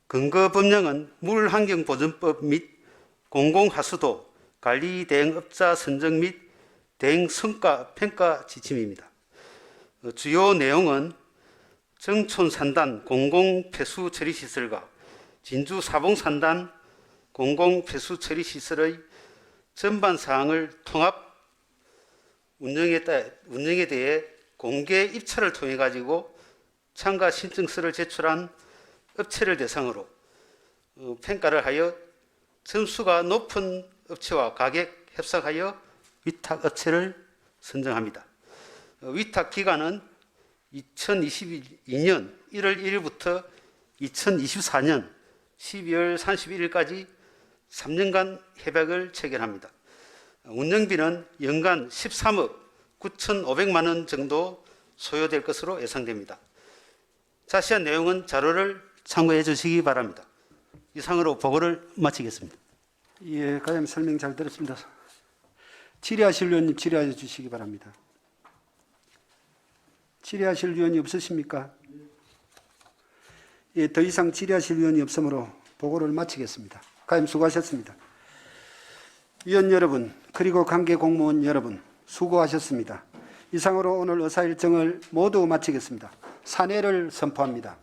A: 근거 법령은 물환경보전법 및 공공하수도 관리대행업자 선정 및 대행 성과 평가 지침입니다. 주요 내용은 정촌 산단 공공폐수 처리시설과 진주 사봉 산단 공공폐수 처리시설의 전반 사항을 통합 운영에 대해 공개 입찰을 통해 가지고 참가 신청서를 제출한 업체를 대상으로 평가를 하여 점수가 높은 업체와 가격 협상하여 위탁 업체를 선정합니다. 위탁 기간은 2022년 1월 1일부터 2024년 12월 31일까지 3년간 협약을 체결합니다. 운영비는 연간 13억 9,500만 원 정도 소요될 것으로 예상됩니다. 자세한 내용은 자료를 참고해 주시기 바랍니다. 이상으로 보고를 마치겠습니다. 예, 과장님 설명 잘 들었습니다. 질의하실 의원님 질의해 주시기 바랍니다. 질의하실 의원이 없으십니까? 예, 더 이상 질의하실 의원이 없으므로 보고를 마치겠습니다. 과장님 수고하셨습니다. 위원 여러분, 그리고 관계 공무원 여러분, 수고하셨습니다. 이상으로 오늘 의사일정을 모두 마치겠습니다. 산회를 선포합니다.